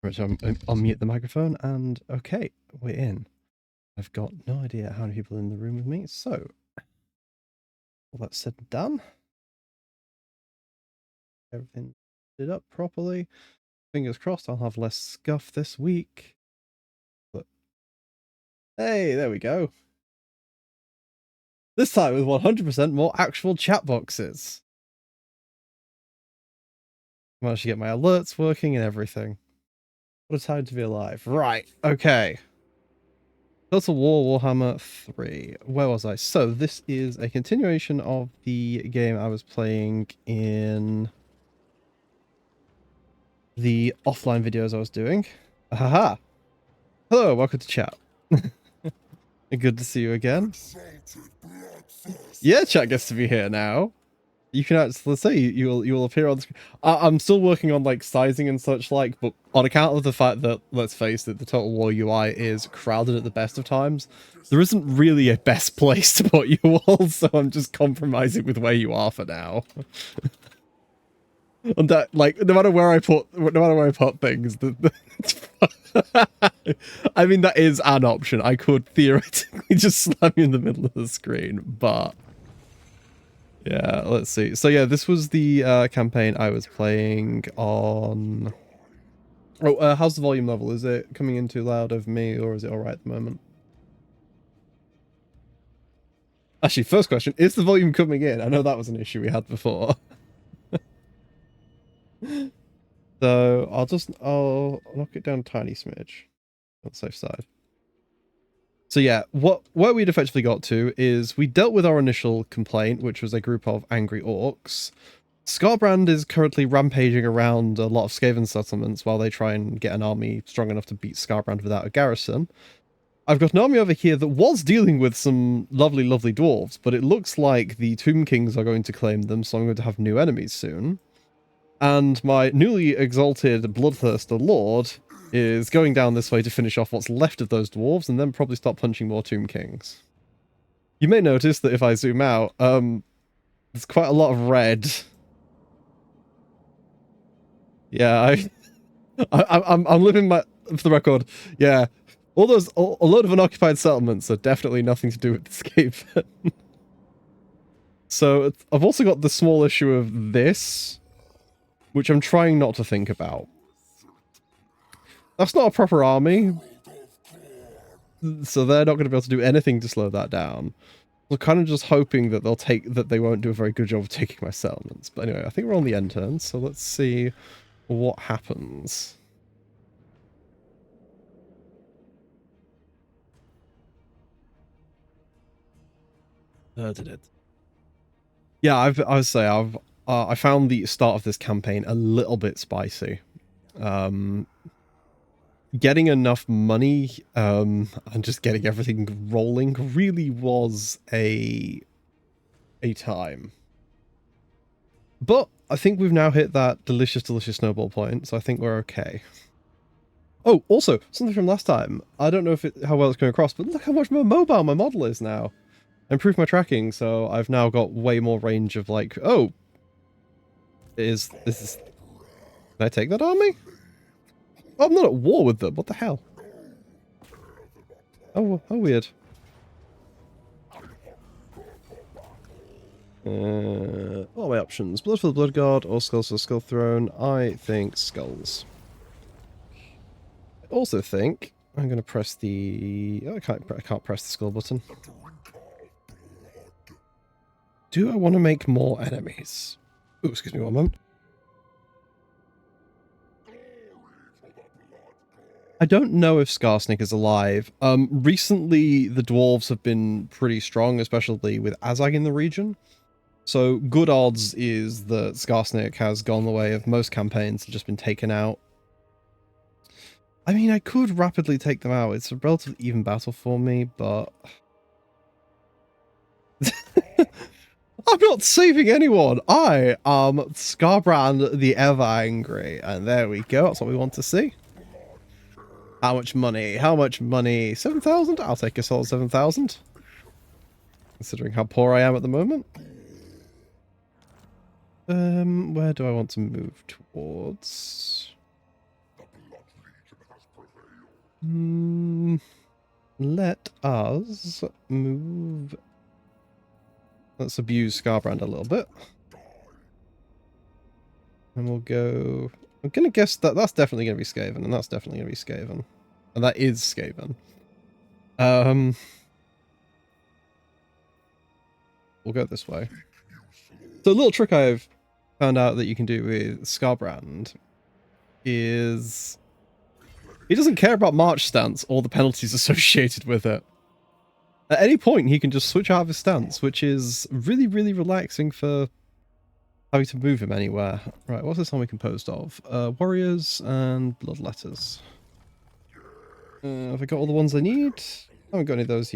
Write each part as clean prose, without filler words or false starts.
Right, so I'll mute the microphone, and okay, we're in. I've got no idea how many people in the room with me, so all that's said and done. Everything did up properly. Fingers crossed I'll have less scuff this week. But hey, there we go. This time with 100% more actual chat boxes. Managed to get my alerts working and everything. What a time to be alive. Right, okay. Total Warhammer 3. Where was I? So this is a continuation of the game I was playing in the offline videos I was doing. Haha. Hello, welcome to chat. Good to see you again. Yeah, chat gets to be here now. You can actually say you will appear on the screen. I'm still working on like sizing and such like, but on account of the fact that, let's face it, the Total War UI is crowded at the best of times, there isn't really a best place to put you all, so I'm just compromising with where you are for now. And that, like, no matter where I put things, I mean, that is an option. I could theoretically just slam you in the middle of the screen, but yeah, let's see. So yeah, this was the campaign I was playing on. Oh, how's the volume level? Is it coming in too loud of me, or is it all right at the moment? Actually, first question: is the volume coming in? I know that was an issue we had before. So I'll knock it down a tiny smidge on the safe side. So yeah, where we'd effectively got to is we dealt with our initial complaint, which was a group of angry orcs. Skarbrand is currently rampaging around a lot of Skaven settlements while they try and get an army strong enough to beat Skarbrand without a garrison. I've got an army over here that was dealing with some lovely, lovely dwarves, but it looks like the Tomb Kings are going to claim them, so I'm going to have new enemies soon. And my newly exalted Bloodthirster Lord is going down this way to finish off what's left of those dwarves and then probably start punching more Tomb Kings. You may notice that if I zoom out, there's quite a lot of red. Yeah, I'm living my, for the record, yeah, a load of unoccupied settlements are definitely nothing to do with this game. So I've also got the small issue of this, which I'm trying not to think about. That's not a proper army, so they're not going to be able to do anything to slow that down. We're kind of just hoping that they won't do a very good job of taking my settlements. But anyway, I think we're on the end turn, so let's see what happens. Did it? Yeah, I found the start of this campaign a little bit spicy. Getting enough money and just getting everything rolling really was a time. But I think we've now hit that delicious, delicious snowball point, so I think we're okay. Oh, also, something from last time. I don't know how well it's going across, but look how much more mobile my model is now. I improved my tracking, so I've now got way more range of like, oh, this is... Can I take that army? Oh, I'm not at war with them. What the hell? Oh, how weird. What are my options? Blood for the Blood God or Skulls for the Skull Throne? I think Skulls. I also think I'm going to press the... Oh, I can't press the skull button. Do I want to make more enemies? Ooh, excuse me one moment. I don't know if Skarsnik is alive. Recently, the dwarves have been pretty strong, especially with Azag in the region. So good odds is that Skarsnik has gone the way of most campaigns and just been taken out. I mean, I could rapidly take them out. It's a relatively even battle for me, but... I'm not saving anyone! I am Skarbrand the Ever Angry. And there we go, that's what we want to see. How much money? How much money? 7,000? I'll take a solid 7,000. Considering how poor I am at the moment. Where do I want to move towards? Let us move. Let's abuse Scarbrand a little bit. And we'll go... I'm going to guess that that's definitely going to be Skaven, and that's definitely going to be Skaven. And that is Skaven. We'll go this way. So a little trick I've found out that you can do with Scarbrand is... he doesn't care about March stance or the penalties associated with it. At any point, he can just switch out of his stance, which is really, really relaxing for having to move him anywhere. Right, what's this army composed of? Warriors and bloodletters. Have I got all the ones I need? I haven't got any of those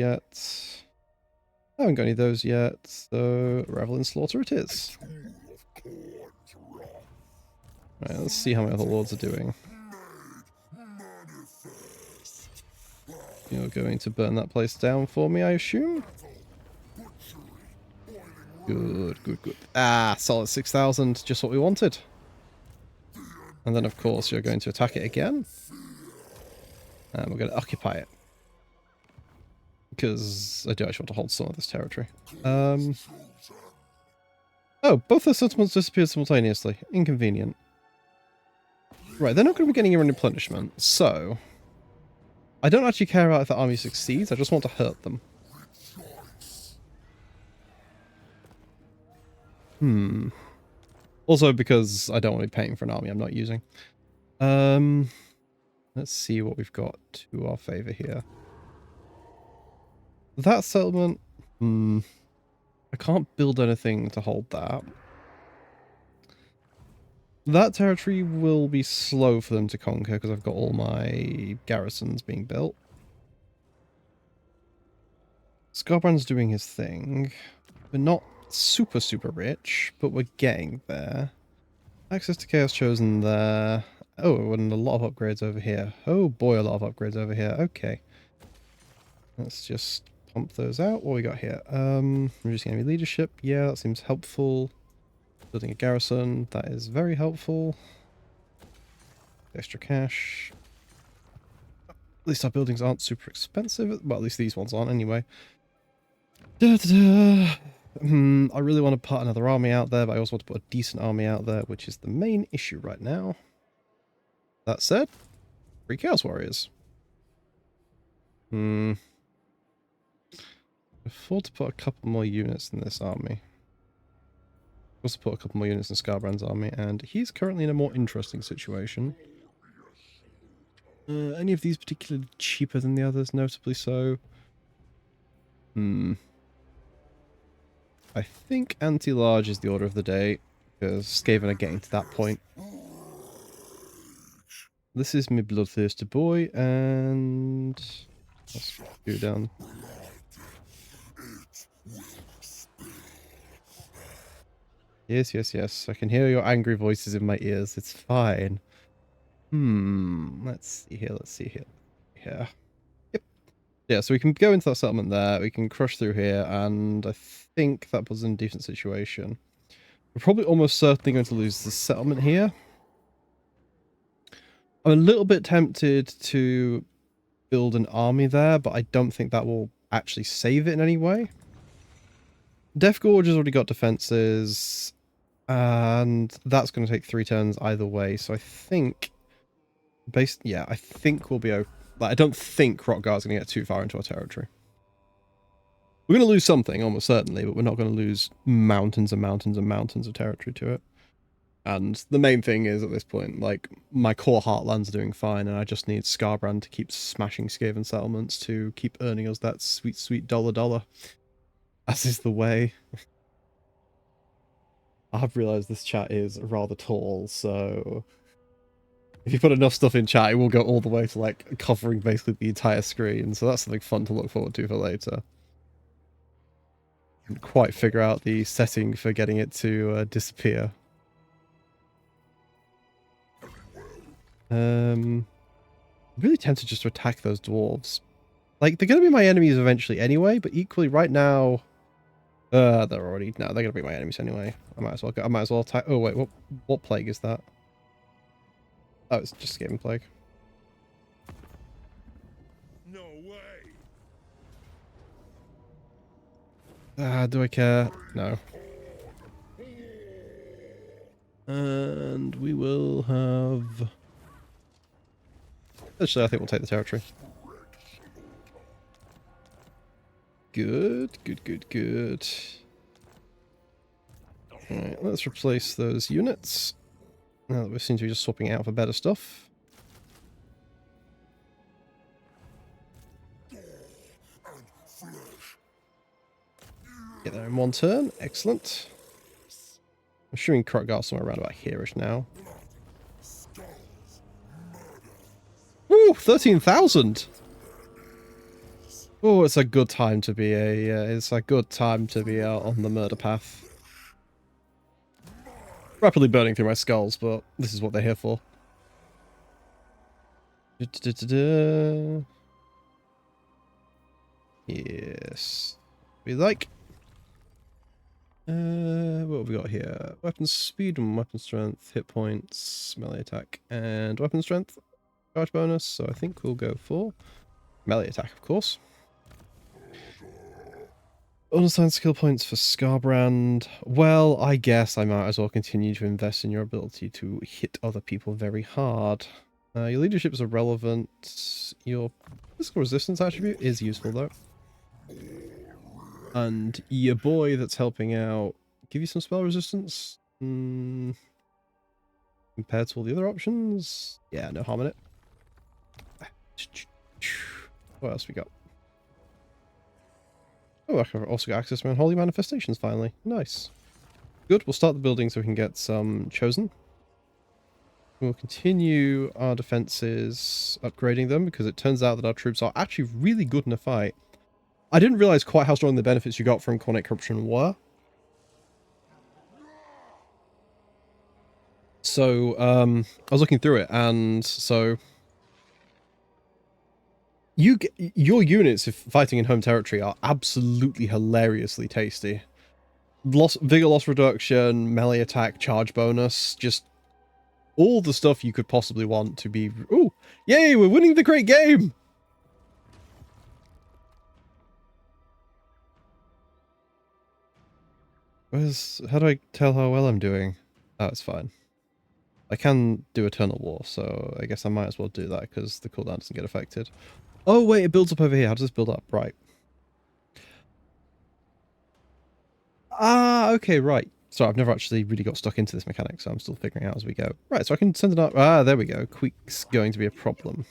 yet. So Revel in Slaughter it is. Right, let's see how my other lords are doing. You're going to burn that place down for me, I assume? Good. Ah, solid 6,000, just what we wanted. And then, of course, you're going to attack it again. And we're going to occupy it. Because I do actually want to hold some of this territory. Oh, both the settlements disappeared simultaneously. Inconvenient. Right, they're not going to be getting any replenishment, so... I don't actually care about if the army succeeds, I just want to hurt them. Also because I don't want to be paying for an army I'm not using. Let's see what we've got to our favour here. That settlement... I can't build anything to hold that. That territory will be slow for them to conquer because I've got all my garrisons being built. Scarbrand's doing his thing. We're not super rich, but we're getting there. Access to Chaos Chosen there. Oh, and a lot of upgrades over here. Oh boy, a lot of upgrades over here. Okay. Let's just pump those out. What we got here? Reducing enemy leadership. Yeah, that seems helpful. Building a garrison. That is very helpful. Extra cash. At least our buildings aren't super expensive. Well, at least these ones aren't anyway. I really want to put another army out there, but I also want to put a decent army out there, which is the main issue right now. That said, 3 Chaos Warriors. Afford to put a couple more units in this army. Also put a couple more units in Scarbrand's army, and he's currently in a more interesting situation. Any of these particularly cheaper than the others, notably so? I think anti-large is the order of the day, because Skaven are getting to that point. This is my bloodthirsty boy, and let's go down. Yes. I can hear your angry voices in my ears. It's fine. Let's see here. Yep. Yeah, so we can go into that settlement there. We can crush through here, and I think that puts us in a decent situation. We're probably almost certainly going to lose the settlement here. I'm a little bit tempted to build an army there, but I don't think that will actually save it in any way. Death Gorge has already got defenses, and that's going to take 3 turns either way, so I think... I think we'll be okay. Like, I don't think Hrothgar's going to get too far into our territory. We're going to lose something, almost certainly, but we're not going to lose mountains and mountains and mountains of territory to it. And the main thing is, at this point, like, my core heartlands are doing fine, and I just need Scarbrand to keep smashing Skaven settlements to keep earning us that sweet dollar. As is the way. I've realised this chat is rather tall, so... if you put enough stuff in chat, it will go all the way to, like, covering basically the entire screen, so that's something fun to look forward to for later. Didn't quite figure out the setting for getting it to disappear. I'm really tempted just to attack those dwarves. Like, they're going to be my enemies eventually anyway, but equally right now... they're going to be my enemies anyway. I might as well attack... Oh, wait, what plague is that? Oh, it's just Skaven plague. No way. Do I care? No. And we will have... Actually, I think we'll take the territory. Good, good, good, good. Alright, let's replace those units. Now that we seem to be just swapping out for better stuff. Get there in one turn. Excellent. I'm assuming Krutgar's somewhere around about here-ish now. Ooh, 13,000! Oh, it's a good time to be it's a good time to be out on the murder path. Rapidly burning through my skulls, but this is what they're here for. Yes. We like. What have we got here? Weapon speed and weapon strength, hit points, melee attack, and weapon strength. Charge bonus, so I think we'll go for melee attack, of course. Unassigned skill points for Scarbrand. Well, I guess I might as well continue to invest in your ability to hit other people very hard. Your leadership is irrelevant. Your physical resistance attribute is useful, though. And your boy that's helping out, give you some spell resistance? Compared to all the other options? Yeah, no harm in it. What else we got? Oh, I've also got access to Unholy Manifestations finally. Nice. Good, we'll start the building so we can get some chosen. We'll continue our defenses, upgrading them, because it turns out that our troops are actually really good in a fight. I didn't realize quite how strong the benefits you got from Cognate Corruption were. So, I was looking through it, and so... your units, if fighting in home territory, are absolutely hilariously tasty. Vigor loss reduction, melee attack, charge bonus, just all the stuff you could possibly want to be... Ooh! Yay, we're winning the great game! How do I tell how well I'm doing? Oh, it's fine. I can do Eternal War, so I guess I might as well do that, because the cooldown doesn't get affected. Oh, wait, it builds up over here. How does this build up? Right. Ah, okay, right. Sorry, I've never actually really got stuck into this mechanic, so I'm still figuring out as we go. Right, so I can send it up. Ah, there we go. Queek's going to be a problem.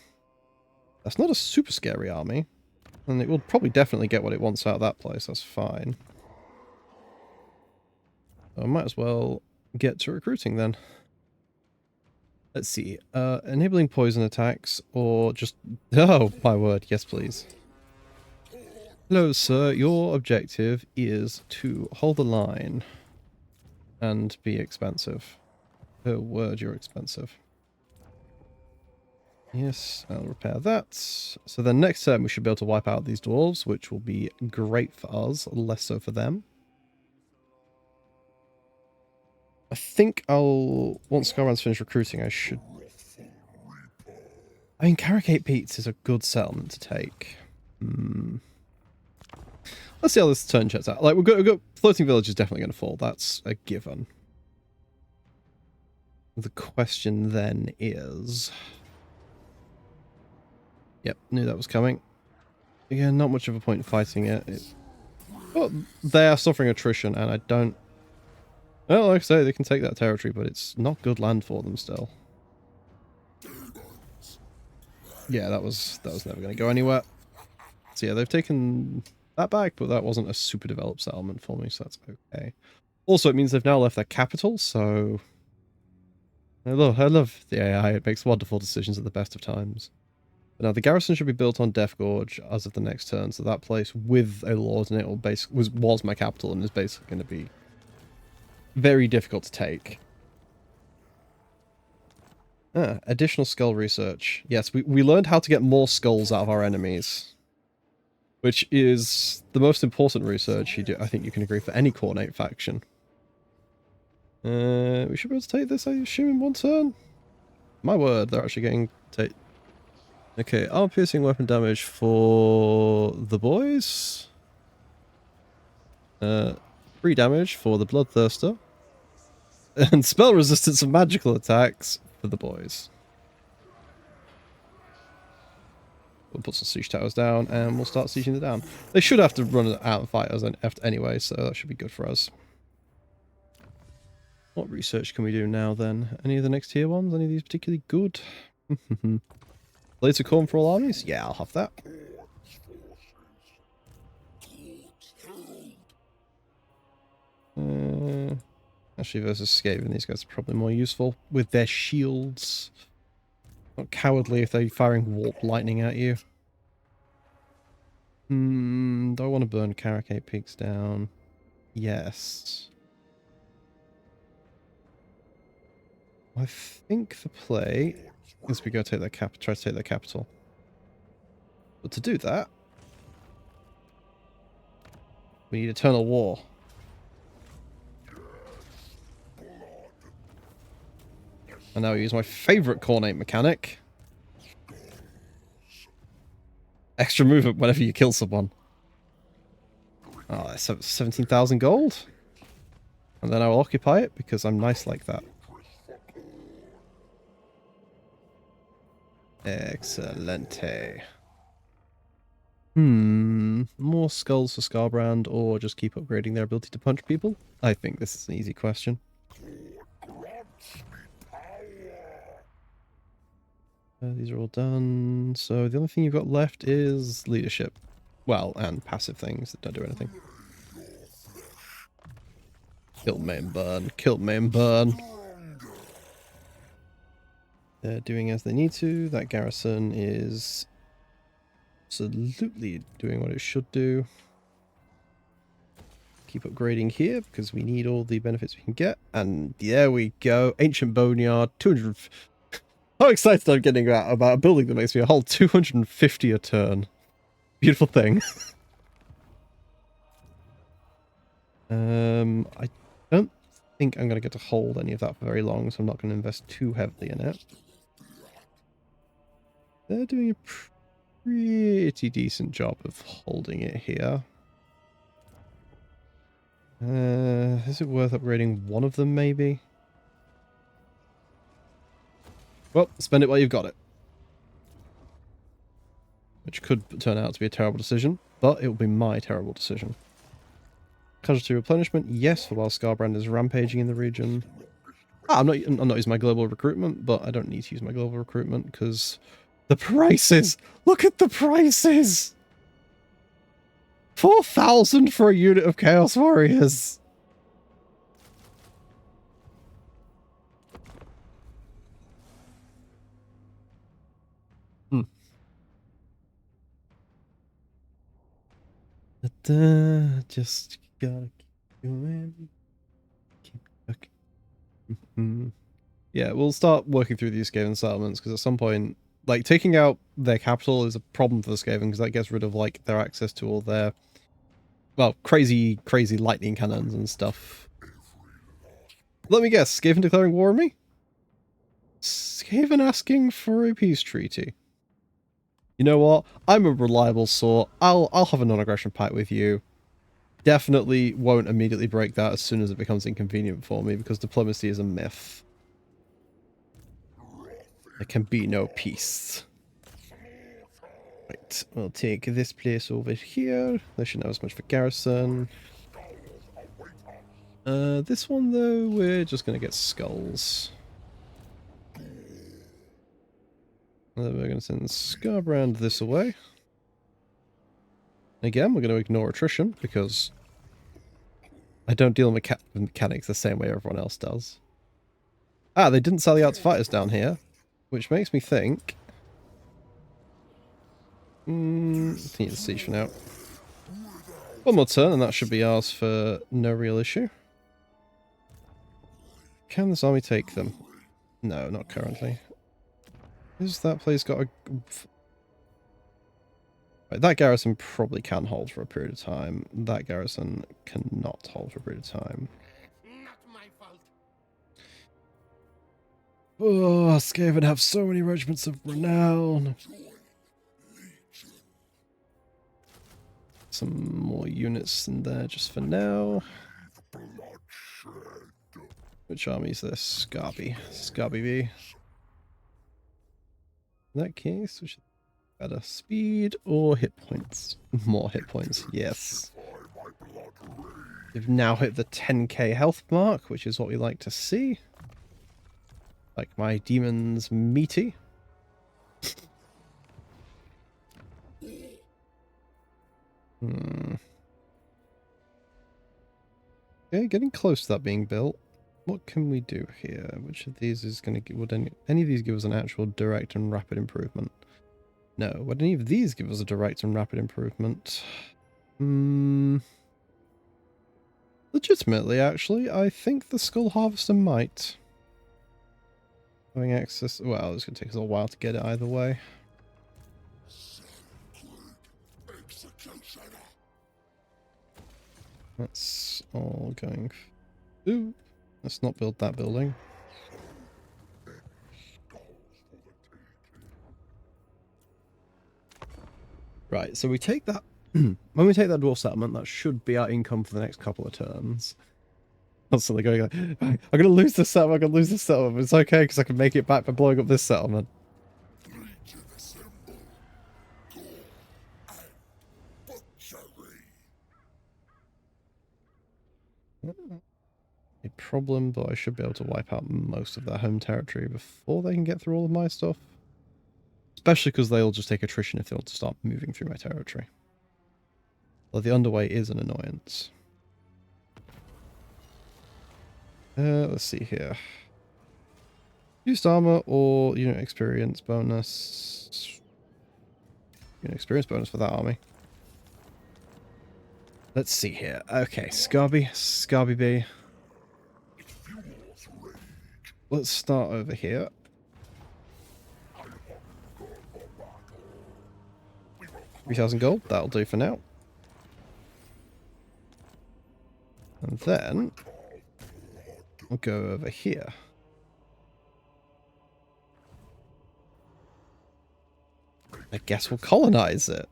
That's not a super scary army. And it will probably definitely get what it wants out of that place. That's fine. So I might as well get to recruiting then. Let's see. Enabling poison attacks or just... Oh, my word. Yes, please. Hello, sir. Your objective is to hold the line and be expensive. Oh, word, you're expensive. Yes, I'll repair that. So then next turn we should be able to wipe out these dwarves, which will be great for us, less so for them. I think I'll... Once Scarbrand's finished recruiting, I should... I mean, Carricate Peats is a good settlement to take. Let's see how this turn checks out. Like, we've got Floating Village is definitely going to fall. That's a given. The question then is... Yep, knew that was coming. Again, not much of a point in fighting it. Well, they are suffering attrition, and I don't... Well, like I say, they can take that territory, but it's not good land for them still. Yeah, that was never going to go anywhere. So yeah, they've taken that back, but that wasn't a super developed settlement for me, so that's okay. Also, it means they've now left their capital, so... I love the AI. It makes wonderful decisions at the best of times. But now, the garrison should be built on Death Gorge as of the next turn, so that place with a lord in it was my capital and is basically going to be very difficult to take. Additional skull research. Yes, we learned how to get more skulls out of our enemies. Which is the most important research you do, I think you can agree, for any Cognate faction. We should be able to take this, I assume, in one turn? My word, they're actually getting... Okay, armor-piercing weapon damage for the boys. 3 damage for the Bloodthirster. And spell resistance of magical attacks for the boys. We'll put some siege towers down and we'll start sieging them down. They should have to run out and fight us anyway, so that should be good for us. What research can we do now then? Any of the next tier ones? Any of these particularly good? Blades of Corn for all armies? Yeah, I'll have that. Actually, versus Skaven, these guys are probably more useful with their shields. Not cowardly if they're firing warp lightning at you. Do I want to burn Caracate Peaks down? Yes. I think the play is we go take their try to take their capital. But to do that, we need Eternal War. And now I use my favourite Cornate mechanic. Extra movement whenever you kill someone. Oh, that's 17,000 gold. And then I will occupy it because I'm nice like that. Excelente. More skulls for Scarbrand or just keep upgrading their ability to punch people? I think this is an easy question. These are all done. So the only thing you've got left is leadership. Well, and passive things that don't do anything. Kill, main, burn. Kill, main, burn. They're doing as they need to. That garrison is absolutely doing what it should do. Keep upgrading here because we need all the benefits we can get. And there we go. Ancient Boneyard, 200... How excited I'm getting about a building that makes me a whole 250 a turn. Beautiful thing. I don't think I'm going to get to hold any of that for very long, so I'm not going to invest too heavily in it. They're doing a pretty decent job of holding it here. Is it worth upgrading one of them, maybe? Well, spend it while you've got it. Which could turn out to be a terrible decision, but it will be my terrible decision. Casualty replenishment, yes, for while Scarbrand is rampaging in the region. I'm not using my global recruitment, but I don't need to use my global recruitment because the prices! Look at the prices! 4,000 for a unit of Chaos Warriors! Just gotta keep going. Keep looking. Yeah, we'll start working through these Skaven settlements because at some point, like, taking out their capital is a problem for the Skaven because that gets rid of, like, their access to all their, well, crazy lightning cannons and stuff. Let me guess, Skaven declaring war on me? Skaven asking for a peace treaty. You know what? I'm a reliable sort. I'll have a non-aggression pact with you. Definitely won't immediately break that as soon as it becomes inconvenient for me because diplomacy is a myth. There can be no peace. Right, we'll take this place over here. They shouldn't have as much for garrison. This one though, we're just gonna get skulls. And then we're gonna send Scarbrand this away. Again, we're gonna ignore attrition because I don't deal with mechanics the same way everyone else does. Ah, they didn't sell the out to fighters down here, which makes me think. Continue the siege for now. One more turn, and that should be ours for no real issue. Can this army take them? No, not currently. Has that place got a... Right, that garrison probably can hold for a period of time. That garrison cannot hold for a period of time. Not my fault. Oh, Skaven have so many regiments of renown. some more units in there just for now. Which army is this? Scarby. Scarby B. In that case, we should better speed or hit points. More hit points, yes. We've now hit the 10k health mark, which is what we like to see. Like my demons meaty. Okay, getting close to that being built. What can we do here? Which of these is going to give... Would any of these give us an actual direct and rapid improvement? No. Would any of these give us a direct and rapid improvement? Legitimately, actually, I think the Skull Harvester might. Having access... Well, it's going to take us a while to get it either way. That's all going... Ooh, let's not build that building. Right, so we take that... when we take that dwarf settlement, that should be our income for the next couple of turns. Constantly going like, I'm going to lose this settlement, I'm going to lose this settlement, but it's okay because I can make it back by blowing up this settlement. A problem, but I should be able to wipe out most of their home territory before they can get through all of my stuff. Especially because they'll just take attrition if they want to start moving through my territory. Though the underway is an annoyance. Let's see here. Used armor or unit experience bonus. Unit experience bonus for that army. Let's see here. Okay, Scarby B. Let's start over here. 3,000 gold, that'll do for now. And then we'll go over here. I guess we'll colonize it.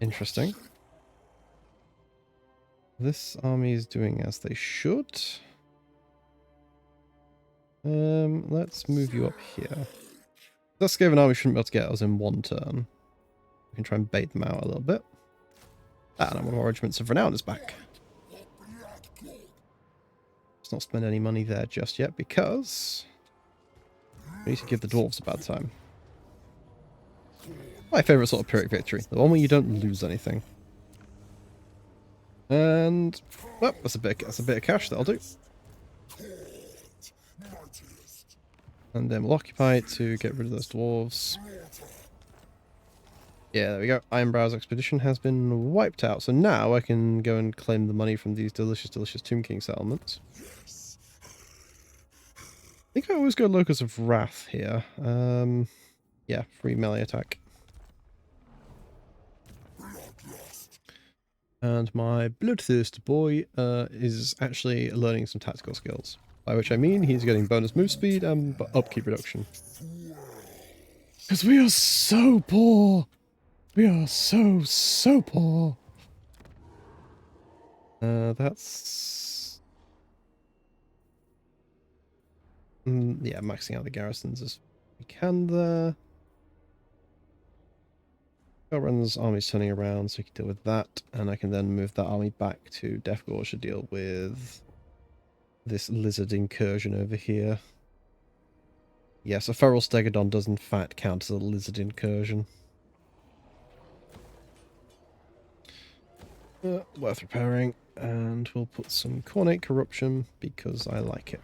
Interesting. This army is doing as they should. Let's move you up here. That Skaven army shouldn't be able to get us in one turn. We can try and bait them out a little bit. And one of our regiments of renown is back. Let's not spend any money there just yet because we need to give the dwarves a bad time. My favourite sort of Pyrrhic victory, the one where you don't lose anything. And well, that's a bit of cash, that'll do. And then we'll occupy it to get rid of those dwarves. Yeah, there we go. Ironbrow's expedition has been wiped out. So now I can go and claim the money from these delicious, delicious Tomb King settlements. I think I always go Locus of Wrath here. Yeah, free melee attack. And my bloodthirst boy is actually learning some tactical skills. By which I mean he's getting bonus move speed and upkeep reduction. Because we are so poor! We are so poor! That's... yeah, maxing out the garrisons as we can there. Ren's army's turning around, so we can deal with that. And I can then move that army back to Death Gorge to deal with this lizard incursion over here. Yes, a feral stegodon does in fact count as a lizard incursion. Worth repairing, and we'll put some Cornate Corruption because I like it.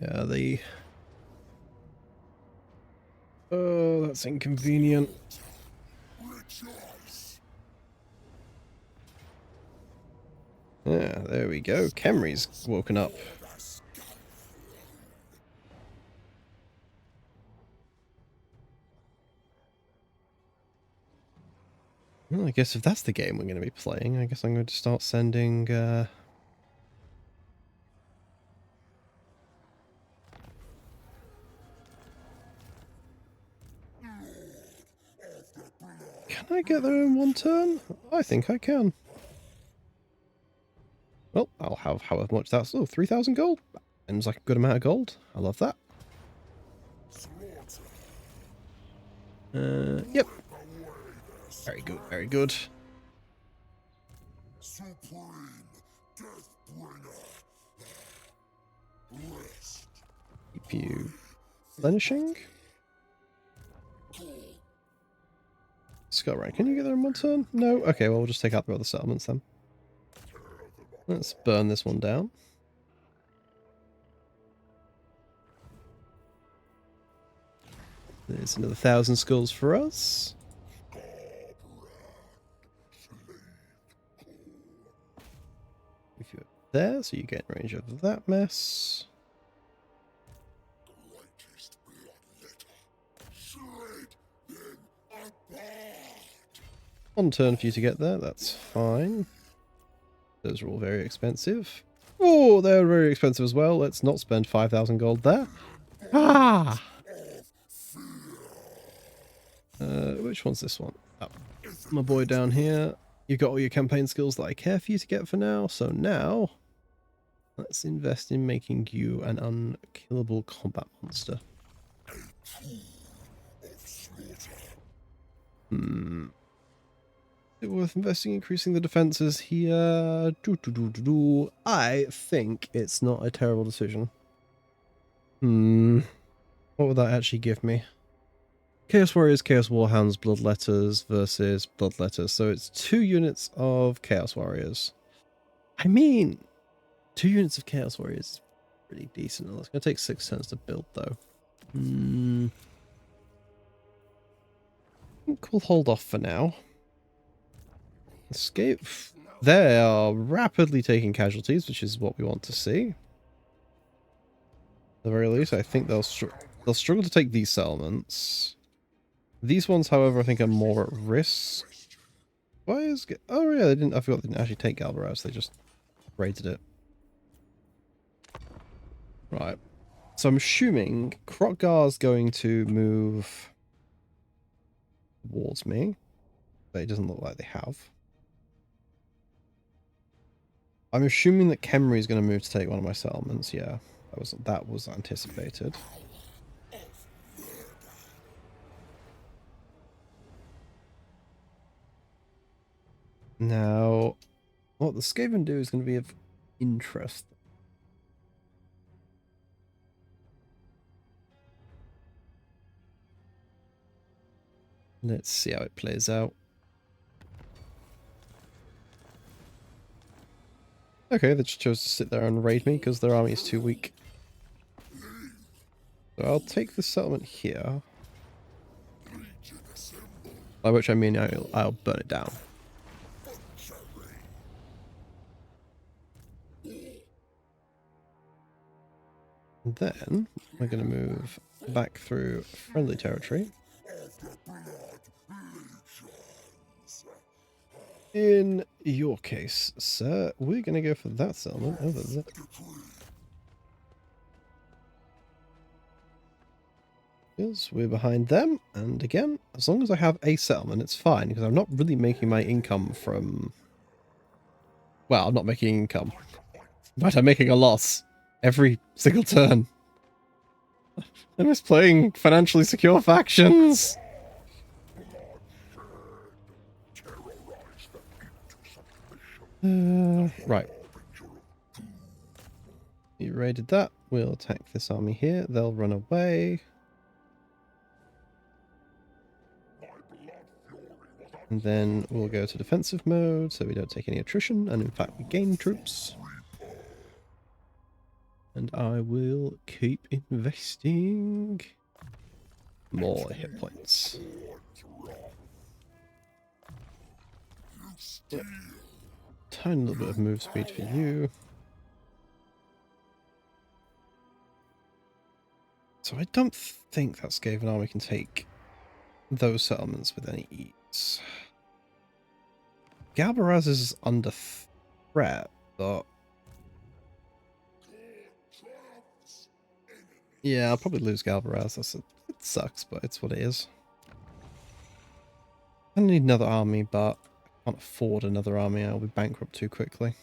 Yeah, oh, that's inconvenient. Yeah, there we go. Khemri's woken up. Well, I guess if that's the game we're going to be playing, I guess I'm going to start sending I get there in one turn? I think I can. Well, I'll have however much that's... Oh, 3,000 gold. Seems like a good amount of gold. I love that. Yep. Very good, very good. Keep you replenishing. Scott, right, can you get there in one turn? No? Okay, well, we'll just take out the other settlements then. Let's burn this one down. There's another 1,000 skulls for us. If you're there, so you get in range of that mess. One turn for you to get there, that's fine. Those are all very expensive. Oh, they're very expensive as well. Let's not spend 5,000 gold there. Ah! Which one's this one? Oh, my boy down here. You've got all your campaign skills that I care for you to get for now. So now, let's invest in making you an unkillable combat monster. Is it worth investing, increasing the defenses here? I think it's not a terrible decision. What would that actually give me? Chaos Warriors, Chaos Warhounds, Bloodletters versus Bloodletters. So it's 2 units of Chaos Warriors. I mean, 2 units of Chaos Warriors is pretty decent. It's going to take 6 turns to build, though. I think we'll hold off for now. Escape. They are rapidly taking casualties, which is what we want to see. At the very least, I think they'll struggle to take these settlements. These ones, however, I think are more at risk. Why is... Oh, yeah, they didn't... I forgot they didn't actually take Galvaraz. They just raided it. Right. So I'm assuming Krotgar's going to move towards me. But it doesn't look like they have. I'm assuming that Khemri is going to move to take one of my settlements. Yeah, that was anticipated. Now, what the Skaven do is going to be of interest. Let's see how it plays out. Okay, they just chose to sit there and raid me because their army is too weak. So I'll take the settlement here. By which I mean I'll burn it down. And then we're going to move back through friendly territory. In your case, sir, we're going to go for that settlement over there. Because we're behind them, and again, as long as I have a settlement, it's fine, because I'm not really making my income from... Well, I'm not making income, but I'm making a loss every single turn. I'm just playing financially secure factions. Right. You raided that. We'll attack this army here. They'll run away. And then we'll go to defensive mode so we don't take any attrition. And in fact, we gain troops. And I will keep investing more hit points. Yep. Tiny little bit of move speed for you. So I don't think that Skaven army can take those settlements with any ease. Galbaraz is under threat, but... Yeah, I'll probably lose Galbaraz. It sucks, but it's what it is. I need another army, but I can't afford another army. I'll be bankrupt too quickly.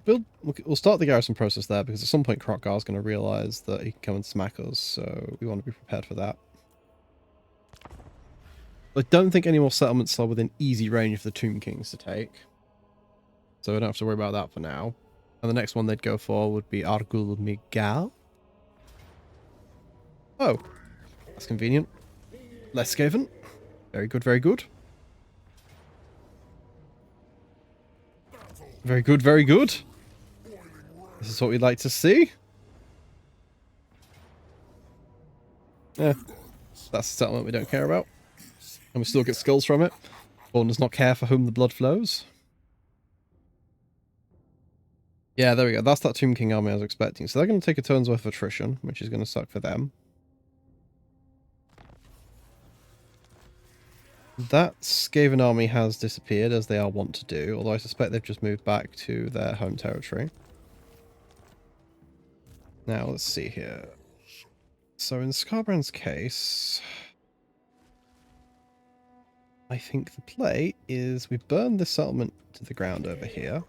We'll start the garrison process there, because at some point Krokgar's going to realise that he can come and smack us, so we want to be prepared for that. I don't think any more settlements are within easy range for the Tomb Kings to take, so we don't have to worry about that for now. And the next one they'd go for would be Argul Migal. Oh, that's convenient. Less Skaven. Very good, very good. Very good, very good. This is what we'd like to see. Yeah, that's a settlement we don't care about. And we still get skulls from it. One does not care for whom the blood flows. Yeah, there we go. That's that Tomb King army I was expecting. So they're going to take a turn's worth of attrition, which is going to suck for them. That Skaven army has disappeared, as they are wont to do, although I suspect they've just moved back to their home territory. Now, let's see here. So in Scarbrand's case, I think the play is we burn this settlement to the ground over here.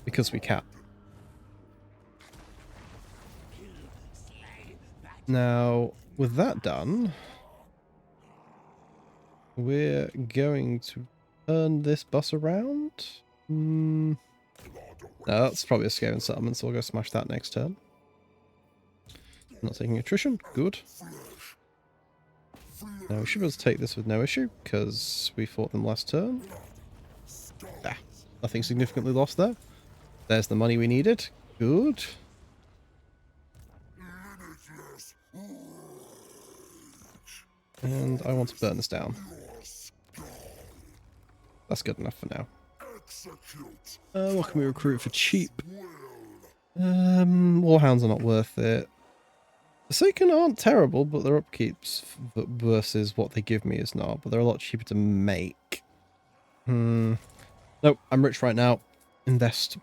Because we can. Now, with that done, we're going to turn this bus around. No, that's probably a Skaven settlement, so we'll go smash that next turn. Not taking attrition. Good. Now, we should be able to take this with no issue, because we fought them last turn. Ah, nothing significantly lost there. There's the money we needed. Good. And I want to burn this down. That's good enough for now. What can we recruit for cheap? Warhounds are not worth it. The Forsaken aren't terrible, but their upkeeps versus what they give me is not. But they're a lot cheaper to make. Nope, I'm rich right now. Invest.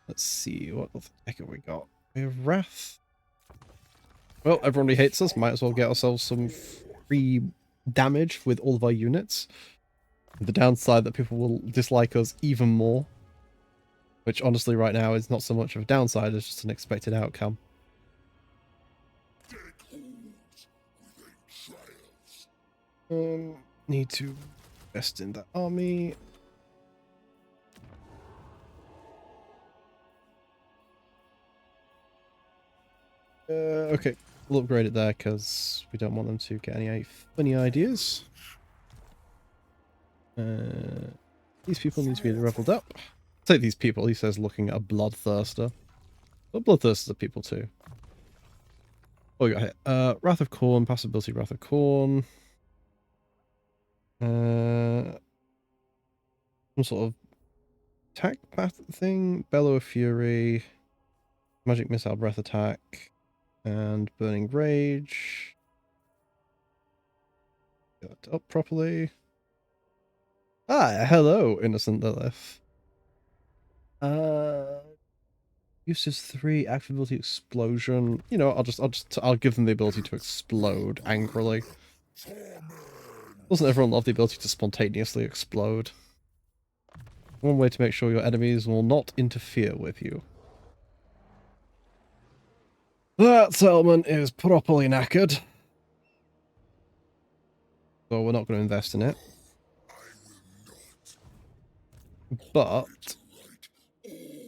Let's see, what the heck have we got? We have Wrath. Well, everyone already hates us. Might as well get ourselves some free damage with all of our units. The downside that people will dislike us even more. Which honestly right now is not so much of a downside, it's just an expected outcome. Need to invest in that army. Okay, we'll upgrade it there because we don't want them to get any funny ideas. These people need to be leveled up. Say these people, he says, looking at a bloodthirster. But bloodthirsters are people too. Oh, we got here. Wrath of Khorne, possibility Wrath of Khorne. Some sort of attack path thing. Bellow of Fury. Magic Missile Breath Attack. And Burning Rage. Get that up properly. Ah, hello, Innocent Lilith. Uses 3, active ability Explosion. You know, I'll give them the ability to explode angrily. Doesn't everyone love the ability to spontaneously explode? One way to make sure your enemies will not interfere with you. That settlement is properly knackered. So we're not going to invest in it. But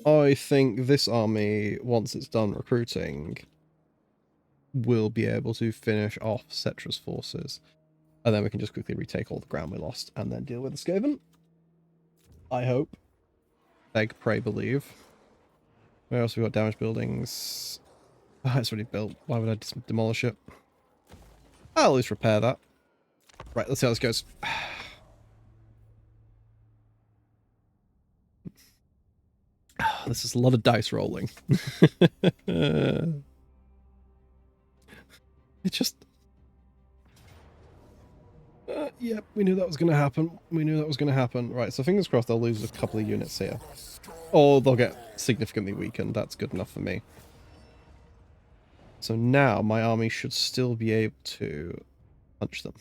I think this army, once it's done recruiting, will be able to finish off Cetra's forces. And then we can just quickly retake all the ground we lost and then deal with the Skaven. I hope. Beg, pray, believe. Where else have we got damaged buildings? Oh, it's already built. Why would I demolish it? I'll at least repair that. Right, let's see how this goes. This is a lot of dice rolling. It just... yep, we knew that was going to happen. We knew that was going to happen. Right, so fingers crossed they'll lose a couple of units here. Or they'll get significantly weakened. That's good enough for me. So now my army should still be able to punch them.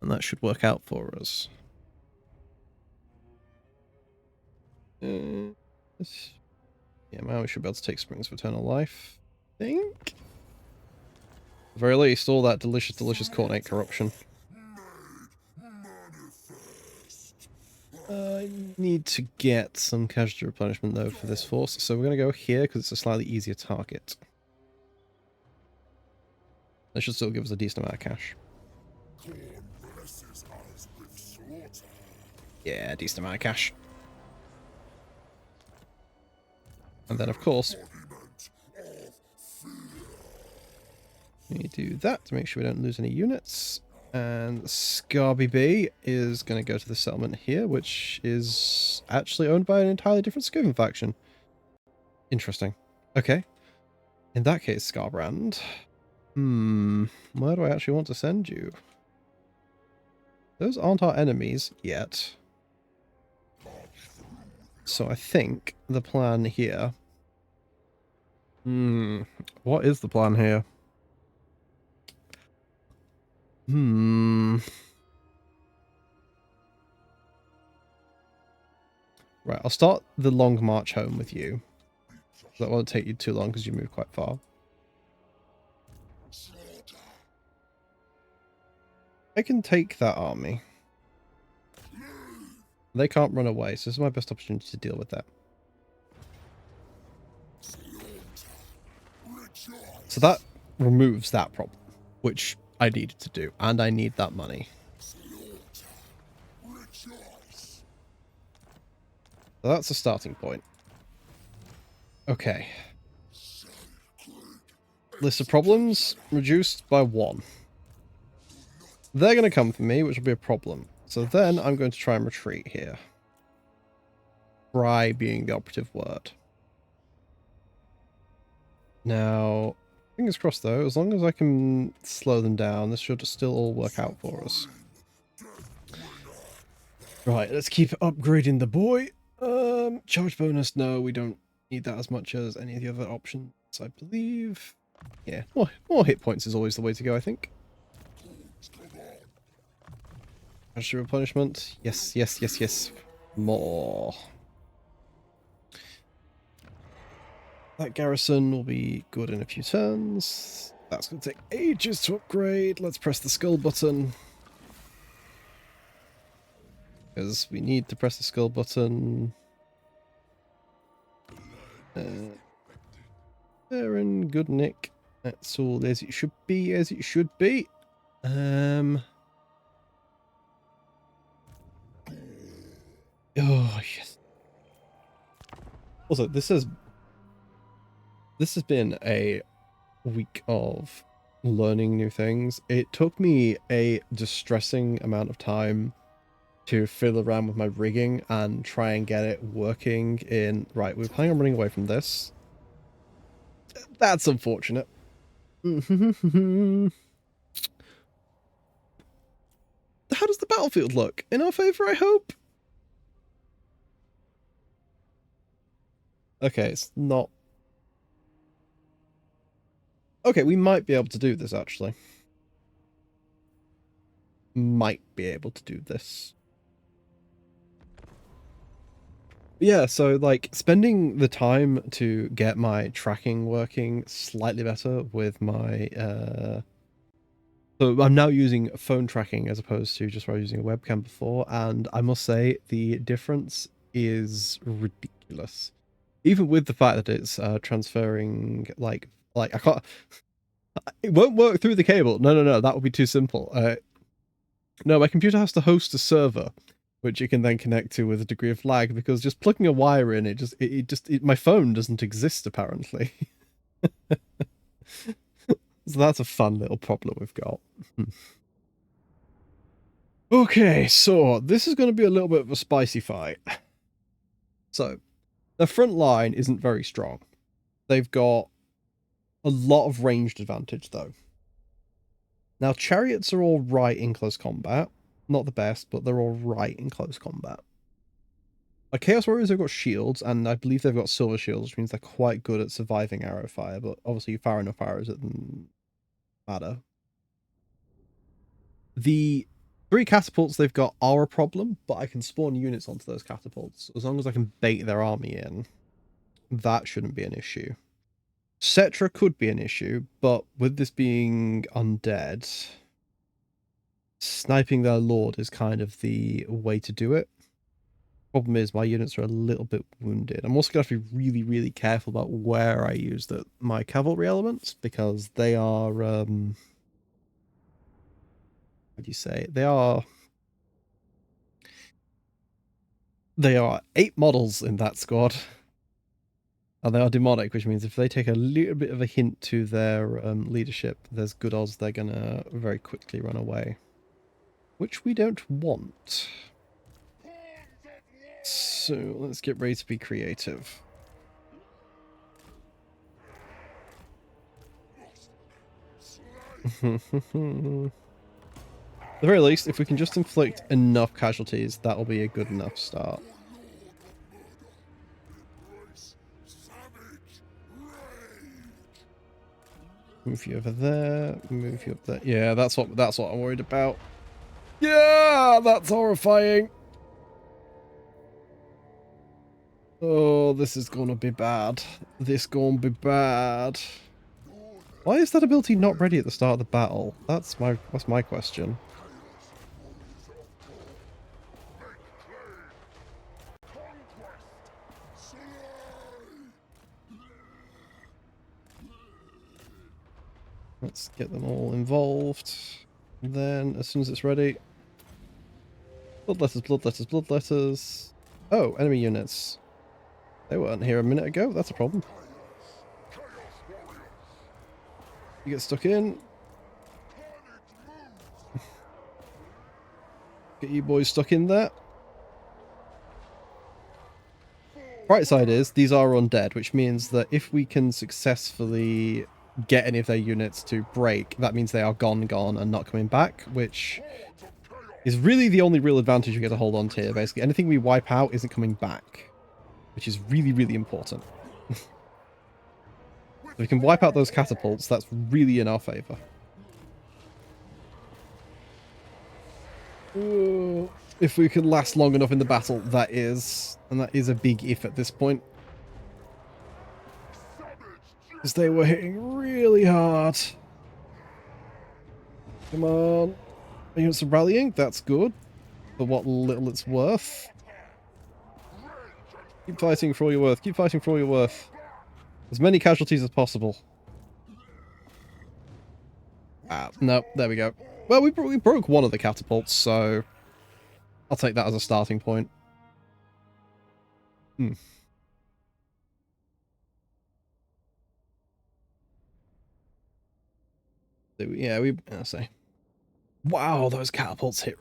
And that should work out for us. Yeah, my army should be able to take Springs of Eternal Life, I think. At the very least, all that delicious, delicious Coordinate Corruption. I need to get some casualty replenishment though for this force, so we're going to go here because it's a slightly easier target. That should still give us a decent amount of cash. Yeah, decent amount of cash. And then of course, we do that to make sure we don't lose any units. And Scarby B is going to go to the settlement here, which is actually owned by an entirely different Skaven faction. Interesting. Okay. In that case, Scarbrand. Where do I actually want to send you? Those aren't our enemies yet. So I think the plan here... What is the plan here? Right, I'll start the long march home with you. That won't take you too long because you moved quite far. I can take that army. They can't run away, so this is my best opportunity to deal with that. So that removes that problem, which I needed to do, and I need that money. So that's a starting point. Okay. List of problems reduced by 1. They're going to come for me, which will be a problem. So then I'm going to try and retreat here. Try being the operative word. Now, fingers crossed though, as long as I can slow them down, this should still all work out for us. Right, let's keep upgrading the boy. Charge bonus, no, we don't need that as much as any of the other options, I believe. Yeah, more hit points is always the way to go, I think. Casualty replenishment. Yes, yes, yes, yes. More. That garrison will be good in a few turns. That's going to take ages to upgrade. Let's press the skull button. Because we need to press the skull button. They're in good nick. That's all as it should be, as it should be. Oh, yes. Also, this has been a week of learning new things. It took me a distressing amount of time to fiddle around with my rigging and try and get it working in... Right, we're planning on running away from this. That's unfortunate. How does the battlefield look? In our favor, I hope? Okay, it's not... Okay, we might be able to do this, actually. Might be able to do this. Yeah, so, like, spending the time to get my tracking working slightly better with my, So I'm now using phone tracking as opposed to just where I was using a webcam before, and I must say the difference is ridiculous. Even with the fact that it's transferring, like I can't... It won't work through the cable. No, that would be too simple. No, my computer has to host a server, which you can then connect to with a degree of lag, because just plugging a wire in, my phone doesn't exist apparently. So that's a fun little problem we've got. Okay, so this is going to be a little bit of a spicy fight. So, the front line isn't very strong. They've got a lot of ranged advantage, though. Now, chariots are all right in close combat. Not the best, but they're all right in close combat. Like Chaos Warriors have got shields, and I believe they've got silver shields, which means they're quite good at surviving arrow fire, but obviously you fire enough arrows, it doesn't matter. The 3 catapults they've got are a problem, but I can spawn units onto those catapults. As long as I can bait their army in, that shouldn't be an issue. Cetra could be an issue, but with this being undead, sniping their lord is kind of the way to do it. Problem is my units are a little bit wounded. I'm also going to have to be really, really careful about where I use my cavalry elements, because they are, how do you say it? They are 8 models in that squad. And they are demonic, which means if they take a little bit of a hint to their leadership, there's good odds they're going to very quickly run away. Which we don't want. So let's get ready to be creative. At the very least, if we can just inflict enough casualties, that'll be a good enough start. Move you over there, move you up there. Yeah, that's what I'm worried about. Yeah, that's horrifying. Oh, this is gonna be bad. This gonna be bad. Why is that ability not ready at the start of the battle? That's my question. Let's get them all involved. And then, as soon as it's ready... Bloodletters, bloodletters, bloodletters... Oh, enemy units. They weren't here a minute ago, that's a problem. You get stuck in. Get you boys stuck in there. Bright side is, these are undead, which means that if we can successfully get any of their units to break, that means they are gone, and not coming back, which is really the only real advantage we get to hold on to here, basically. Anything we wipe out isn't coming back, which is really, really important. If we can wipe out those catapults, that's really in our favour. If we can last long enough in the battle, that is. And that is a big if at this point. Because they were hitting really hard. Come on. Units are rallying, that's good. For what little it's worth. Keep fighting for all you're worth, keep fighting for all you're worth. As many casualties as possible. Ah, no, there we go. Well, we broke one of the catapults, so I'll take that as a starting point. So, yeah, I'll say. Wow, those catapults hit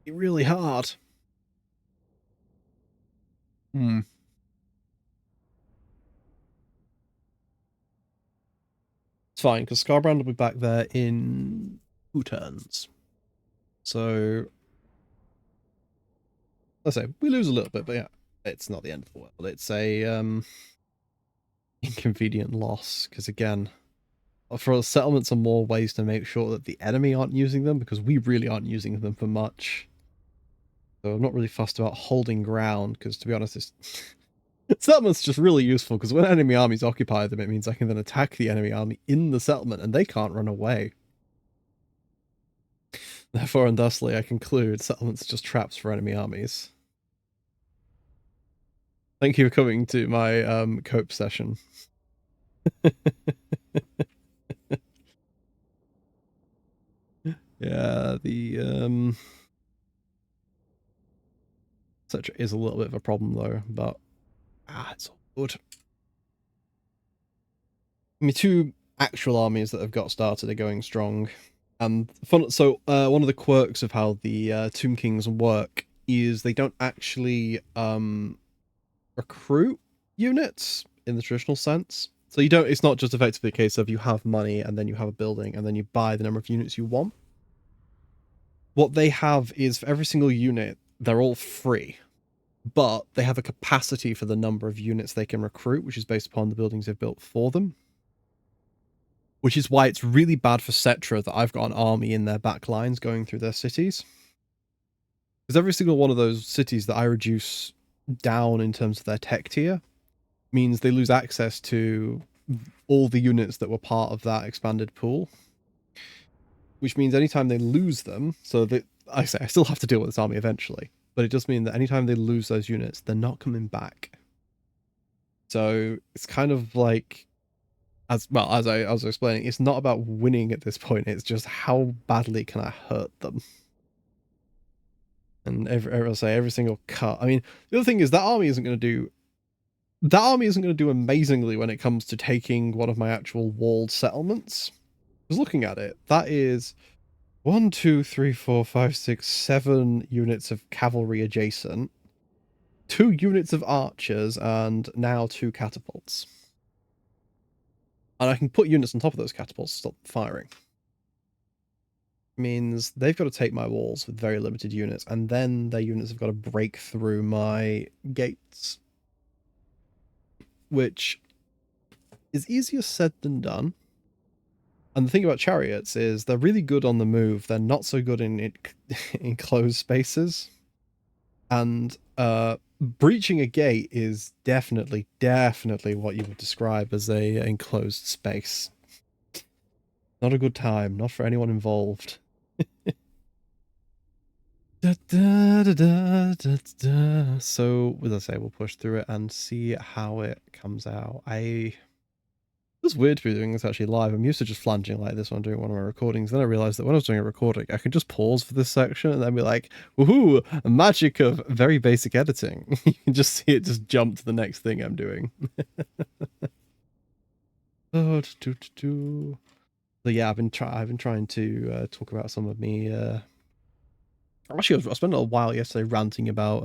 really hard. It's fine, because Scarbrand will be back there in 2 turns. So, let's say, we lose a little bit, but yeah, it's not the end of the world. It's a inconvenient loss, because again, for settlements are more ways to make sure that the enemy aren't using them, because we really aren't using them for much. So I'm not really fussed about holding ground, because to be honest, this settlement's just really useful, because when enemy armies occupy them, it means I can then attack the enemy army in the settlement, and they can't run away. Therefore, and thusly, I conclude settlements are just traps for enemy armies. Thank you for coming to my cope session. Yeah, the etc. is a little bit of a problem though, but it's all good. I mean, 2 actual armies that have got started are going strong. And fun. So one of the quirks of how the Tomb Kings work is they don't actually recruit units in the traditional sense. So you don't. It's not just effectively a case of you have money and then you have a building and then you buy the number of units you want. What they have is for every single unit, they're all free, but they have a capacity for the number of units they can recruit, which is based upon the buildings they've built for them. Which is why it's really bad for Cetra that I've got an army in their back lines going through their cities. Because every single one of those cities that I reduce down in terms of their tech tier means they lose access to all the units that were part of that expanded pool. Which means anytime they lose them, so that I say I still have to deal with this army eventually, but it does mean that anytime they lose those units, they're not coming back. So it's kind of like, as I was explaining, it's not about winning at this point. It's just how badly can I hurt them. And every single cut. I mean, the other thing is that army isn't going to do amazingly when it comes to taking one of my actual walled settlements. I was looking at it. That is 1, 2, 3, 4, 5, 6, 7 units of cavalry adjacent, 2 units of archers, and now 2 catapults. And I can put units on top of those catapults to stop firing. Means they've got to take my walls with very limited units, and then their units have got to break through my gates. Which is easier said than done. And the thing about chariots is they're really good on the move. They're not so good in enclosed spaces. And breaching a gate is definitely what you would describe as a enclosed space. Not a good time, not for anyone involved. So, as I say, we'll push through it and see how it comes out. It was weird to be doing this actually live. I'm used to just flanging like this when I'm doing one of my recordings. Then I realized that when I was doing a recording, I could just pause for this section and then be like, woohoo, magic of very basic editing. You can just see it just jump to the next thing I'm doing. So yeah, I've been trying to talk about some of me. Actually, I spent a while yesterday ranting about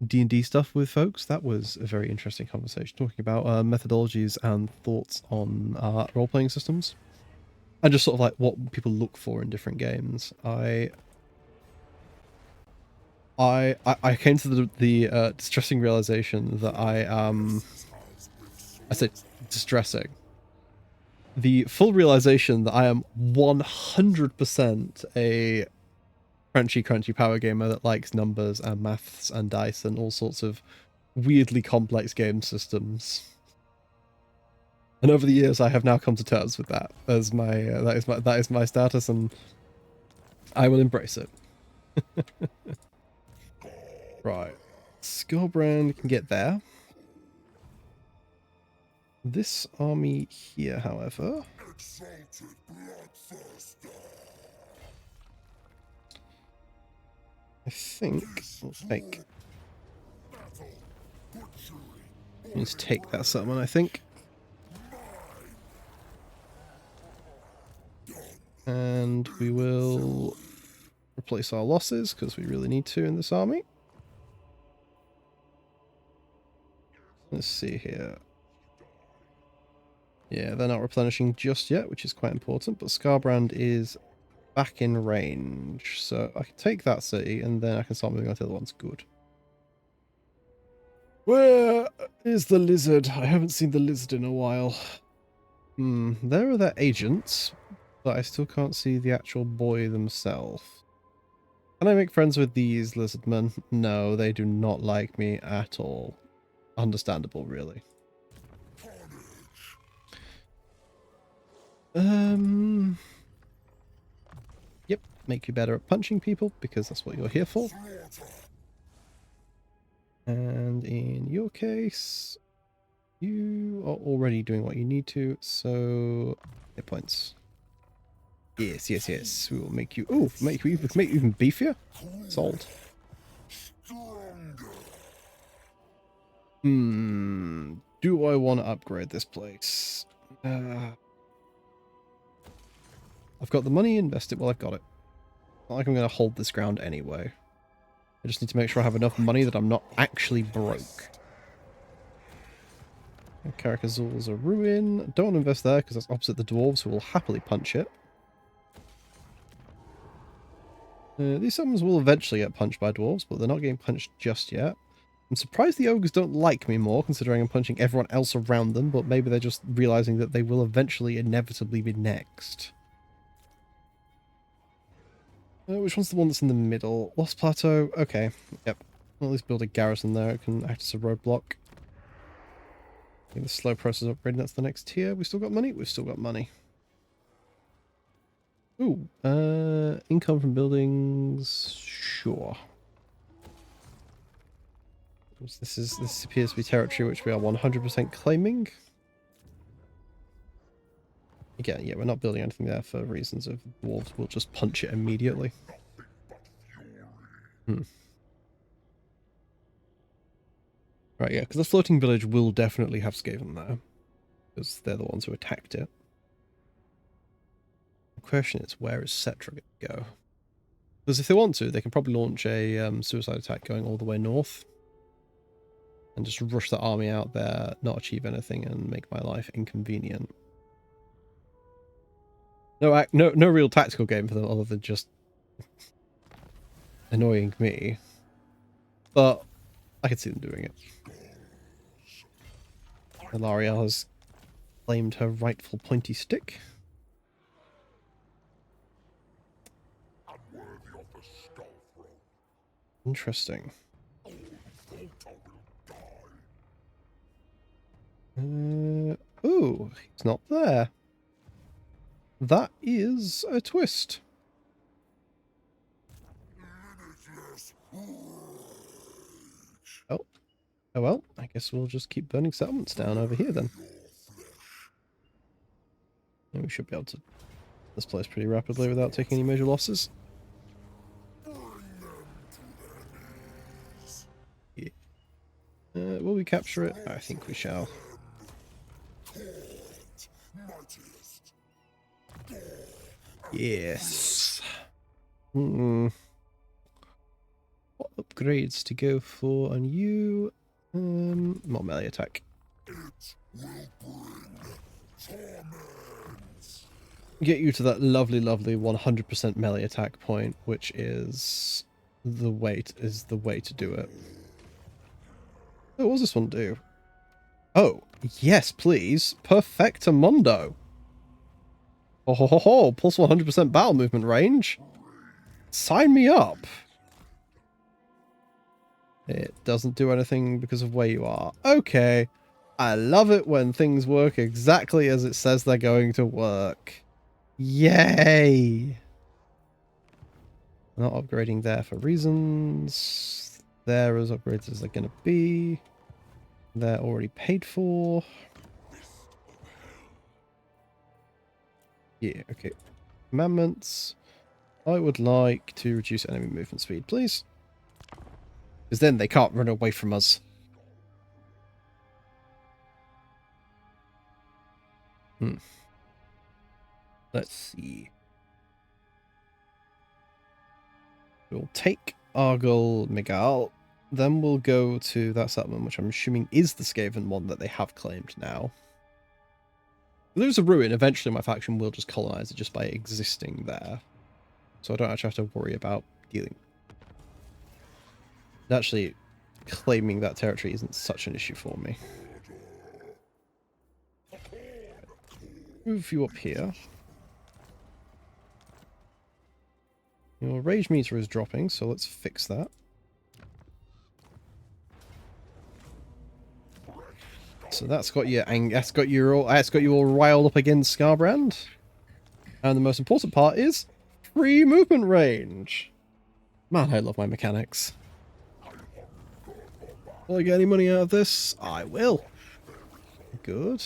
D&D stuff with folks. That was a very interesting conversation, talking about methodologies and thoughts on role-playing systems, and just sort of like what people look for in different games. I came to the distressing realization that I said distressing. The full realization that I am 100% a crunchy power gamer that likes numbers and maths and dice and all sorts of weirdly complex game systems. And over the years, I have now come to terms with that as my that is my status, and I will embrace it. Right, Skullbrand can get there. This army here, however, I think we'll take. Let's take that settlement, I think. And we will replace our losses, because we really need to in this army. Let's see here. Yeah, they're not replenishing just yet, which is quite important, but Scarbrand is back in range. So I can take that city, and then I can start moving on to the other ones. Good. Where is the lizard? I haven't seen the lizard in a while. There are their agents, but I still can't see the actual boy themselves. Can I make friends with these lizardmen? No, they do not like me at all. Understandable, really. Yep, make you better at punching people, because that's what you're here for. And in your case, you are already doing what you need to, so hit points. Yes. We will make you. Oh, make you even beefier. Sold. Do I want to upgrade this place? I've got the money. Invest it while I've got it. Not like I'm going to hold this ground anyway. I just need to make sure I have enough money that I'm not actually broke. Caracazul's a ruin. Don't want to invest there because that's opposite the dwarves, who will happily punch it. These summons will eventually get punched by dwarves, but they're not getting punched just yet. I'm surprised the ogres don't like me more, considering I'm punching everyone else around them, but maybe they're just realizing that they will eventually inevitably be next. Which one's the one that's in the middle? Lost Plateau? Okay, yep. I'll at least build a garrison there. It can act as a roadblock. The slow process upgrading, that's the next tier. We still got money? We've still got money. Ooh, income from buildings, sure. This appears to be territory which we are 100% claiming. Again, yeah, we're not building anything there for reasons of dwarves. We'll just punch it immediately. Right, yeah, because the floating village will definitely have Skaven there, because they're the ones who attacked it. The question is, where is Cetra going to go? Because if they want to, they can probably launch a suicide attack going all the way north. And just rush the army out there, not achieve anything, and make my life inconvenient. No real tactical game for them other than just annoying me. But I could see them doing it. Ilariel has claimed her rightful pointy stick. Interesting. Ooh, he's not there. That is a twist. Oh. Oh well, I guess we'll just keep burning settlements down over here then. And we should be able to this place pretty rapidly without taking any major losses. Yeah. Will we capture it? I think we shall. Yes. What upgrades to go for on you? More melee attack. Get you to that lovely 100% melee attack point, which is the way to do it. Oh, what does this one do? Oh, yes, please. Perfectamundo. Oh ho ho ho, plus 100% battle movement range. Sign me up. It doesn't do anything because of where you are. Okay. I love it when things work exactly as it says they're going to work. Yay! Not upgrading there for reasons. They're as upgrades as they're going to be. They're already paid for. Yeah, okay. Commandments. I would like to reduce enemy movement speed, please. Because then they can't run away from us. Let's see. We'll take Argol Migal. Then we'll go to that settlement, which I'm assuming is the Skaven one that they have claimed now. If there's a ruin, eventually my faction will just colonize it just by existing there. So I don't actually have to worry about dealing. Actually, claiming that territory isn't such an issue for me. Move you up here. Your rage meter is dropping, so let's fix that. So that's got you all riled up against Scarbrand. And the most important part is free movement range. Man, I love my mechanics. Will I get any money out of this? I will. Good.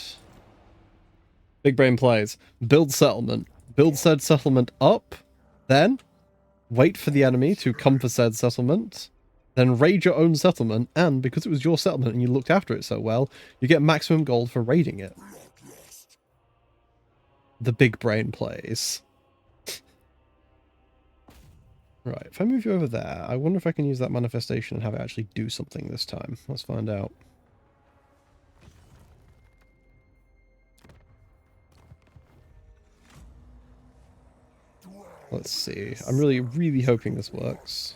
Big brain plays. Build settlement. Build said settlement up. Then wait for the enemy to come for said settlement. Then raid your own settlement. And because it was your settlement and you looked after it so well, you get maximum gold for raiding it. The big brain plays. Right, if I move you over there, I wonder if I can use that manifestation and have it actually do something this time. Let's find out. Let's see. I'm really, really hoping this works.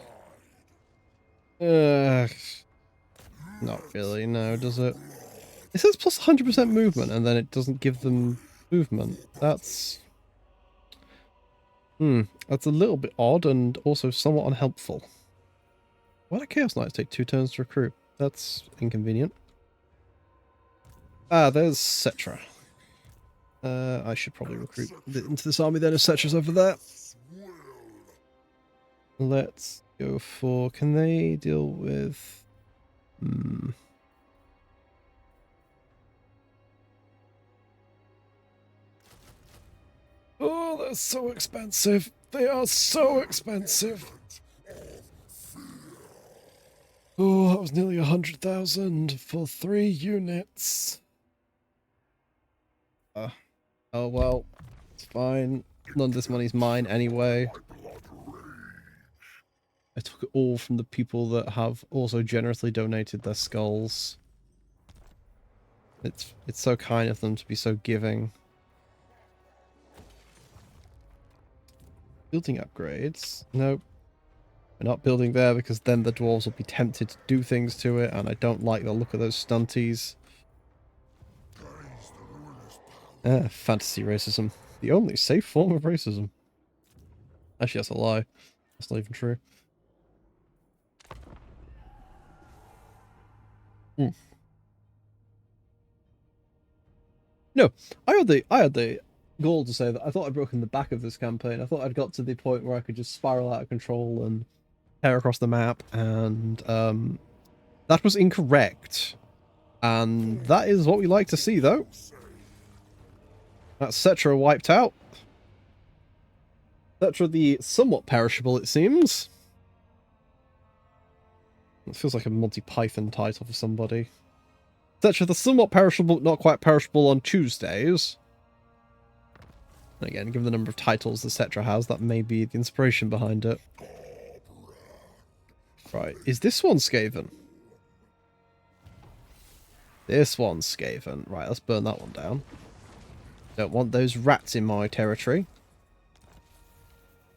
Not really, no, does it? It says plus 100% movement, and then it doesn't give them movement. That's... that's a little bit odd, and also somewhat unhelpful. Why do Chaos Knights take 2 turns to recruit? That's inconvenient. Ah, there's Cetra. I should probably recruit into this army then if Cetra's over there. Let's go for... Can they deal with... Oh, they're so expensive. They are so expensive. Oh, that was nearly 100,000 for 3 units. Oh well, it's fine. None of this money's mine anyway. I took it all from the people that have also generously donated their skulls. It's so kind of them to be so giving. Building upgrades. Nope. We're not building there because then the dwarves will be tempted to do things to it, and I don't like the look of those stunties. Fantasy racism. The only safe form of racism. Actually, that's a lie. That's not even true. No, I had the goal to say that I thought I'd broken the back of this campaign. I thought I'd got to the point where I could just spiral out of control and tear across the map, and that was incorrect. And that is what we like to see, though. That's Cetra wiped out. Cetra the somewhat perishable, it seems. It feels like a Monty Python title for somebody. Cetra the somewhat perishable, not quite perishable on Tuesdays. And again, given the number of titles that Cetra has, that may be the inspiration behind it. Right, is this one Skaven? This one's Skaven. Right, let's burn that one down. Don't want those rats in my territory.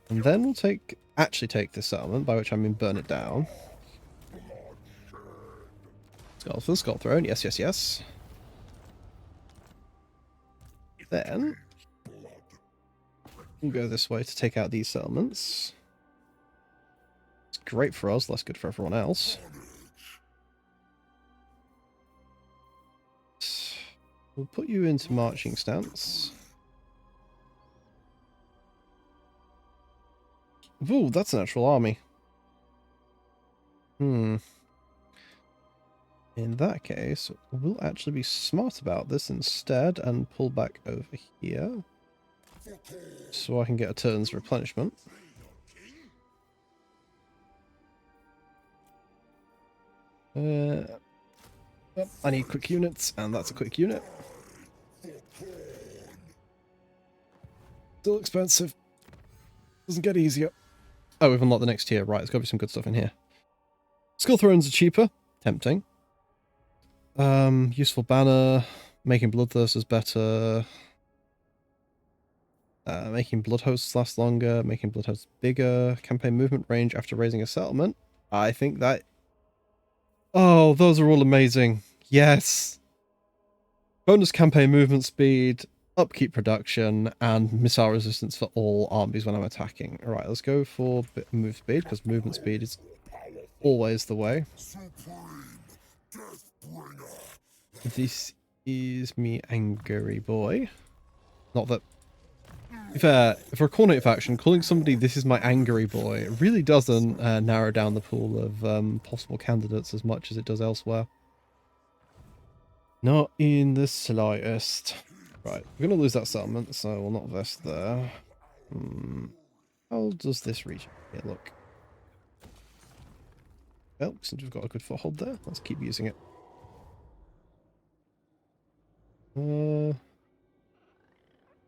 And then we'll actually take this settlement, by which I mean burn it down. Skull for the Skull Throne, yes, yes, yes. Then we'll go this way to take out these settlements. It's great for us, less good for everyone else. We'll put you into marching stance. Ooh, that's an actual army. In that case, we'll actually be smart about this instead and pull back over here. So I can get a turn's replenishment. I need quick units, and that's a quick unit. Still expensive. Doesn't get easier. Oh, we've unlocked the next tier. Right, there's got to be some good stuff in here. Skull Thrones are cheaper. Tempting. Useful banner. Making Bloodthirsters better. Making Blood Hosts last longer. Making Blood Hosts bigger. Campaign movement range after raising a settlement. I think that... Oh, those are all amazing. Yes. Bonus campaign movement speed, upkeep production, and missile resistance for all armies when I'm attacking. Alright, let's go for move speed, because movement speed is always the way. This is me angry boy. Not that... If for a coordinate faction, calling somebody "this is my angry boy" really doesn't narrow down the pool of possible candidates as much as it does elsewhere. Not in the slightest. Right, we're going to lose that settlement, so we'll not vest there. How does this region here look? Well, since we've got a good foothold there, let's keep using it.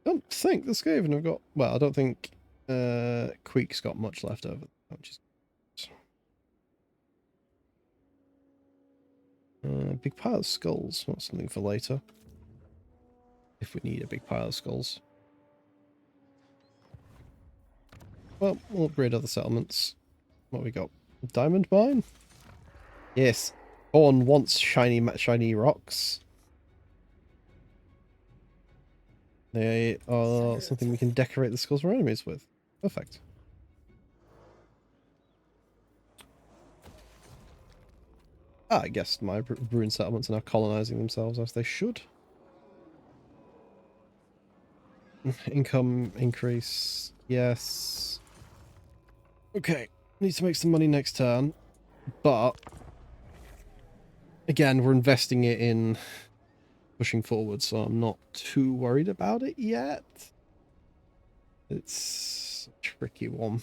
Don't think the Skaven have got... Well, I don't think Queek's got much left over, which is... big pile of skulls. Not something for later. If we need a big pile of skulls. Well, we'll upgrade other settlements. What we got? Diamond mine? Yes. Horn wants shiny rocks. They are something we can decorate the skulls of our enemies with. Perfect. I guess my ruined settlements are now colonizing themselves as they should. Income increase. Yes. Okay. Need to make some money next turn. But again, we're investing it in pushing forward, so I'm not too worried about it yet. It's a tricky one.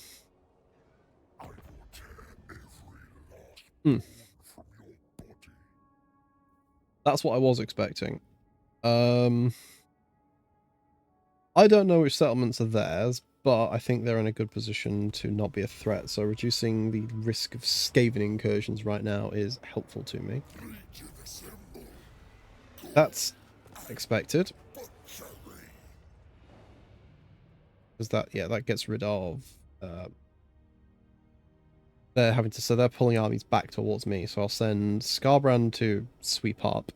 That's what I was expecting. I don't know which settlements are theirs, but I think they're in a good position to not be a threat, so reducing the risk of Skaven incursions right now is helpful to me. That's expected. Because that gets rid of they're pulling armies back towards me, so I'll send Scarbrand to sweep up,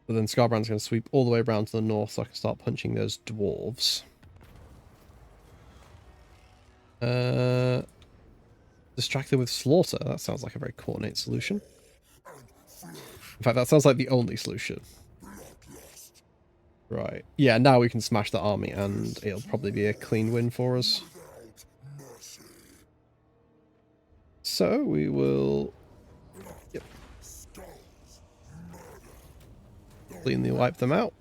but then Scarbrand's going to sweep all the way around to the north so I can start punching those dwarves. Distract them with slaughter. That sounds like a very coordinated solution. In fact, that sounds like the only solution. Right. Yeah, now we can smash the army and it'll probably be a clean win for us. So we will... Yep. Cleanly wipe them out.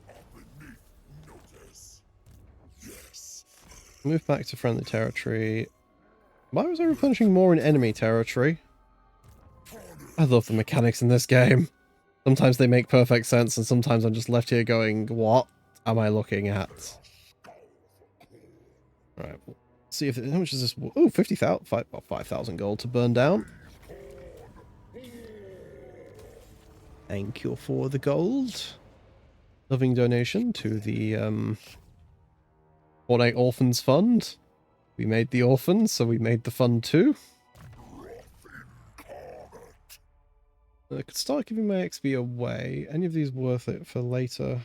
Move back to friendly territory. Why was I replenishing more in enemy territory? I love the mechanics in this game. Sometimes they make perfect sense, and sometimes I'm just left here going, what am I looking at? Alright, we'll see if... How much is this? Oh, 50,000. 5,000 gold to burn down. Thank you for the gold. Loving donation to the Ornate Orphans Fund. We made the orphans, so we made the fund too. I could start giving my XP away. Any of these worth it for later?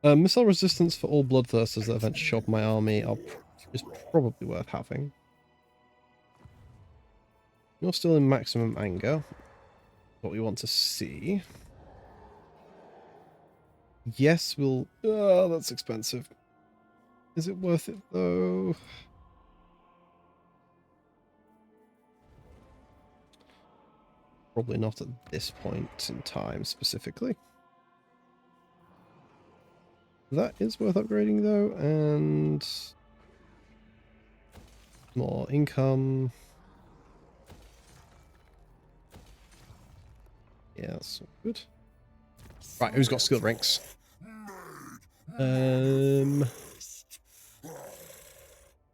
Missile resistance for all bloodthirsters that eventually show up in my army is probably worth having. You're still in maximum anger. What we want to see. Yes, we'll... Oh, that's expensive. Is it worth it, though? Probably not at this point in time, specifically. That is worth upgrading, though, and... more income. Yeah, that's all good. Right, who's got skill ranks?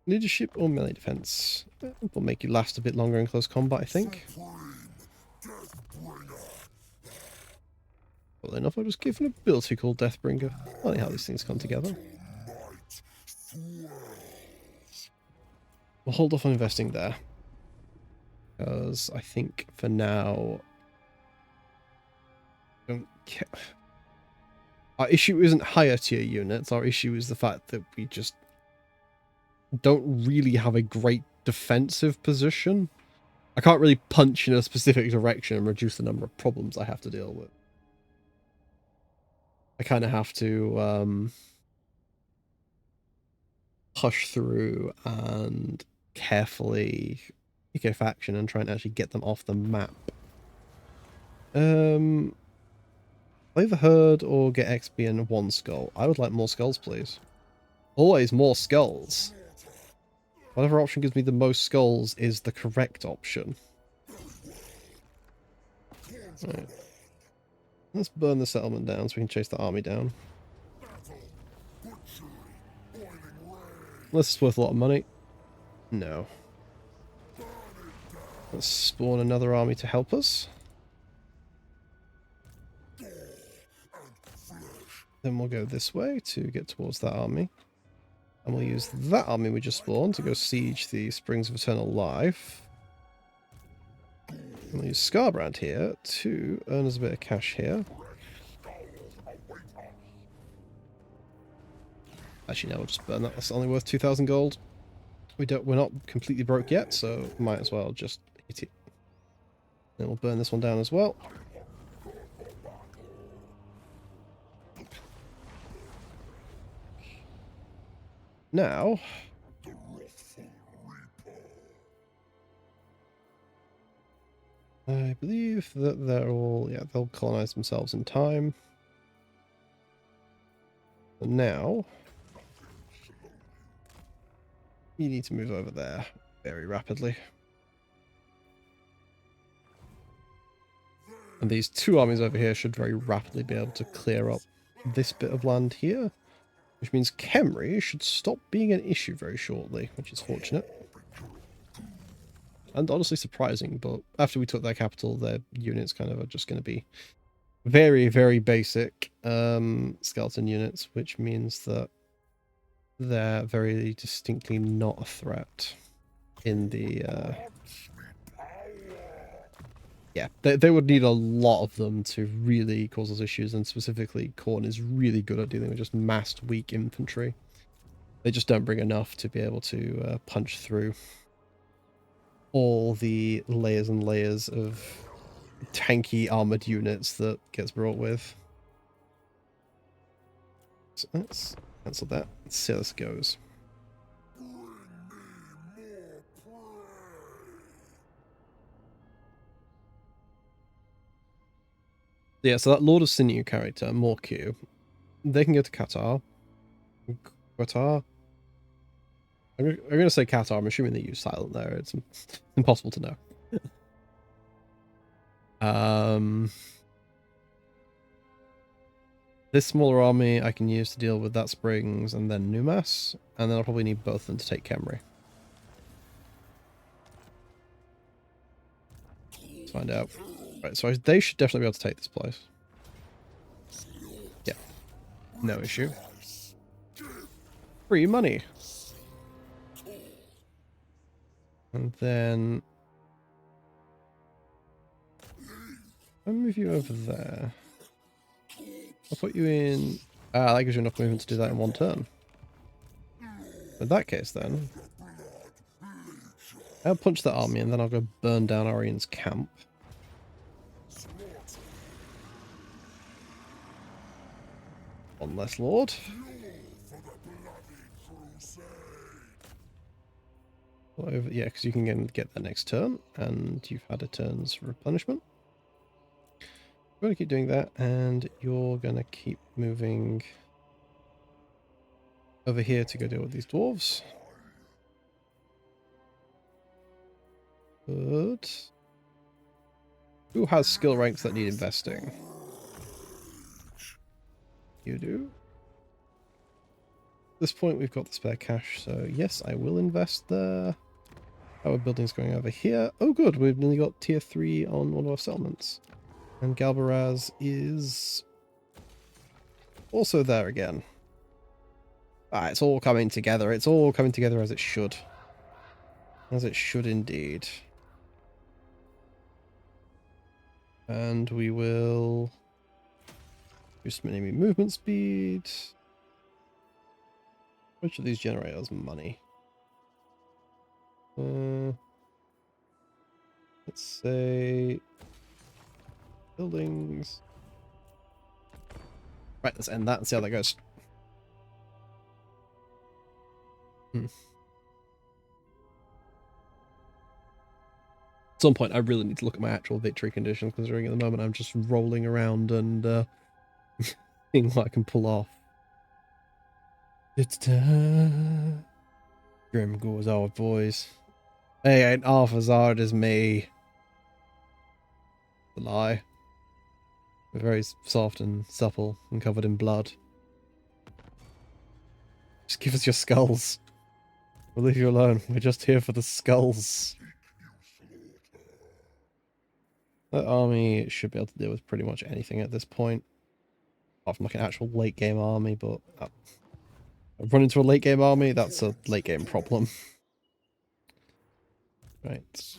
Leadership or melee defense? Will make you last a bit longer in close combat, I think. Well enough, I'll just give an ability called Deathbringer. Funny how these things come together. We'll hold off on investing there. Because I think for now... don't care. Our issue isn't higher tier units, our issue is the fact that we just don't really have a great defensive position. I can't really punch in a specific direction and reduce the number of problems I have to deal with. I kind of have to push through and carefully pick a faction and try and actually get them off the map. Play the herd or get XP and one skull. I would like more skulls, please. Always more skulls. Whatever option gives me the most skulls is the correct option. Right. Let's burn the settlement down so we can chase the army down. Unless it's worth a lot of money. No. Let's spawn another army to help us. Then we'll go this way to get towards that army. And we'll use that army we just spawned to go siege the Springs of Eternal Life. And we'll use Scarbrand here to earn us a bit of cash here. Actually, no, we'll just burn that. That's only worth 2,000 gold. We're not completely broke yet, so might as well just hit it. Then we'll burn this one down as well. Now, I believe that they're all, yeah, they'll colonize themselves in time. But now, you need to move over there very rapidly. And these two armies over here should very rapidly be able to clear up this bit of land here, which means Khemri should stop being an issue very shortly, which is fortunate. And honestly surprising, but after we took their capital, their units kind of are just going to be very, very basic skeleton units, which means that they're very distinctly not a threat in the... yeah, they would need a lot of them to really cause us issues, and specifically Khorne is really good at dealing with just massed weak infantry. They just don't bring enough to be able to punch through all the layers and layers of tanky armored units that gets brought with. So let's cancel that. Let's see how this goes. Yeah, so that Lord of Sinew character, Morku, they can go to Qatar. Qatar? I'm going to say Qatar. I'm assuming they use silent there. It's impossible to know. This smaller army I can use to deal with that Springs and then Numas, and then I'll probably need both of them to take Khemri. Let's find out. Right, so they should definitely be able to take this place. Yeah, no issue. Free money. And then I'll move you over there. I'll put you in... Ah, that gives you enough movement to do that in one turn. In that case, then, I'll punch that army and then I'll go burn down Orion's camp. One less lord. Over, yeah, because you can get that next turn, and you've had a turn's replenishment. I'm going to keep doing that, and you're going to keep moving over here to go deal with these dwarves. Good. Who has skill ranks that need investing? You do. At this point, we've got the spare cash, so yes, I will invest there. Our building's going over here. Oh, good. We've nearly got tier 3 on one of our settlements. And Galbaraz is also there again. Ah, it's all coming together. It's all coming together as it should. As it should indeed. And we will boost enemy movement speed. Which of these generators money? Let's say buildings. Right, let's end that and see how that goes. At some point, I really need to look at my actual victory conditions, considering at the moment I'm just rolling around and seeing what I can pull off. It's time. Grim goes our boys. They ain't half as hard as me. The lie. We're very soft and supple and covered in blood. Just give us your skulls. We'll leave you alone. We're just here for the skulls. That army should be able to deal with pretty much anything at this point. Apart from like an actual late game army, but Run into a late game army, that's a late game problem. Right.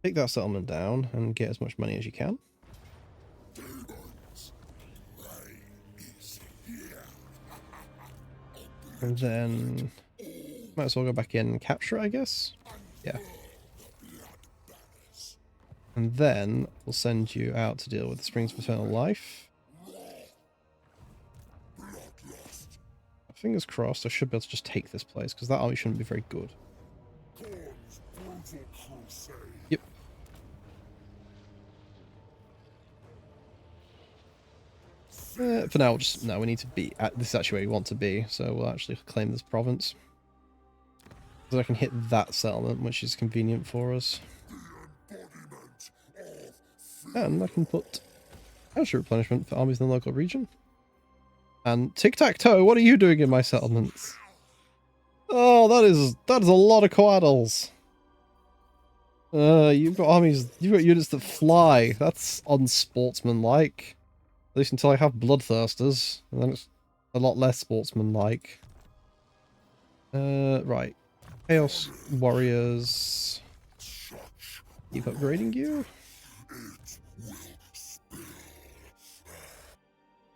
Take that settlement down and get as much money as you can. And then might as well go back in and capture it, I guess. Yeah. And then we'll send you out to deal with the Springs of Eternal Life. Fingers crossed, I should be able to just take this place, because that army shouldn't be very good. Yep. For now, no, we need to be this is actually where we want to be, so we'll actually claim this province. So I can hit that settlement, which is convenient for us. And I can put extra replenishment for armies in the local region. And tic-tac-toe, what are you doing in my settlements? Oh, that is a lot of coattles. You've got armies, you've got units that fly. That's unsportsmanlike. At least until I have bloodthirsters, and then it's a lot less sportsmanlike. Right. Chaos warriors. Keep upgrading you.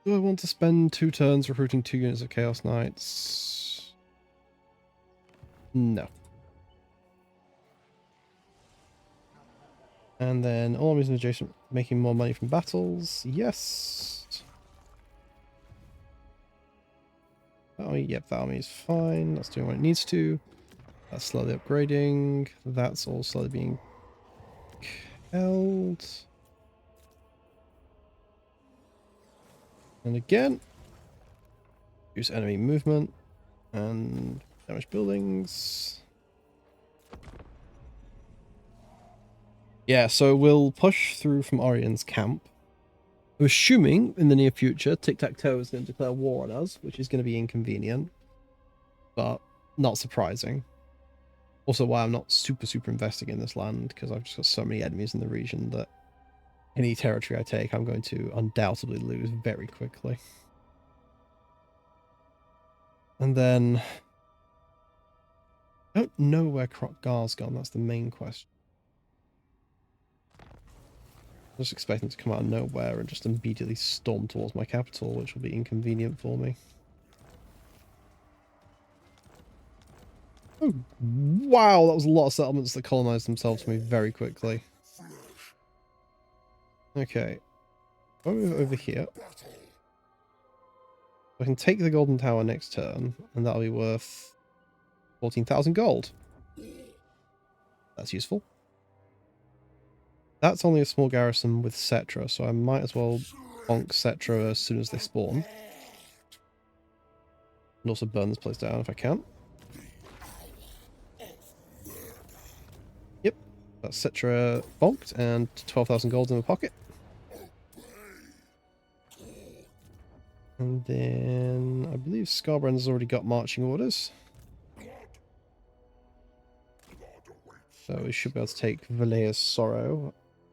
Do I want to spend 2 turns recruiting 2 units of Chaos Knights? No. And then all armies adjacent, making more money from battles. Yes. Yep, that army is fine. That's doing what it needs to. That's slowly upgrading. That's all slowly being held. And again, use enemy movement and damage buildings. Yeah, so we'll push through from Orion's camp. I'm assuming in the near future, Tic-Tac-Toe is going to declare war on us, which is going to be inconvenient, but not surprising. Also why I'm not super investing in this land, because I've just got so many enemies in the region that any territory I take, I'm going to undoubtedly lose very quickly. And then I don't know where Kroq-Gar's gone, that's the main question. I'm just expecting to come out of nowhere and just immediately storm towards my capital, which will be inconvenient for me. Oh, wow, that was a lot of settlements that colonized themselves for me very quickly. Okay, I'll move over here. I can take the Golden Tower next turn, and that'll be worth 14,000 gold. That's useful. That's only a small garrison with Cetra, so I might as well bonk Cetra as soon as they spawn. And also burn this place down if I can. Yep, that's Cetra bonked, and 12,000 gold in the pocket. And then I believe Scarbrander's already got marching orders. So we should be able to take Valea's Sorrow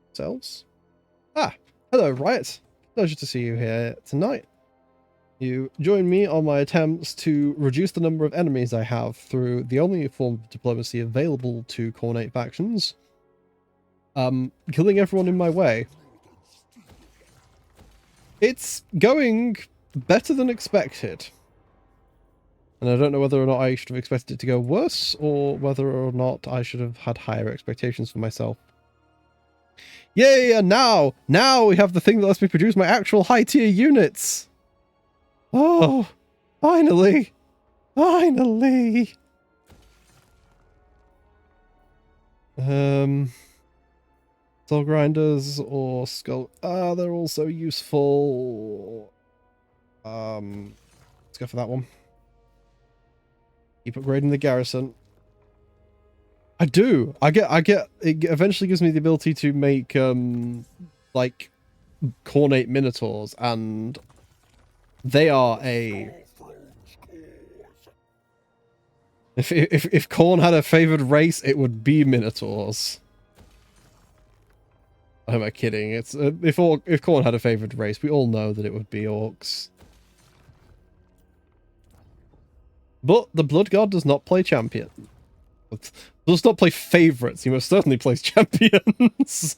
ourselves. Ah, hello, Riot. Pleasure to see you here tonight. You join me on my attempts to reduce the number of enemies I have through the only form of diplomacy available to Khornate factions. Killing everyone in my way. It's going better than expected. And I don't know whether or not I should have expected it to go worse, or whether or not I should have had higher expectations for myself. Yeah, now we have the thing that lets me produce my actual high-tier units! Oh, finally! Finally! Soul Grinders or Skull... they're also useful. Let's go for that one. Keep upgrading the garrison. I do. I get. It eventually gives me the ability to make like Khornate Minotaurs, and they are a. If Khorne had a favored race, it would be Minotaurs. Who am I kidding? It's if Khorne had a favored race, we all know that it would be Orcs. But the Blood God does not play champion. Does not play favorites. He most certainly plays champions.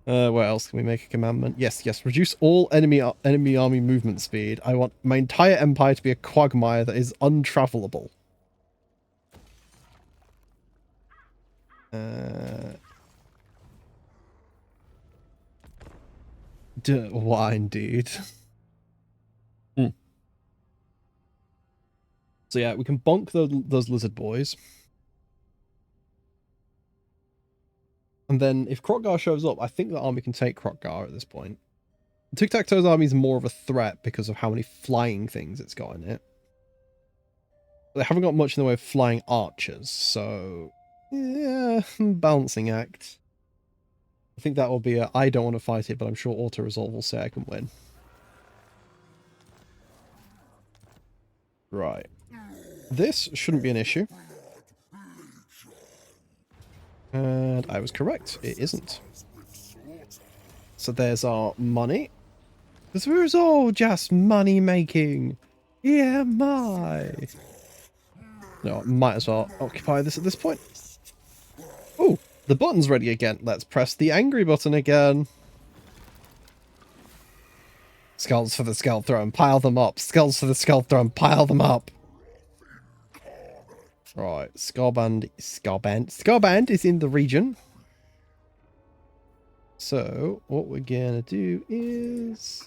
Where else can we make a commandment? Yes, yes. Reduce all enemy army movement speed. I want my entire empire to be a quagmire that is untravelable. Why indeed? So yeah, we can bonk those lizard boys. And then if Krokgar shows up, I think the army can take Krokgar at this point. Tic-Tac-Toe's army is more of a threat because of how many flying things it's got in it. They haven't got much in the way of flying archers, so... yeah, balancing act. I think that will be a I don't want to fight it, but I'm sure auto-resolve will say I can win. Right. This shouldn't be an issue. And I was correct. It isn't. So there's our money. This was all just money making. Yeah, my. No, might as well occupy this at this point. Oh, the button's ready again. Let's press the angry button again. Skulls for the skull throne, pile them up. Skulls for the skull throne, pile them up. Right, Scarband is in the region. So, what we're gonna do is...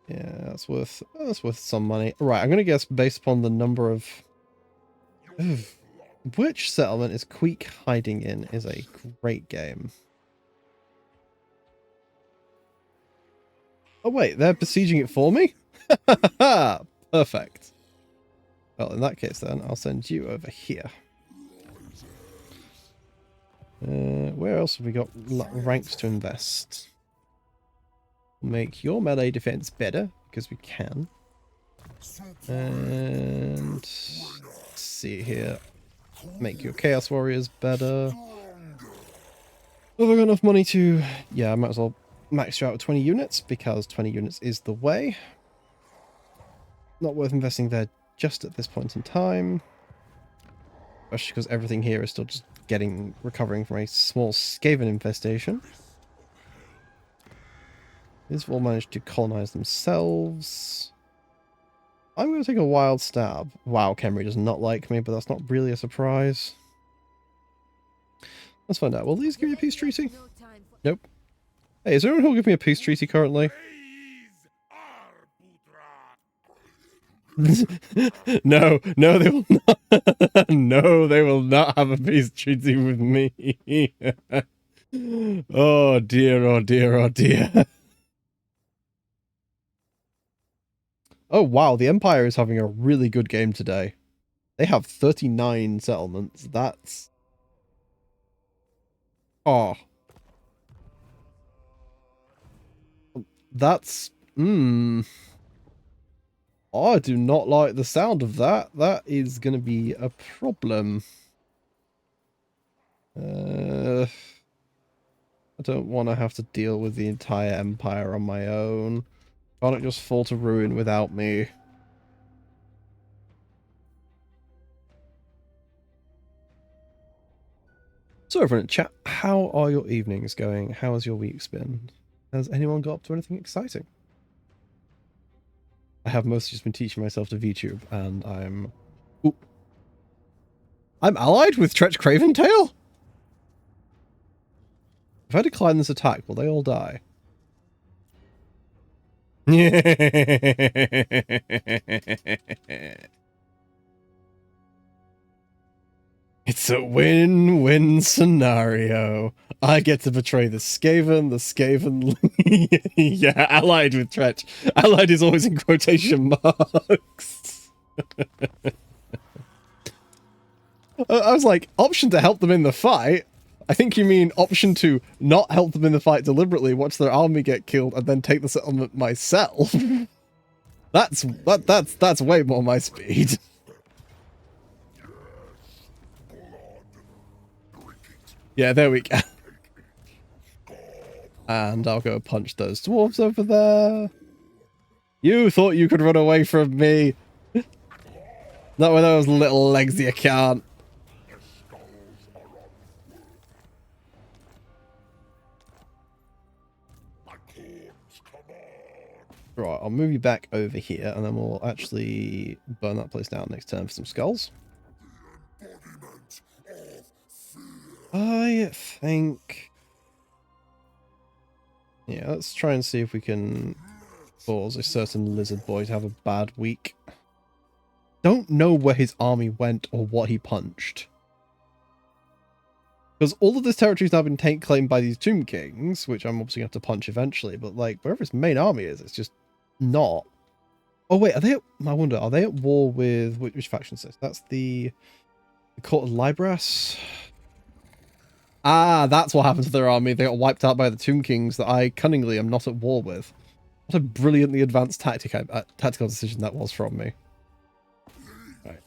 yeah, that's worth some money. Right, I'm gonna guess based upon the number of... which settlement is Queek hiding in is a great game. Oh wait, they're besieging it for me? Perfect. Well, in that case then, I'll send you over here. Where else have we got ranks to invest? Make your melee defense better, because we can. And let's see here. Make your Chaos Warriors better. Have I got enough money to... yeah, I might as well max you out with 20 units, because 20 units is the way. Not worth investing there just at this point in time. Especially because everything here is still just recovering from a small Skaven infestation. These have all managed to colonize themselves. I'm going to take a wild stab. Wow, Khemri does not like me, but that's not really a surprise. Let's find out. Will these give you a peace treaty? Nope. Hey, is there anyone who will give me a peace treaty currently? No, they will not. No, they will not have a peace treaty with me. Oh dear, oh dear, oh dear. Oh wow, the Empire is having a really good game today. They have 39 settlements. That's... oh. That's... I do not like the sound of that. That is going to be a problem. I don't want to have to deal with the entire empire on my own. Can't it just fall to ruin without me? So everyone in chat, how are your evenings going? How has your week been? Has anyone got up to anything exciting? I have mostly just been teaching myself to VTube, and I'm... ooh. I'm allied with Tretch Craventail? If I decline this attack, will they all die? It's a win-win scenario. I get to betray the Skaven, yeah, allied with Tretch. Allied is always in quotation marks. I was like, option to help them in the fight? I think you mean option to not help them in the fight deliberately, watch their army get killed, and then take the settlement myself. That's way more my speed. Yeah, there we go. And I'll go punch those dwarves over there. You thought you could run away from me. Not with those little legs you can't. Right, I'll move you back over here, and then we'll actually burn that place down next turn for some skulls. I think... yeah, let's try and see if we can cause a certain lizard boy to have a bad week. Don't know where his army went or what he punched. Because all of this territory's now been claimed by these Tomb Kings, which I'm obviously going to have to punch eventually, but like, wherever his main army is, it's just not. Oh wait, are they at, I wonder, are they at war with, which faction is this? That's the Court of Libras? Ah, that's what happened to their army. They got wiped out by the Tomb Kings that I cunningly am not at war with. What a brilliantly advanced tactical decision that was from me. Right.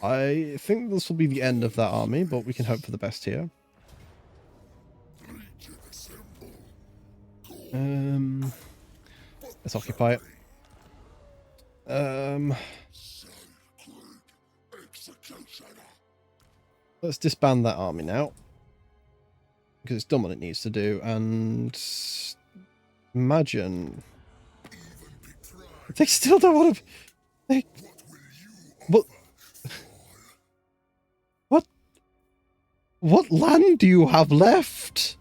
I think this will be the end of that army, but we can hope for the best here. Let's occupy it. Let's disband that army now. Because it's done what it needs to do, and imagine they still don't want to. What land do you have left?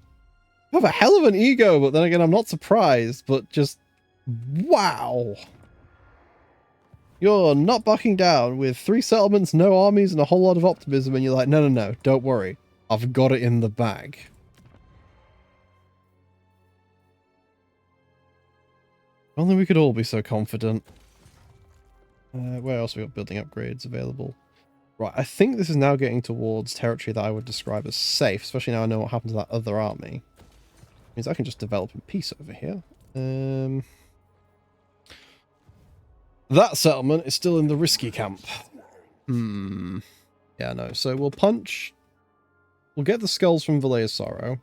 You have a hell of an ego, but then again, I'm not surprised. But just wow, you're not backing down with 3 settlements, no armies, and a whole lot of optimism, and you're like, no, don't worry, I've got it in the bag. Only we could all be so confident. Where else have we got building upgrades available? Right, I think this is now getting towards territory that I would describe as safe, especially now I know what happened to that other army. Means I can just develop in peace over here. That settlement is still in the risky camp. Yeah, no. So we'll punch. We'll get the skulls from Valea's Sorrow.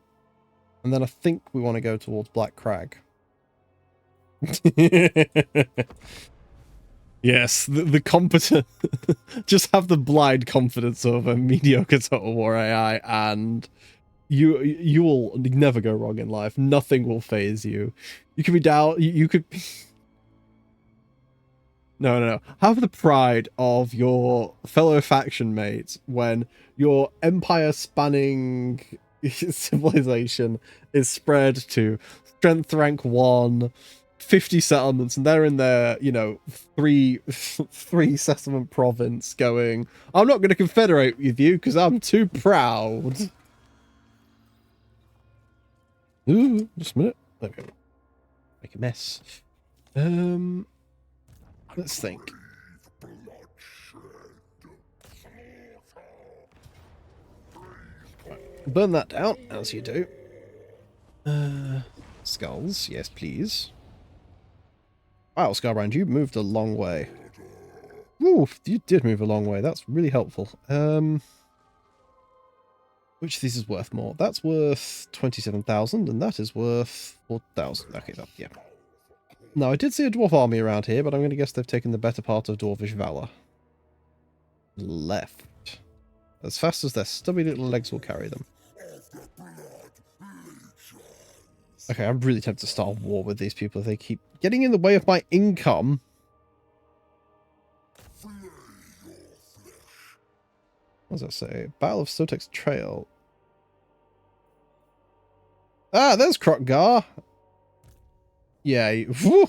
And then I think we want to go towards Black Crag. Yes, the competent... just have the blind confidence of a mediocre Total War AI, and you will never go wrong in life. Nothing will phase you. You could be down... You could... No. Have the pride of your fellow faction mates when your empire-spanning civilization is spread to strength rank 1... 50 settlements, and they're in their, you know, three settlement province going, I'm not going to confederate with you because I'm too proud. Ooh, just a minute. There we go. Make a mess. Let's think. Right. Burn that down, as you do. Skulls, yes please. Wow, Scarbrand, you moved a long way. Ooh, you did move a long way. That's really helpful. Which of these is worth more? That's worth 27,000, and that is worth 4,000. Okay, that, yeah. Now, I did see a dwarf army around here, but I'm going to guess they've taken the better part of dwarvish valor. Left. As fast as their stubby little legs will carry them. Okay, I'm really tempted to start a war with these people if they keep getting in the way of my income. What does that say? Battle of Sotek's Trail. Ah, there's Krokgar. Yeah. Whew.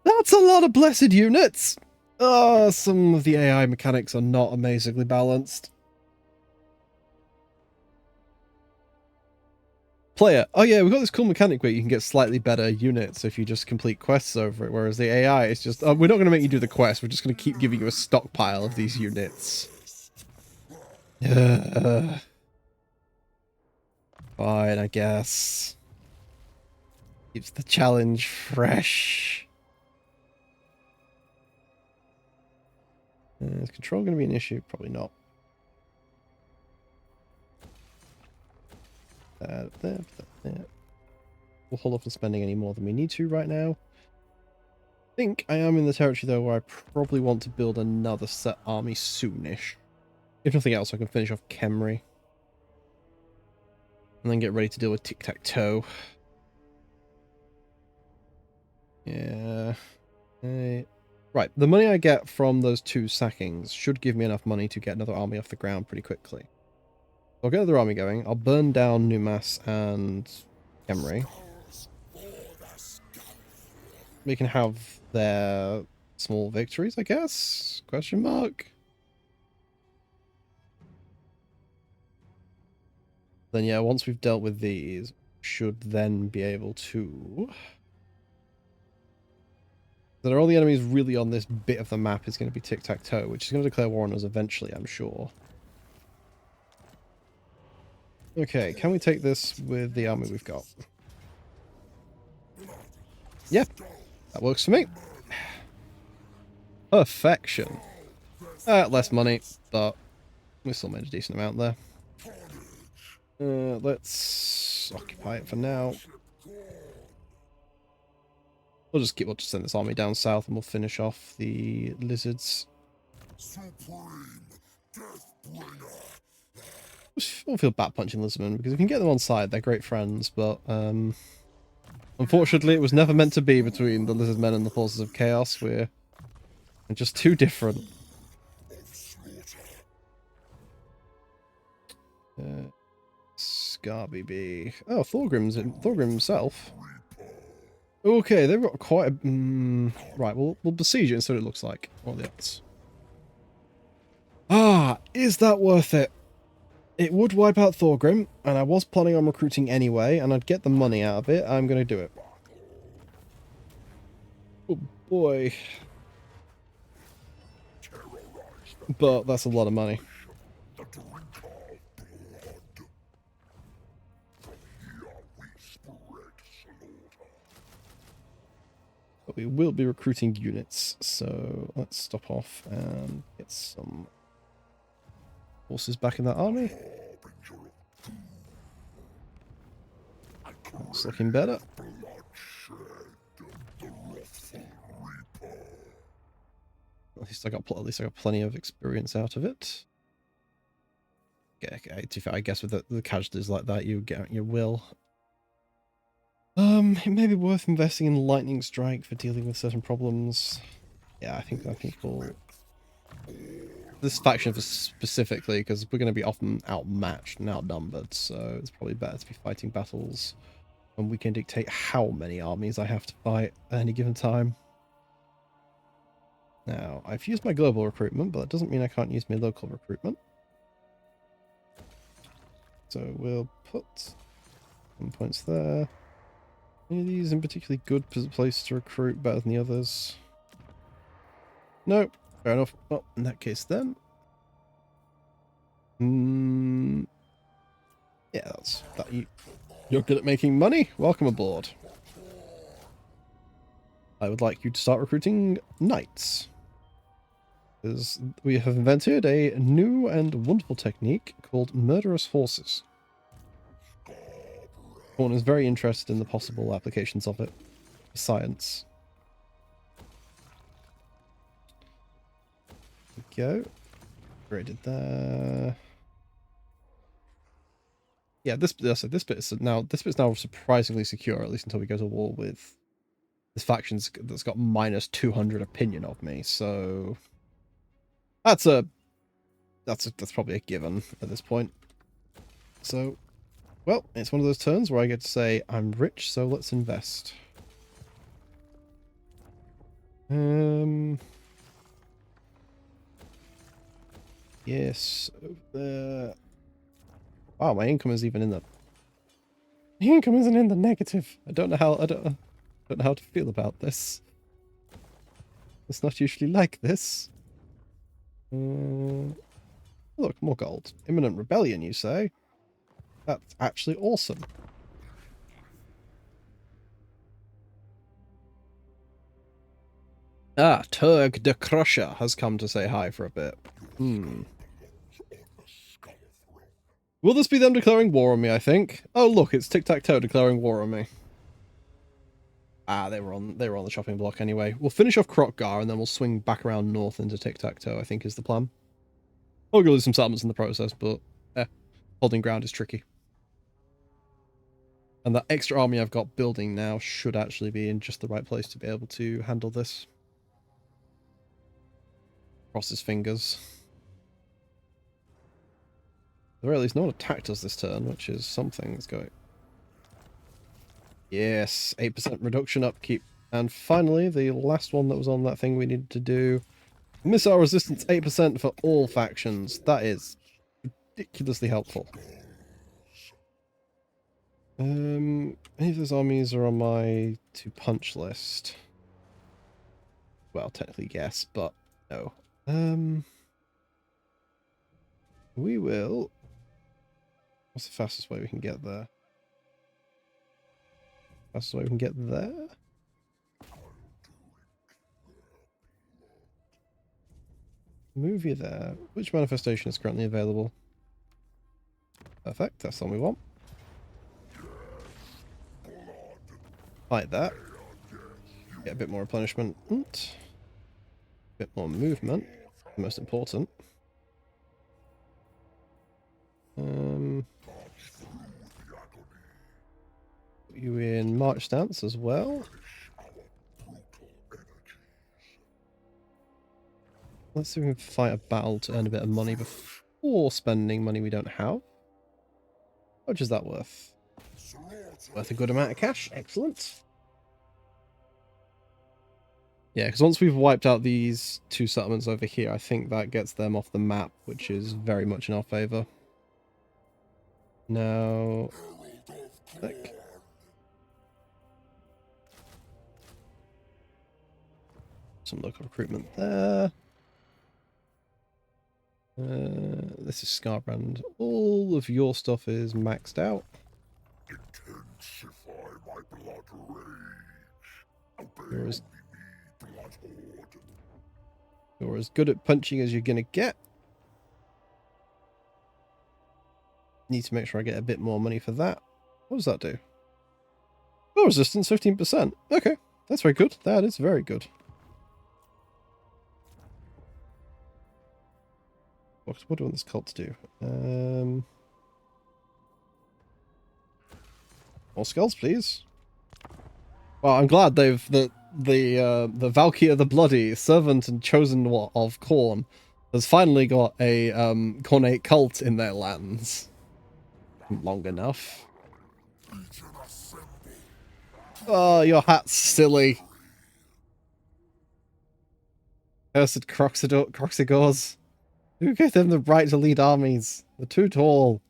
That's a lot of blessed units. Oh, some of the AI mechanics are not amazingly balanced. Player. Oh yeah, we've got this cool mechanic where you can get slightly better units if you just complete quests over it, whereas the AI is just, we're not going to make you do the quest, we're just going to keep giving you a stockpile of these units. Fine, I guess. Keeps the challenge fresh. Is control going to be an issue? Probably not. There. We'll hold off on spending any more than we need to right now. think I am in the territory, though, where I probably want to build another set army soonish. If nothing else, I can finish off Khemri. And then get ready to deal with tic-tac-toe. Yeah. Right, the money I get from those 2 sackings should give me enough money to get another army off the ground pretty quickly. I'll get another army going. I'll burn down Numas and Khemri. We can have their small victories, I guess? Question mark. Then yeah, once we've dealt with these, should then be able to... That are all the enemies really on this bit of the map is going to be tic-tac-toe, which is going to declare war on us eventually, I'm sure. Okay, can we take this with the army we've got? Yeah, that works for me. Perfection. Less money, but we still made a decent amount there. Let's occupy it for now. We'll just send this army down south and we'll finish off the lizards. We'll feel bad punching lizardmen because if you can get them on side, they're great friends, but unfortunately it was never meant to be between the lizardmen and the forces of chaos. We're just too different. Scarby B. Oh, Thorgrim himself. Okay, they've got quite a... right, we'll besiege it and see what it looks like. What are the odds? Ah, is that worth it? It would wipe out Thorgrim, and I was planning on recruiting anyway, and I'd get the money out of it. I'm going to do it. Oh boy. But that's a lot of money. But we will be recruiting units, so let's stop off and get some forces back in that army. It's looking better. At least I got plenty of experience out of it. Yeah, I guess with the casualties like that, you get your will. It may be worth investing in Lightning Strike for dealing with certain problems. Yeah, I think we'll... This faction specifically, because we're going to be often outmatched and outnumbered, so it's probably better to be fighting battles when we can dictate how many armies I have to fight at any given time. Now, I've used my global recruitment, but that doesn't mean I can't use my local recruitment. So we'll put some points there. Any of these in particularly good place to recruit better than the others? Nope. Fair enough. Well, in that case then. Yeah, that's that. You're good at making money. Welcome aboard. I would like you to start recruiting knights. Because we have invented a new and wonderful technique called murderous horses. One is very interested in the possible applications of it for science. There we go. Graded there. Yeah, this bit's now surprisingly secure, at least until we go to war with this faction that's got minus 200 opinion of me. So that's probably a given at this point. So, well, it's one of those turns where I get to say I'm rich, so let's invest. Yes. Wow, my income is even in the... My income isn't in the negative. I don't know how to feel about this. It's not usually like this. Look, more gold. Imminent rebellion, you say? That's actually awesome. Ah, Turg the Crusher has come to say hi for a bit. Will this be them declaring war on me, I think? Oh, look, it's Tic-Tac-Toe declaring war on me. Ah, they were on the chopping block anyway. We'll finish off Krokgar and then we'll swing back around north into Tic-Tac-Toe, I think is the plan. I'll go lose some settlements in the process, but holding ground is tricky. And that extra army I've got building now should actually be in just the right place to be able to handle this. Cross his fingers. At the very least, no one attacked us this turn, which is something that's going. Yes, 8% reduction upkeep. And finally, the last one that was on that thing we needed to do. Missile resistance 8% for all factions. That is ridiculously helpful. Any of those armies are on my to punch list. Well, technically yes, but no. We will. What's the fastest way we can get there? Fastest way we can get there? Move you there. Which manifestation is currently available? Perfect, that's the one we want. Like that. Get a bit more replenishment. A bit more movement. Most important. Put you in march stance as well. Let's see if we can fight a battle to earn a bit of money before spending money we don't have. How much is that worth? Worth a good amount of cash. Excellent. Yeah, because once we've wiped out these two settlements over here, I think that gets them off the map, which is very much in our favour. Now... Click. Some local recruitment there. This is Scarbrand. All of your stuff is maxed out. Intensify my blood rage. You're as, Blood horde. you're as good at punching as you're going to get. Need to make sure I get a bit more money for that. What does that do? Oh, resistance 15%. Okay, that's very good. That is very good. What do I want this cult to do? More skulls, please. Well, I'm glad they've the Valkyrie of the Bloody, Servant and Chosen of Khorne has finally got a Khornate cult in their lands. Long enough. Oh, your hat's silly. Cursed Croxigors. Who gave them the right to lead armies? They're too tall.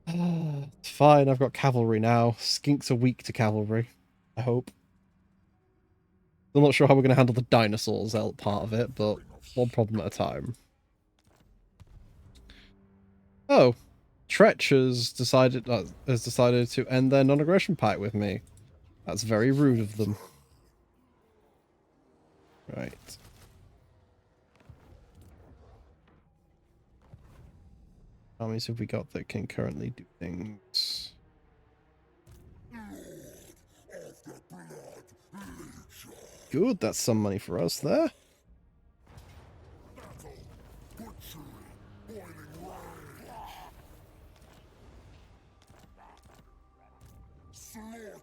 It's fine, I've got cavalry now. Skinks are weak to cavalry, I hope. I'm not sure how we're going to handle the dinosaurs part of it, but one problem at a time. Oh, Tretch has decided to end their non-aggression pact with me. That's very rude of them. Right. How many have we got that can currently do things? Good, that's some money for us there.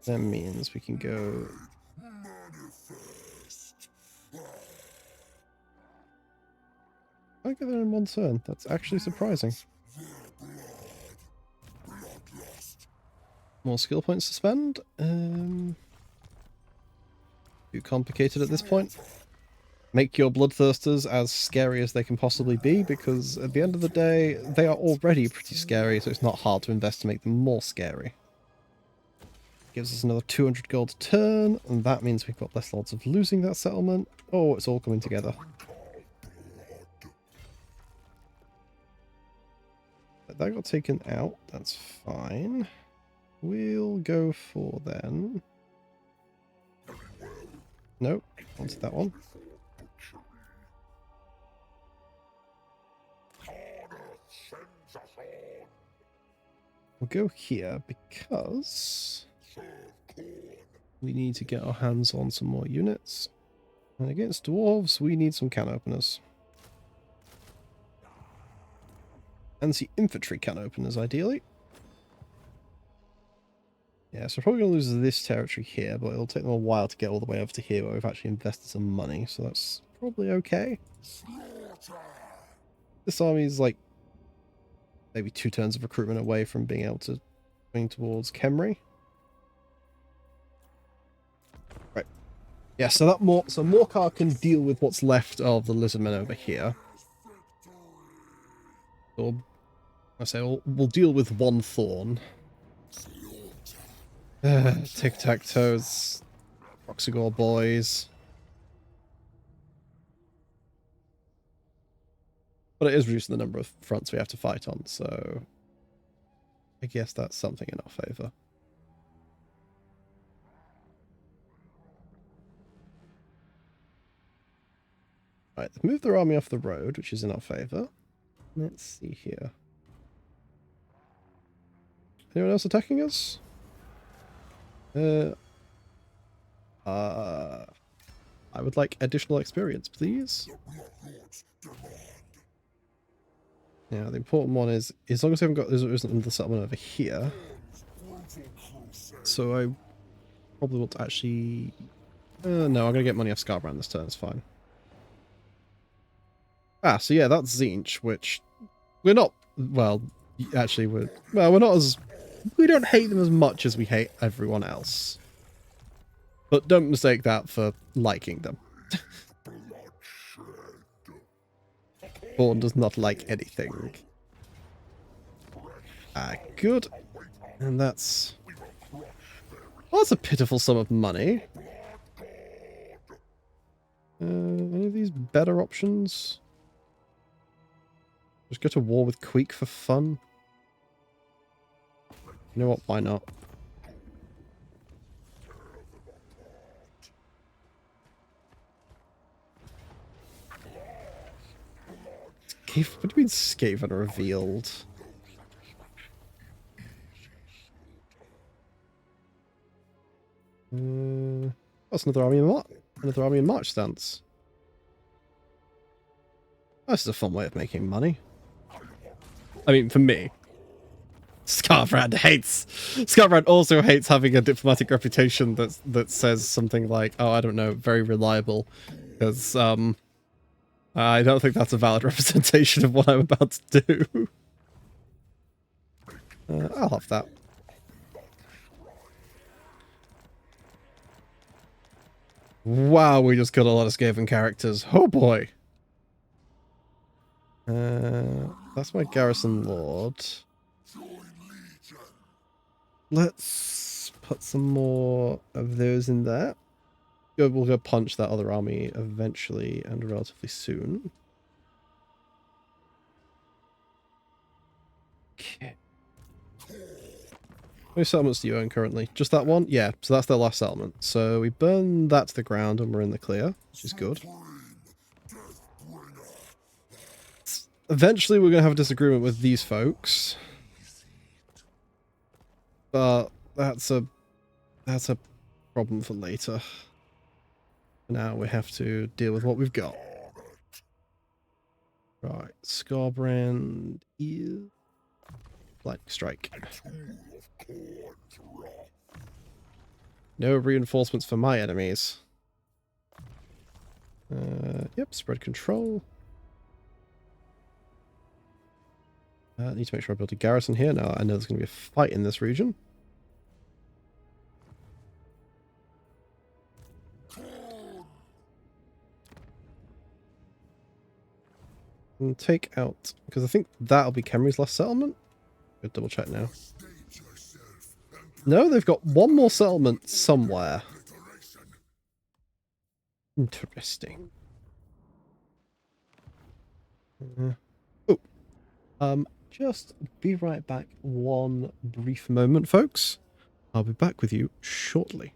That means we can go... I get there in one turn. That's actually surprising. More skill points to spend. Too complicated at this point. Make your bloodthirsters as scary as they can possibly be, because at the end of the day, they are already pretty scary, so it's not hard to invest to make them more scary. Gives us another 200 gold a turn, and that means we've got less odds of losing that settlement. Oh, it's all coming together. That got taken out, that's fine. We'll go for then... Nope, onto that one. we'll go here because Serve corn. we need to get our hands on some more units. And against dwarves, we need some can openers. And the infantry can openers, ideally. Yeah, so we're probably going to lose this territory here, but it'll take them a while to get all the way over to here where we've actually invested some money, so that's probably okay. Slaughter. This army is like maybe 2 turns of recruitment away from being able to swing towards Khemri. Right. Yeah, so that Morcar can deal with what's left of the lizardmen over here. So I say we'll deal with one thorn. Tic-tac-toes. Proxygore boys. But it is reducing the number of fronts we have to fight on, so I guess that's something in our favour. Right, they've moved their army off the road, which is in our favour. Let's see here. Anyone else attacking us? I would like additional experience, please. Now, the important one is, as long as we haven't got, there isn't another settlement over here. So I probably want to actually... no, I'm going to get money off Scarbrand this turn, it's fine. Ah, so yeah, that's Zinch, which we're not, well, actually we're not as, we don't hate them as much as we hate everyone else. But don't mistake that for liking them. Born does not like anything. Ah, good. And that's... well, that's a pitiful sum of money. Any of these better options? Just go to war with Queek for fun? You know what, why not? What do you mean Skaven revealed? That's another army in March stance. This is a fun way of making money. I mean, for me. Scarbrand also hates having a diplomatic reputation that says something like, oh, I don't know, very reliable. Because I don't think that's a valid representation of what I'm about to do. I'll have that. Wow, we just got a lot of Skaven characters. Oh boy. That's my garrison lord. Let's put some more of those in there. We'll go punch that other army eventually and relatively soon. Okay. How many settlements do you own currently? Just that one? Yeah, so that's their last settlement. So we burn that to the ground and we're in the clear, which is good. Eventually we're going to have a disagreement with these folks. But that's a problem for later. Now we have to deal with what we've got. Right, Scarbrand is lightning strike. No reinforcements for my enemies. Yep, spread control. I need to make sure I build a garrison here. Now I know there's going to be a fight in this region. And take out, because I think that'll be Khemri's last settlement. Go double check now. No, they've got one more settlement somewhere. Interesting. Just be right back one brief moment, folks. I'll be back with you shortly.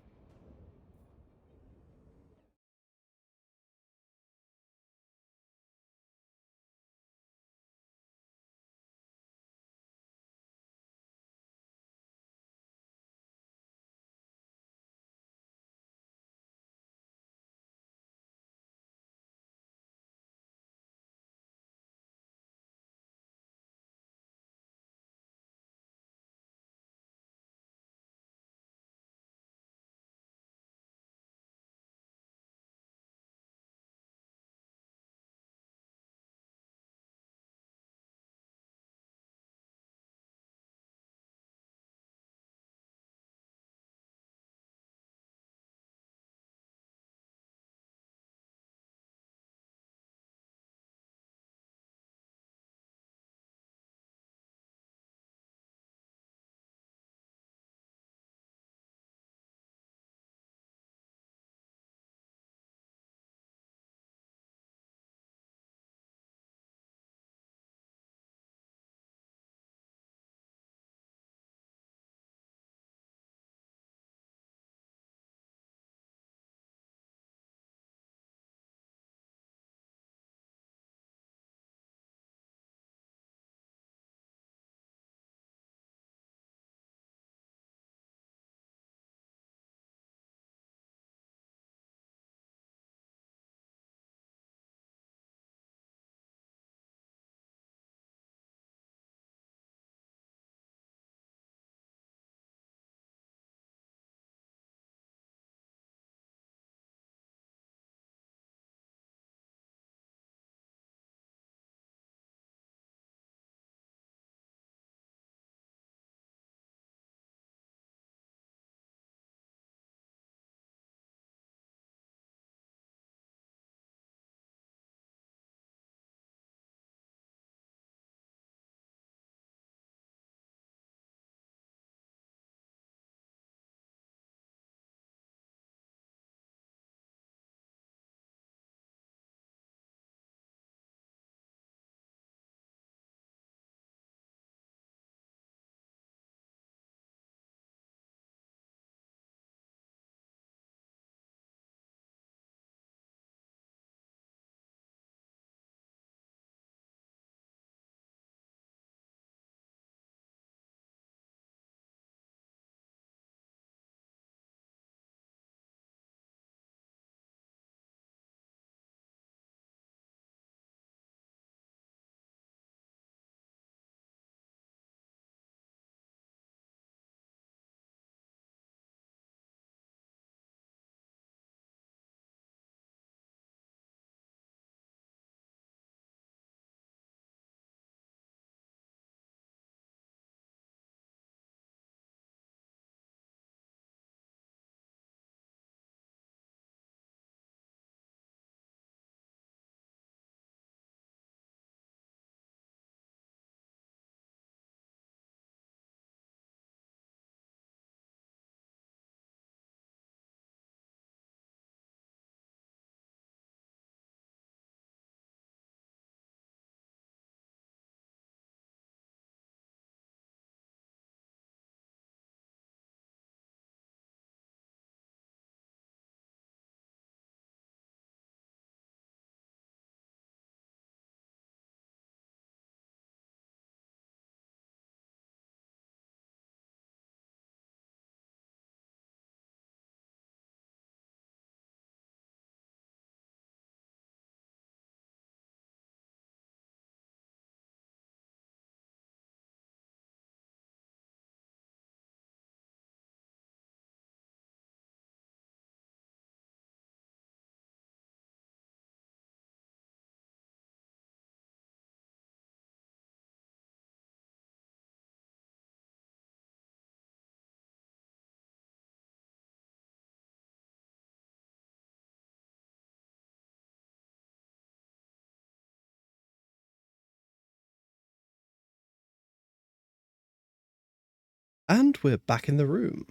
And we're back in the room.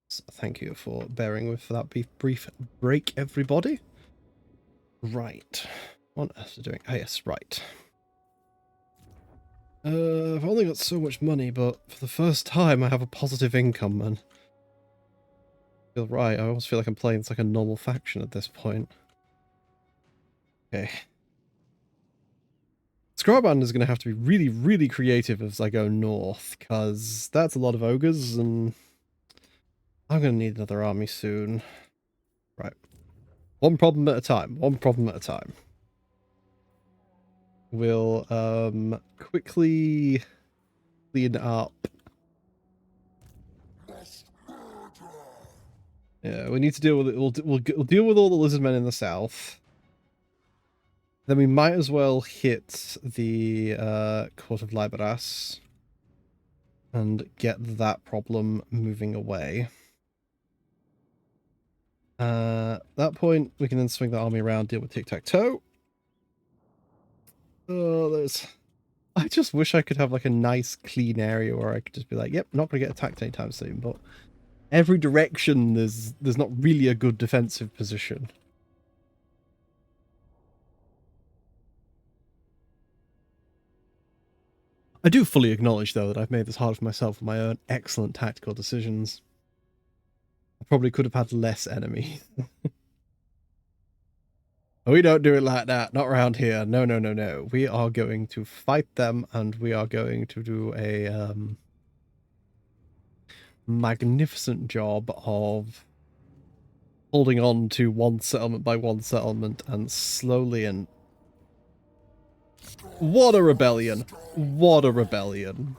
So thank you for bearing with that brief break, everybody. Right. What else are we doing? Oh, yes, right. I've only got so much money, but for the first time I have a positive income, and I feel right. I almost feel like I'm playing it's like a normal faction at this point. Okay. Scrarband is going to have to be really, really creative as I go north, because that's a lot of ogres, and I'm going to need another army soon. Right. One problem at a time. One problem at a time. We'll quickly clean up. Yeah, we need to deal with it. We'll deal with all the lizardmen in the south. Then we might as well hit the Court of Liberas and get that problem moving away. At that point, we can then swing the army around, deal with tic-tac-toe. Oh, I just wish I could have like a nice clean area where I could just be like, yep, not going to get attacked anytime soon, but every direction there's not really a good defensive position. I do fully acknowledge, though, that I've made this hard for myself with my own excellent tactical decisions. I probably could have had less enemies. We don't do it like that. Not around here. No, no, no, no. We are going to fight them, and we are going to do a magnificent job of holding on to one settlement by one settlement and slowly and... What a rebellion. What a rebellion.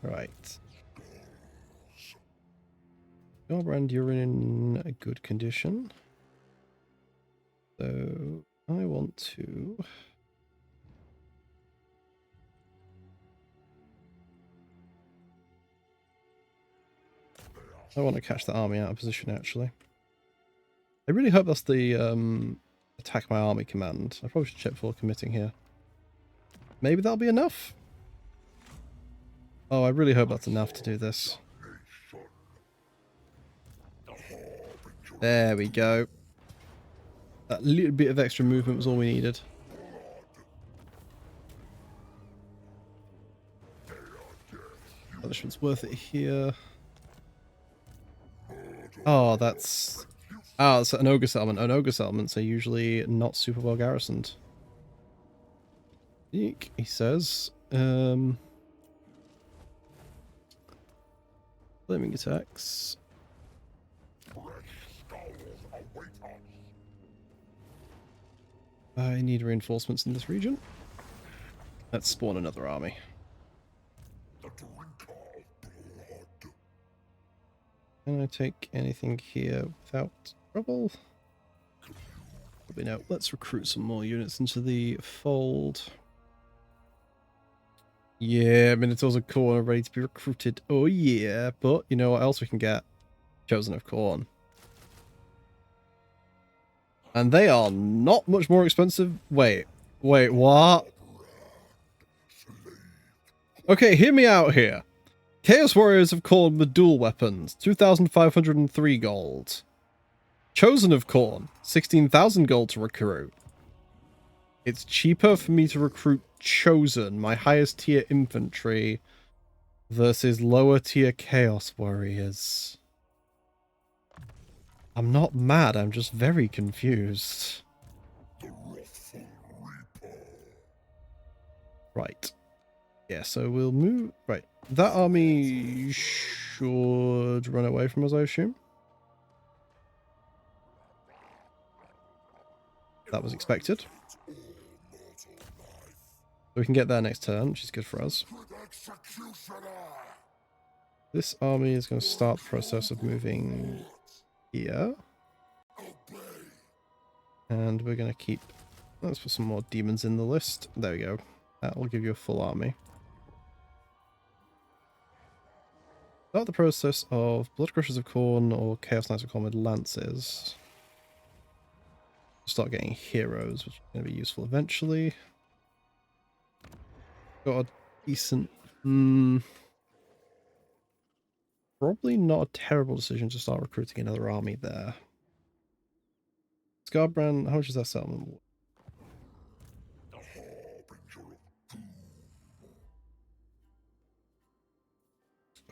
Right. Gobrand, you're in a good condition. So I want to... I want to catch the army out of position, actually. I really hope that's the attack my army command. I probably should check before committing here. Maybe that'll be enough. Oh, I really hope that's enough to do this. There we go. That little bit of extra movement was all we needed. Punishment's worth it here. Oh, that's... Oh, it's an ogre settlement. And ogre settlements are usually not super well garrisoned. Eek, he says. Flaming attacks. I need reinforcements in this region. Let's spawn another army. Can I take anything here without trouble? Probably no. Let's recruit some more units into the fold. Yeah, Minotaurs of Khorne are ready to be recruited. Oh yeah, but you know what else we can get? Chosen of Khorne. And they are not much more expensive. Wait, what? Okay, hear me out here. Chaos Warriors of Khorne with dual weapons, 2,503 gold. Chosen of Khorne, 16,000 gold to recruit. It's cheaper for me to recruit Chosen, my highest tier infantry, versus lower tier Chaos Warriors. I'm not mad, I'm just very confused. Right. Yeah, so we'll move... Right. That army should run away from us, I assume. That was expected. We can get there next turn, which is good for us. This army is going to start the process of moving here. And we're going to keep... Let's put some more demons in the list. There we go. That will give you a full army. Start the process of Blood Crushers of Khorne or Chaos Knights of Khorne with lances. Start getting heroes, which is going to be useful eventually. got a decent... probably not a terrible decision to start recruiting another army there. Scarbrand, how much is that settlement?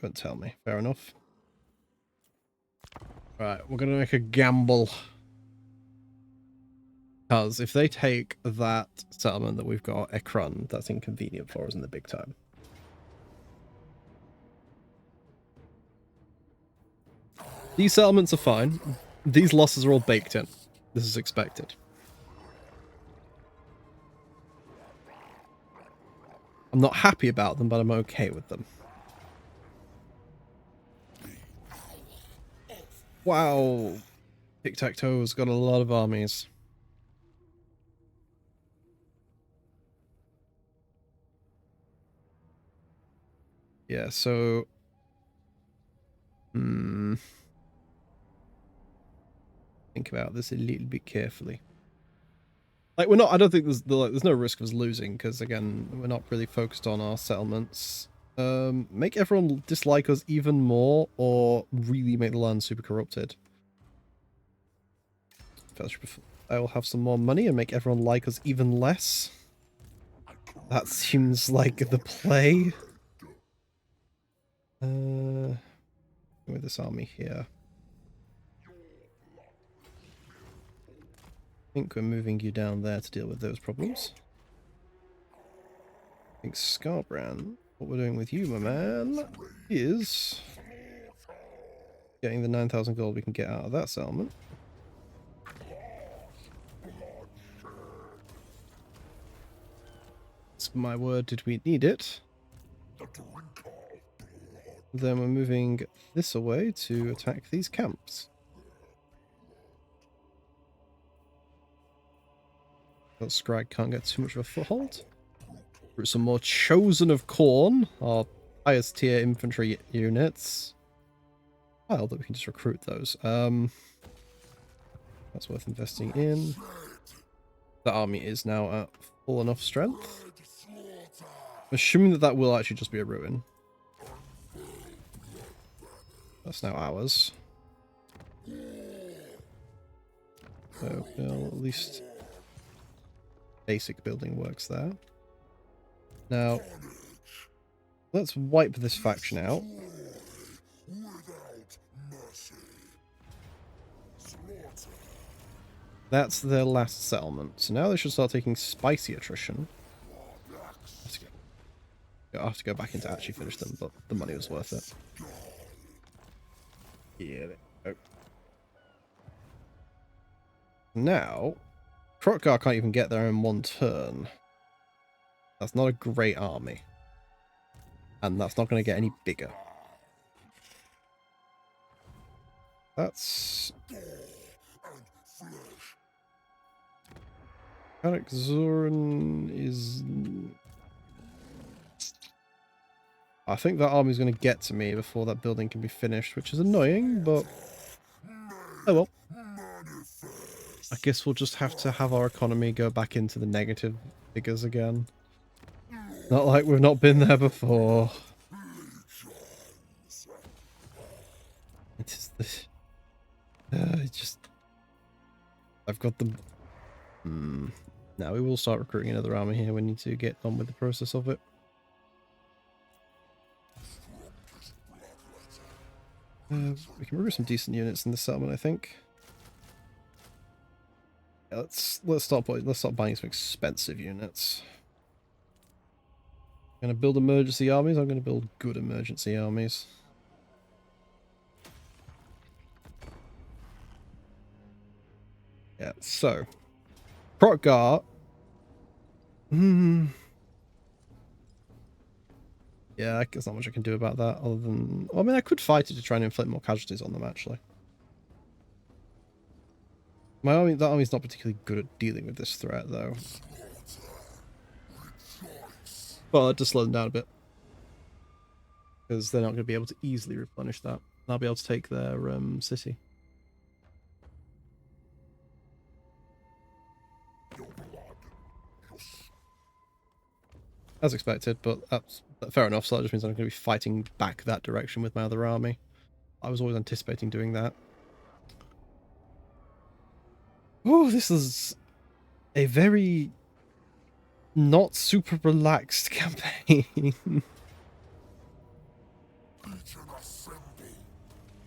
Won't tell me. Fair enough. Right, we're going to make a gamble. Because if they take that settlement that we've got, Ekron, that's inconvenient for us in the big time. These settlements are fine. These losses are all baked in. This is expected. I'm not happy about them, but I'm okay with them. Wow. Tic-Tac-Toe's got a lot of armies. Yeah, so... think about this a little bit carefully. Like, we're not... I don't think there's no risk of us losing, because, again, we're not really focused on our settlements. Make everyone dislike us even more, or really make the land super corrupted. I will have some more money and make everyone like us even less. That seems like the play. With this army here. I think we're moving you down there to deal with those problems. I think Scarbrand, what we're doing with you, my man, is getting the 9,000 gold we can get out of that settlement. It's my word, did we need it? Then we're moving this away to attack these camps. That Scrag can't get too much of a foothold. Recruit some more Chosen of Corn, our highest tier infantry units. Well, that we can just recruit those. That's worth investing in. The army is now at full enough strength. Assuming that that will actually just be a ruin. That's now ours. So, well, at least basic building works there. Now, let's wipe this faction out. That's their last settlement. So now they should start taking spicy attrition. I have to go back in to actually finish them, but the money was worth it. Yeah, there we go. Now, Krotgar can't even get there in one turn. That's not a great army. And that's not going to get any bigger. That's... Karak-Zoran is... I think that army's going to get to me before that building can be finished, which is annoying, but... Oh well. I guess we'll just have to have our economy go back into the negative figures again. Not like we've not been there before. It is this... it's just... I've got the... Now we will start recruiting another army here. We need to get on with the process of it. We can recruit some decent units in the settlement, I think. Yeah, let's start buying some expensive units. I'm going to build emergency armies. I'm going to build good emergency armies. Yeah, so Krotgar. Yeah, there's not much I can do about that other than... Well, I mean, I could fight it to try and inflict more casualties on them, actually. That army's not particularly good at dealing with this threat, though. Well, that just slow them down a bit. Because they're not going to be able to easily replenish that. I'll be able to take their city. as expected, but that's fair enough. So that just means I'm going to be fighting back that direction with my other army. I was always anticipating doing that. Oh, this is a very not super relaxed campaign.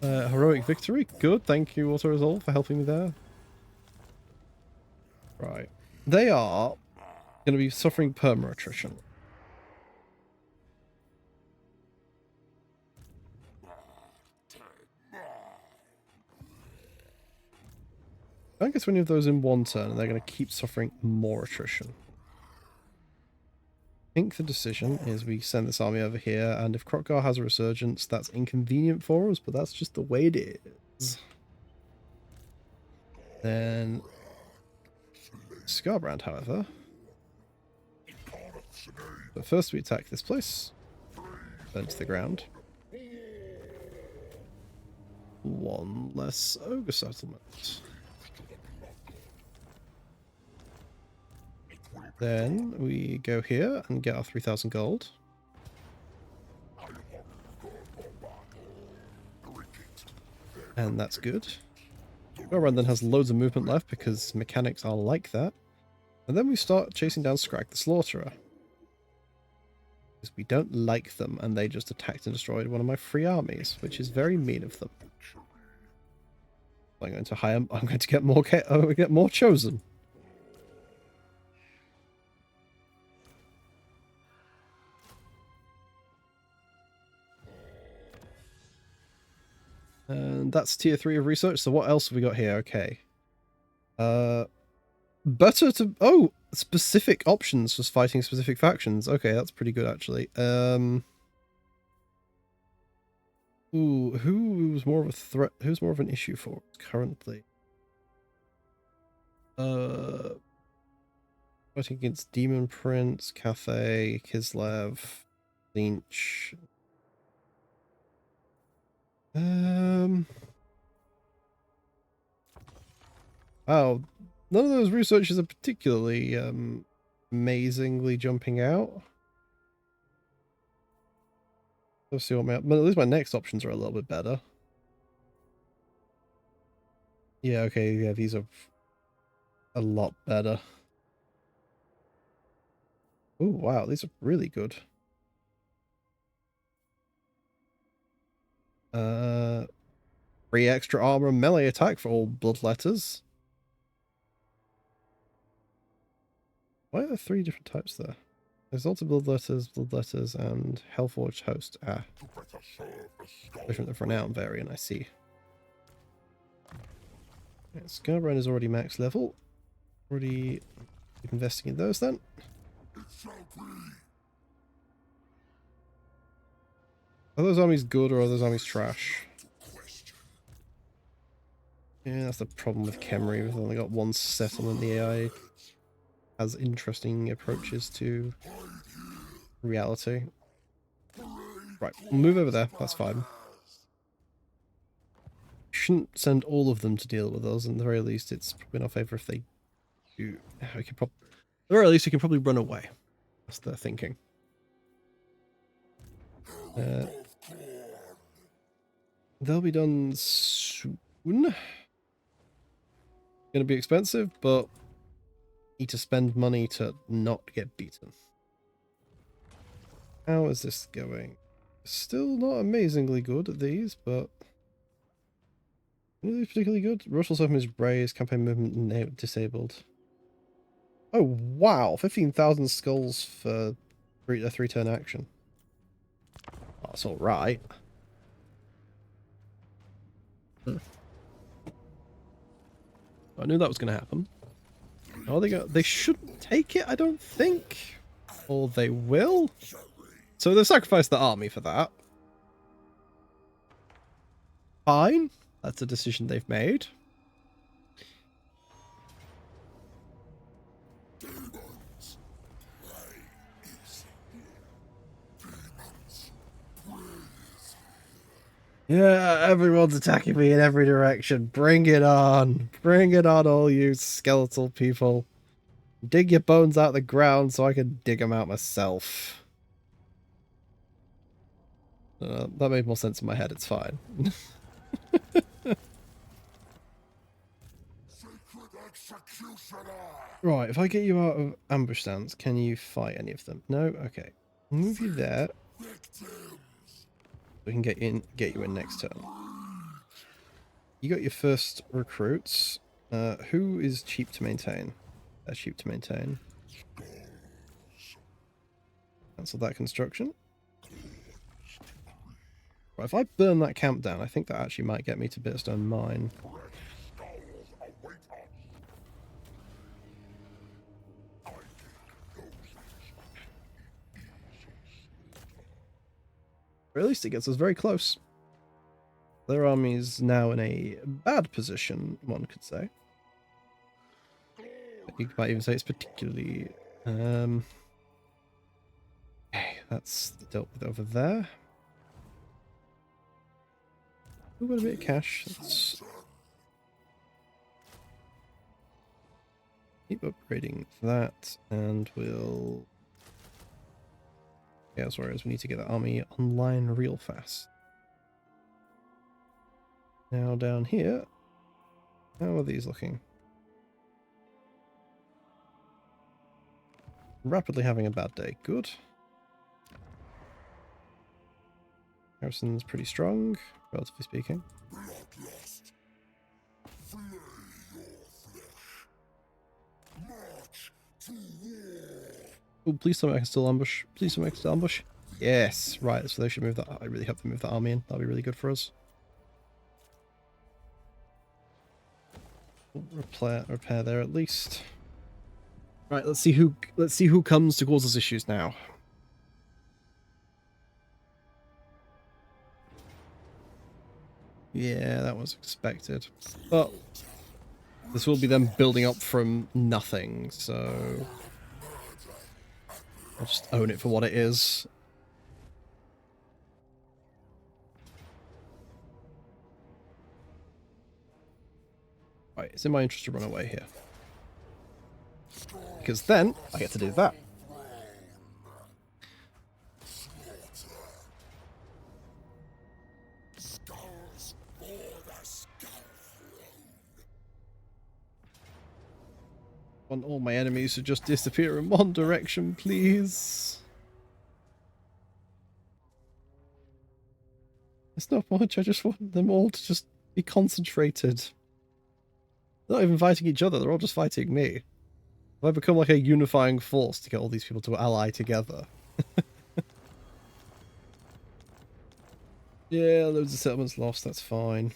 Heroic victory. Good. Thank you, Auto Resolve, for helping me there. Right. They are going to be suffering perma attrition. I don't guess any of those in one turn, and they're going to keep suffering more attrition. I think the decision is we send this army over here, and if Krokgar has a resurgence, that's inconvenient for us, but that's just the way it is. Then Scarbrand, however. But first we attack this place. Burn to the ground. One less ogre settlement. Then we go here and get our 3,000 gold. And that's good. Scarbrand then has loads of movement left because mechanics are like that. And then we start chasing down Scrag the Slaughterer. Because we don't like them, and they just attacked and destroyed one of my free armies, which is very mean of them. I'm going to get more chosen. And that's tier 3 of research. So what else have we got here? Okay. Better to... Oh! Specific options for fighting specific factions. Okay, that's pretty good, actually. Ooh, who's more of a threat? Who's more of an issue for us currently? Fighting against Demon Prince, Cathay, Kislev, Lynch. Oh, none of those researchers are particularly amazingly jumping out. Let's see what my... But at least my next options are a little bit better. Yeah, okay, yeah, these are a lot better. Oh, wow, these are really good. 3 extra armor and melee attack for all bloodletters. Why are there 3 different types there? Exalted bloodletters, and Hellforged Host. Ah. Different for Renown variant, I see. Yeah, Scarbrand is already max level. Already investing in those then. Are those armies good or are those armies trash? Yeah, that's the problem with Khemri. We've only got one settlement. The AI has interesting approaches to reality. Right, we'll move over there. That's fine. Shouldn't send all of them to deal with us. At the very least, it's probably in our favor if they do. We can at the very least, we can probably run away. That's the thinking. They'll be done soon. Gonna be expensive, but need to spend money to not get beaten. How is this going? Still not amazingly good at these, but really particularly good. Russell Open is raised, campaign movement disabled. Oh wow, 15,000 skulls for a 3-turn action. That's all right. I knew that was going to happen. Oh, they shouldn't take it, I don't think. Or they will. So they've sacrificed the army for that. Fine. That's a decision they've made. Yeah, everyone's attacking me in every direction. Bring it on. Bring it on, all you skeletal people. Dig your bones out of the ground so I can dig them out myself. That made more sense in my head. It's fine. Sacred executioner. Right, if I get you out of ambush stance, can you fight any of them? No? Okay. Move you there. Victims. We can get you in next turn. You got your first recruits. Who is cheap to maintain? They're cheap to maintain. Cancel that construction. Right, if I burn that camp down, I think that actually might get me to Bitstone Mine. Or at least it gets us very close. Their army's now in a bad position, one could say. You might even say it's particularly... Okay, that's dealt with over there. We've got a bit of cash. Let's keep upgrading that, and we'll... Yeah, whereas we need to get that army online real fast. Now down here, how are these looking? Rapidly having a bad day. Good. Harrison's pretty strong, relatively speaking. Bloodlust. Flay your flesh. March to war. Oh, please tell me I can still ambush. Please tell me I can still ambush. Yes, right, so they should move that. I really hope they move that army in. That'll be really good for us. Repair there at least. Right, let's see who comes to cause us issues now. Yeah, that was expected. But this will be them building up from nothing, so I'll just own it for what it is. Right, it's in my interest to run away here. Because then I get to do that. Skulls for the skull throne. I want all my enemies to just disappear in one direction, please. It's not much, I just want them all to just be concentrated. They're not even fighting each other, they're all just fighting me. Have I become like a unifying force to get all these people to ally together? Yeah, loads of settlements lost, that's fine.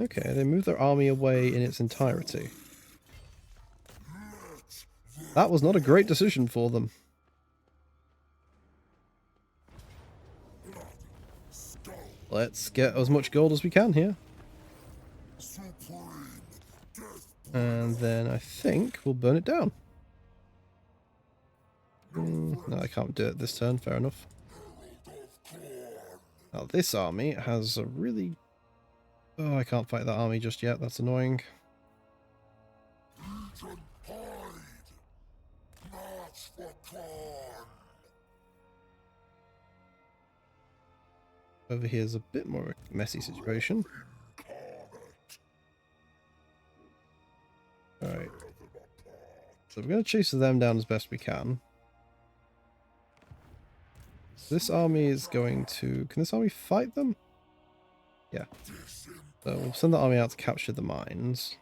Okay, they moved their army away in its entirety. That was not a great decision for them. Let's get as much gold as we can here. And then I think we'll burn it down. No, I can't do it this turn, fair enough. Now this army has a really... Oh, I can't fight that army just yet, that's annoying. Over here is a bit more of a messy situation. Alright. So we're going to chase them down as best we can. This army is going to... Can this army fight them? Yeah. So we'll send the army out to capture the mines.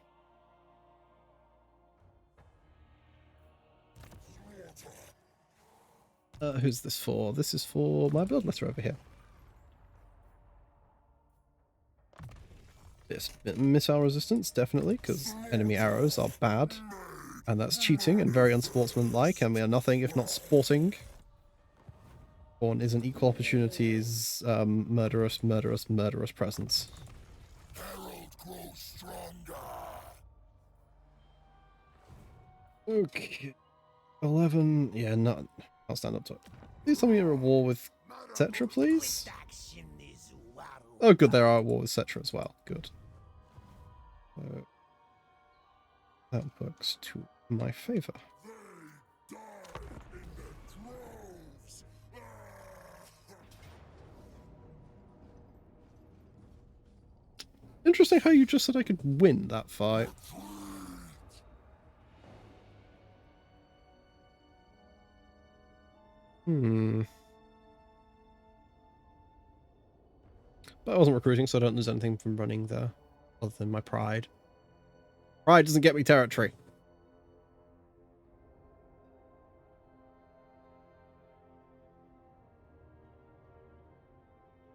Who's this for? This is for my build letter over here. Yes, missile resistance, definitely, because enemy arrows are bad. And that's cheating and very unsportsmanlike, and we are nothing if not sporting. Born is an equal opportunities, murderous presence. Herald grows stronger. Okay. 11, yeah, not, I'll stand up to it. Please tell me you're at war with Cetra, please? Oh, good, they are at war with Cetra as well. Good. That works to my favor. They die in the droves. Interesting how you just said I could win that fight. But I wasn't recruiting, so I don't lose anything from running there, other than my pride. Pride doesn't get me territory.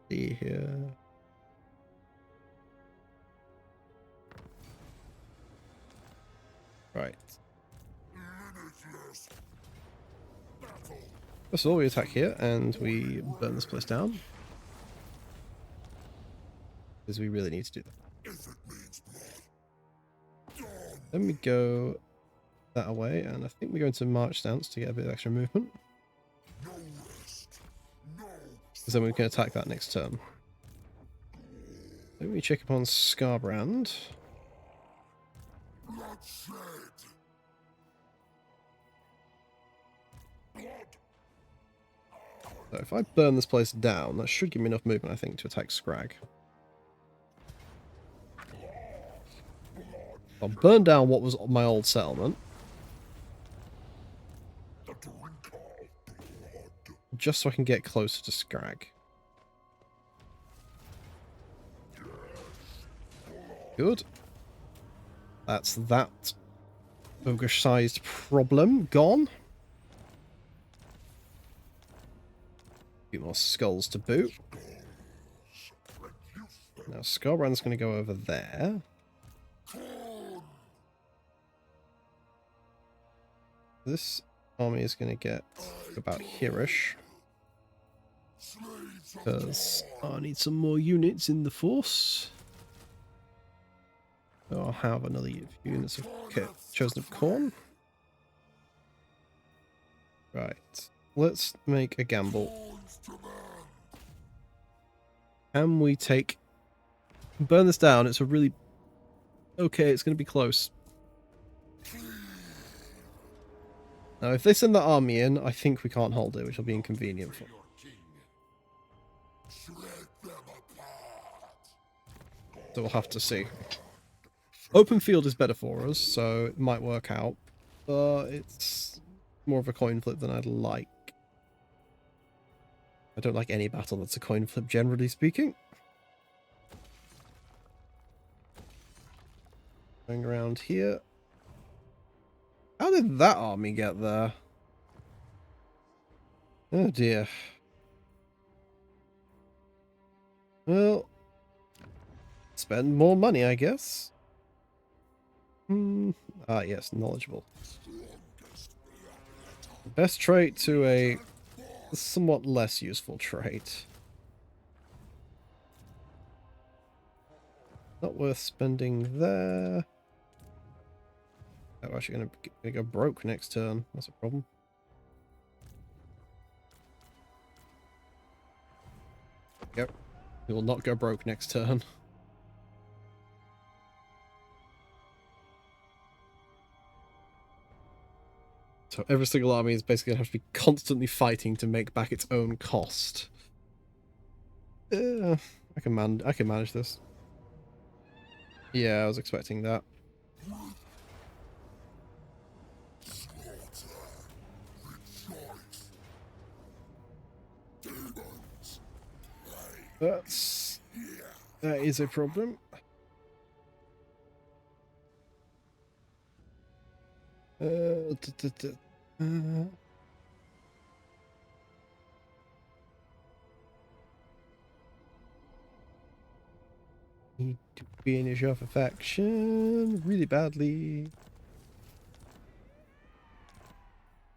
See here. Right. Limitless battle. First of all, we attack here and we burn this place down. Because we really need to do that. If it means blood. Done. Then we go that away, and I think we go into march stance to get a bit of extra movement. No rest. No. Because then we can attack that next turn. Then we check upon Scarbrand. Bloodshed. Blood. So if I burn this place down, that should give me enough movement, I think, to attack Scrag. I'll burn down what was my old settlement. The drink of blood. Just so I can get closer to Scrag. Good. That's that ogre-sized problem gone. A few more skulls to boot. Now Scarbrand's going to go over there. This army is going to get about here-ish. Because I need some more units in the force. So I'll have another few units of chosen of corn. Right. Let's make a gamble. Can we take... burn this down? It's a really... okay, it's going to be close. Now, if they send that army in, I think we can't hold it, which will be inconvenient for them. So we'll have to see. Open field is better for us, so it might work out. But it's more of a coin flip than I'd like. I don't like any battle that's a coin flip, generally speaking. Going around here. How did that army get there? Oh dear. Well, spend more money, I guess. Ah, yes, knowledgeable. Best trait to a somewhat less useful trait. Not worth spending there. I'm actually gonna go broke next turn. That's a problem. Yep. We will not go broke next turn. So every single army is basically going to have to be constantly fighting to make back its own cost. I can manage this. Yeah, I was expecting that. That is a problem. Need to finish off a faction really badly.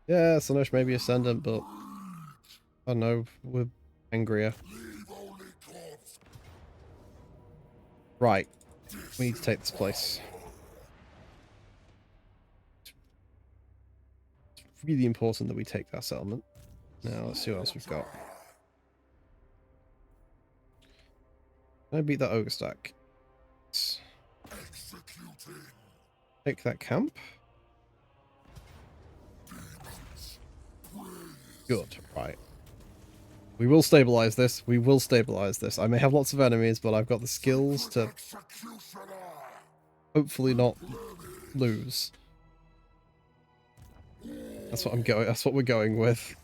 Yeah, Slanesh may be ascendant, but I don't know, we're angrier. Right, we need to take this place. It's really important that we take that settlement. Now, let's see what else we've got. Can I beat that ogre stack? Take that camp. Good, right. We will stabilize this. We will stabilize this. I may have lots of enemies, but I've got the skills to hopefully not lose. That's what I'm going. That's what we're going with.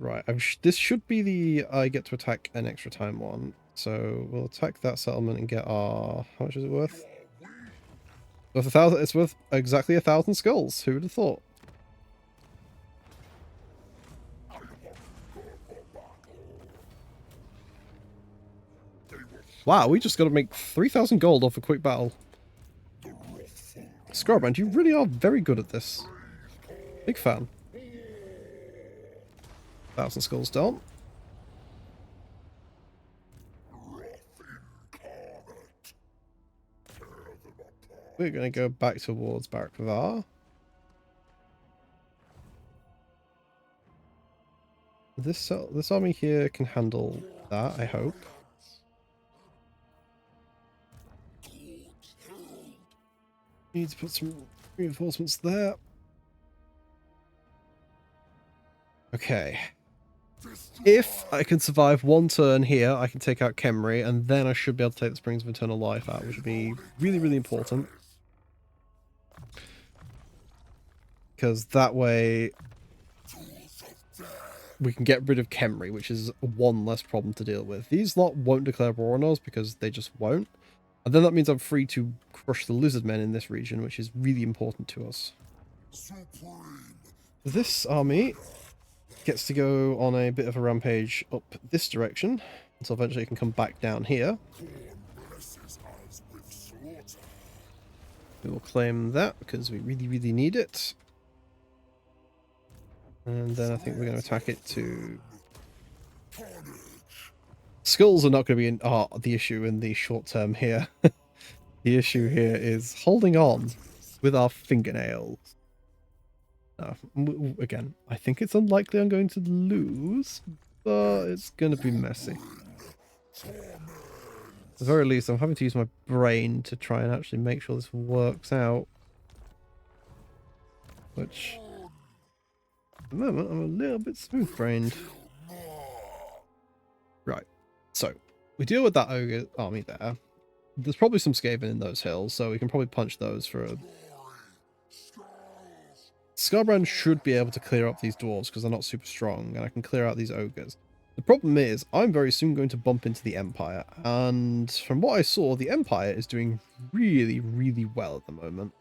Right. This should be the I get to attack an extra time one. So we'll attack that settlement and get our. How much is it worth? Worth 1,000. It's worth exactly 1,000 skulls. Who would have thought? Wow, we just got to make 3,000 gold off a quick battle. Scarbrand, you really are very good at this. Big fan. 1,000 skulls done. We're going to go back towards Barak Pavar. This army here can handle that, I hope. Need to put some reinforcements there. Okay. If I can survive one turn here, I can take out Khemri, and then I should be able to take the Springs of Eternal Life out, which would be really, really important. Because that way we can get rid of Khemri, which is one less problem to deal with. These lot won't declare war on us because they just won't. And then that means I'm free to crush the lizard men in this region, which is really important to us. This army gets to go on a bit of a rampage up this direction, until eventually it can come back down here. We will claim that, because we really, really need it. And then I think we're going to attack it to... Skulls are not going to be the issue in the short term here. The issue here is holding on with our fingernails. Again, I think it's unlikely I'm going to lose, but it's going to be messy. At the very least, I'm having to use my brain to try and actually make sure this works out. Which, at the moment, I'm a little bit smooth-brained. Right, so we deal with that ogre army there. There's probably some Skaven in those hills, so we can probably punch those for a... Scarbrand should be able to clear up these dwarves because they're not super strong, and I can clear out these ogres. The problem is, I'm very soon going to bump into the Empire, and from what I saw, the Empire is doing really, really well at the moment.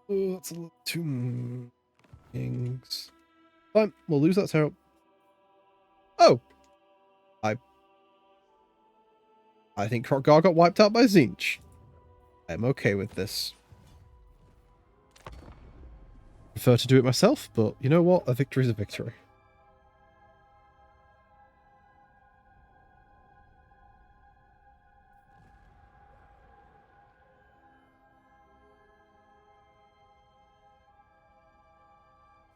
Oh, that's a little too... Kings. Fine, we'll lose that terror. Oh! I think Krogar got wiped out by Tzeentch. I'm okay with this. Prefer to do it myself, but you know what? A victory is a victory.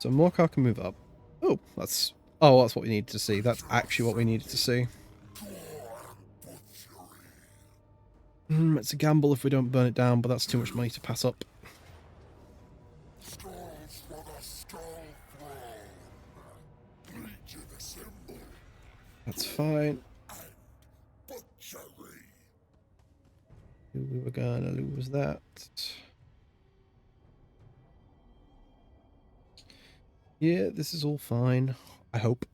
So Morcar can move up. Oh, that's what we needed to see. That's actually what we needed to see. It's a gamble if we don't burn it down, but that's too much money to pass up. That's fine. We were gonna lose that. Yeah, this is all fine. I hope.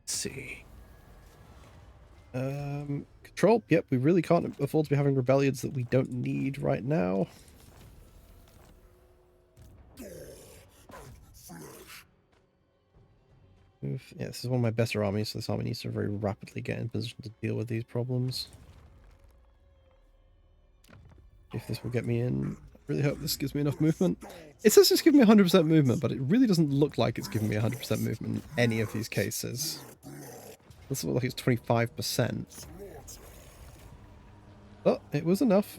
Let's see. Control. Yep, we really can't afford to be having rebellions that we don't need right now. Yeah, this is one of my better armies, so this army needs to very rapidly get in position to deal with these problems. If this will get me in, I really hope this gives me enough movement. It says it's giving me 100% movement, but it really doesn't look like it's giving me 100% movement in any of these cases. This looks like it's 25%. But it was enough.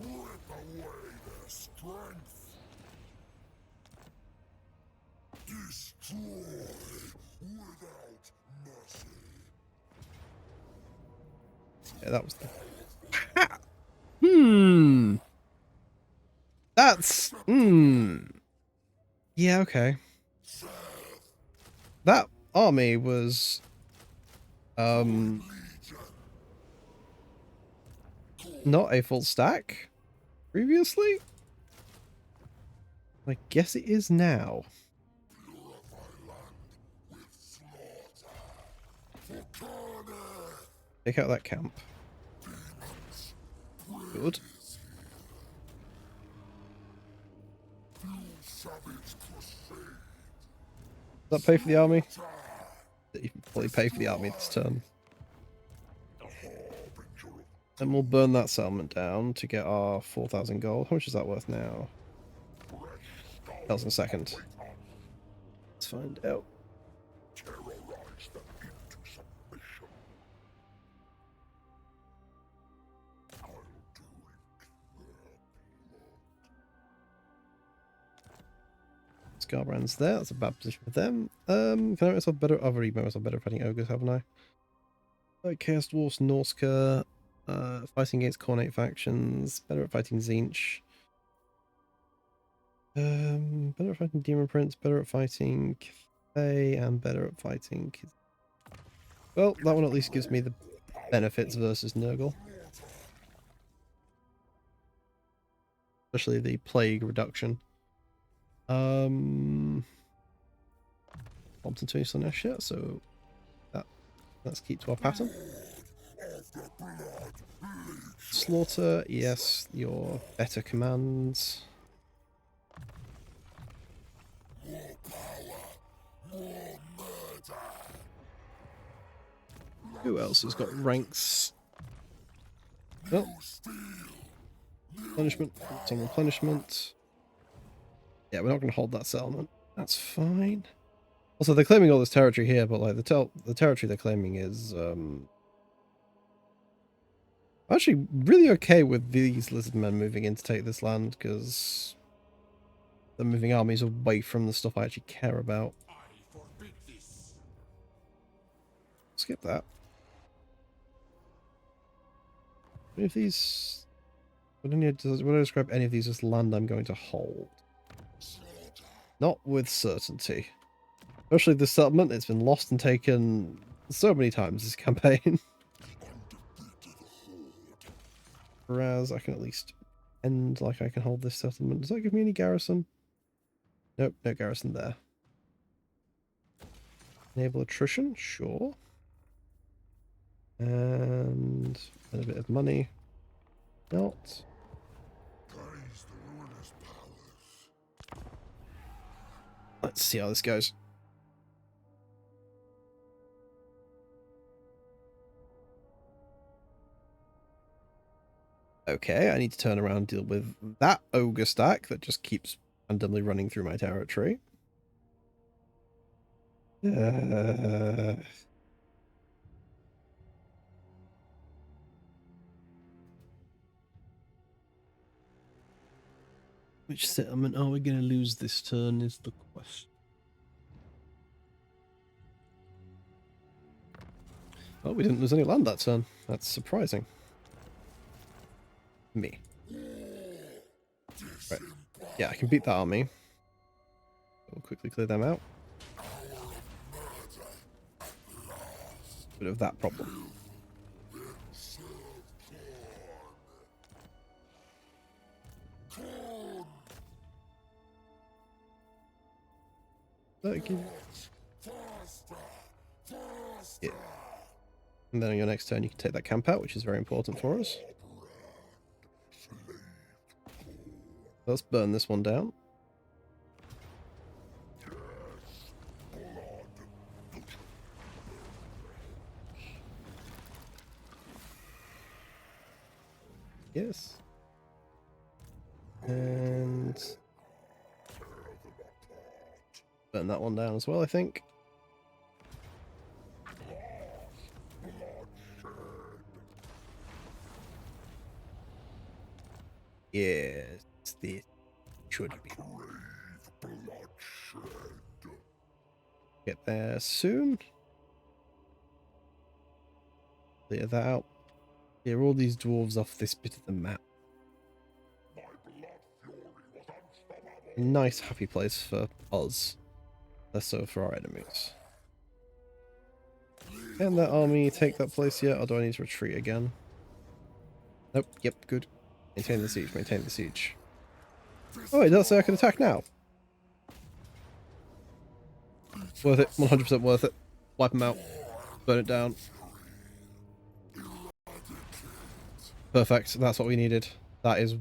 Yeah, that was the... Hmm. That's... Hmm. Yeah, okay. That army was... Not a full stack previously? I guess it is now. Take out that camp. Good. Does that pay for the army? You can probably pay for the army this turn. Then we'll burn that settlement down to get our 4,000 gold. How much is that worth now? Tell us in a second. Let's find out. Scarbrand's there. That's a bad position for them. Can I make myself better? I've already made myself better fighting ogres, haven't I? Chaos Dwarfs, Norska, fighting against Cornate factions, better at fighting Zinch. Better at fighting Demon Prince, better at fighting Cathay, and better at fighting... Well, that one at least gives me the benefits versus Nurgle. Especially the plague reduction. Thompson 2 Slanesh yet, so let's keep to our pattern. Slaughter, yes, your better commands. Who else has got ranks? Oh. Replenishment, some replenishment. Yeah, we're not going to hold that settlement. That's fine. Also, they're claiming all this territory here, but like the territory they're claiming is actually really okay with these lizard men moving in to take this land because they're moving armies away from the stuff I actually care about. Skip that. Any of these? Would I describe any of these as land I'm going to hold? Not with certainty. Especially this settlement, it's been lost and taken so many times this campaign. Whereas I can at least end like I can hold this settlement. Does that give me any garrison? Nope, no garrison there. Enable attrition? Sure. And a bit of money. Not. Let's see how this goes. Okay, I need to turn around and deal with that ogre stack that just keeps randomly running through my territory. Which settlement are we going to lose this turn is the question. Oh, we didn't lose any land that turn. That's surprising. Me. Right. Yeah, I can beat that army. We'll quickly clear them out. Bit of that problem. Yeah. And then on your next turn you can take that camp out, which is very important for us. Let's burn this one down. Yes. And burn that one down as well, I think. Yes, this should be. Get there soon. Clear that out. clear all these dwarves off this bit of the map. My blood fury was unstoppable. A nice, happy place for us. Less so for our enemies. Can that army take that place yet, or do I need to retreat again? Nope. Yep, good. Maintain the siege, maintain the siege. Oh, it does say I can attack now. Worth it. 100% worth it. Wipe them out. Burn it down. Perfect. That's what we needed. That is...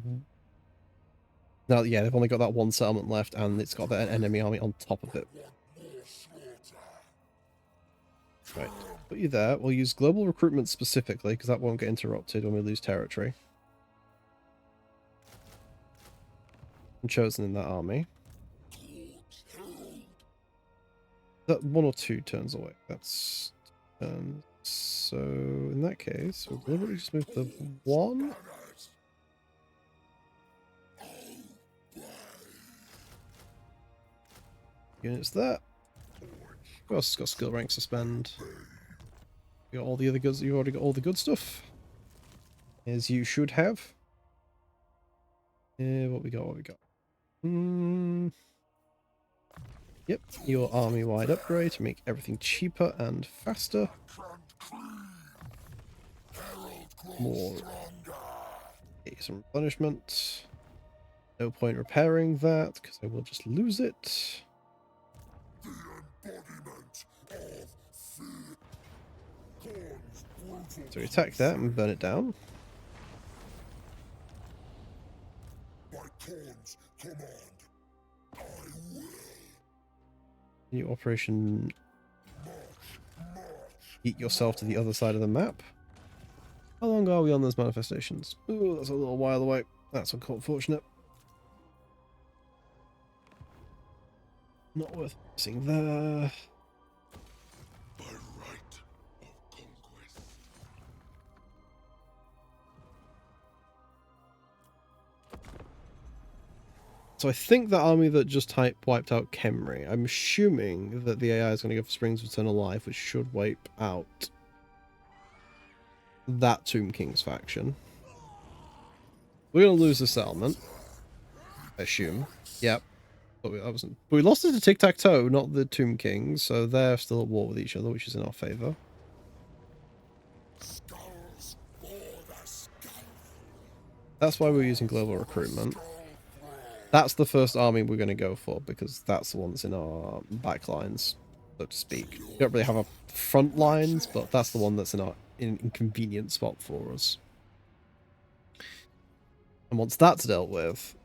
Now, yeah, they've only got that one settlement left, and it's got an enemy army on top of it. Right. Put you there. We'll use global recruitment specifically, because that won't get interrupted when we lose territory. I'm chosen in that army. That 1 or 2 turns away. That's... so, in that case, we'll deliberately just move the 1. Units there. Of course, it's got skill rank suspend. You got all the other goods. You already got all the good stuff, as you should have. What we got? What we got? Yep, your army-wide upgrade to make everything cheaper and faster. More. Okay, some replenishment. No point repairing that because I will just lose it. So we attack that and burn it down. By Khorne's command, I will. New operation. Eat yourself to the other side of the map. How long are we on those manifestations? Ooh, that's a little while away. That's unfortunate. Not worth missing there. By right of conquest. So I think the army that just wiped out Khemri, I'm assuming that the AI is going to go for Springs of Eternal Life, which should wipe out that Tomb King's faction. We're going to lose the settlement, I assume. Yep. But we lost it to Tic-Tac-Toe, not the Tomb Kings, so they're still at war with each other, which is in our favour. That's why we're using global recruitment. That's the first army we're going to go for, because that's the one that's in our back lines, so to speak. We don't really have a front lines, but that's the one that's in our inconvenient spot for us. And once that's dealt with,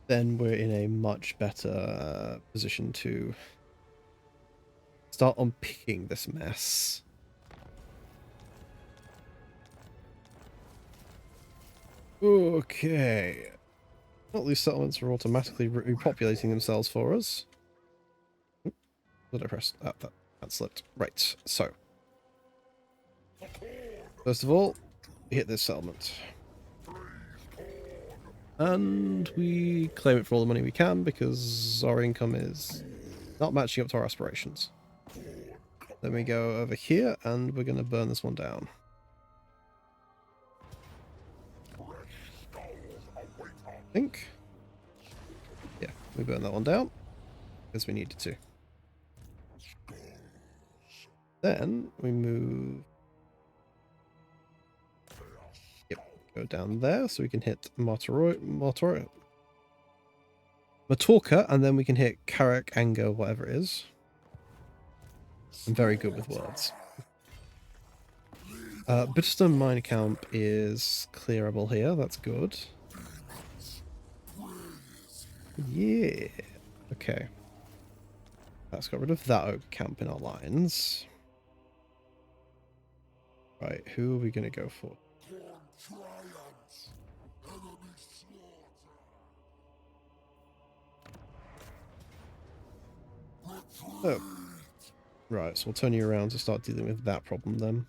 then we're in a much better position to start unpicking this mess. Okay. Not these settlements are automatically repopulating themselves for us. What did I press? Ah, that slipped. Right, so. First of all, we hit this settlement. And we claim it for all the money we can because our income is not matching up to our aspirations. Then we go over here and we're going to burn this one down. I think. Yeah, we burn that one down because we needed to. Then we move. Yep, go down there so we can hit Matorka, and then we can hit Karak, Anger, whatever it is. I'm very good with words. Bitterstone Mine Camp is clearable here. That's good. Yeah. Okay. Let's get rid of that Ogre Camp in our lines. Right, who are we going to go for? Oh. Right, so we'll turn you around to start dealing with that problem then.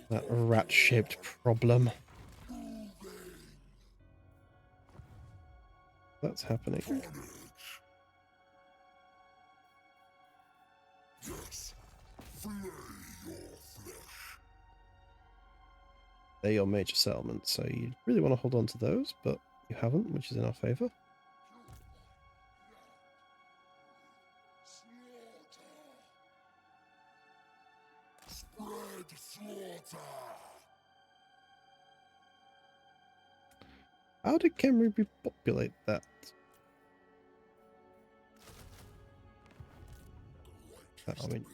That rat-shaped problem. That's happening. Yes, flay your flesh. They're your major settlements, so you really want to hold on to those, but you haven't, which is in our favour. Spread slaughter. How did Khemri repopulate that? I mean,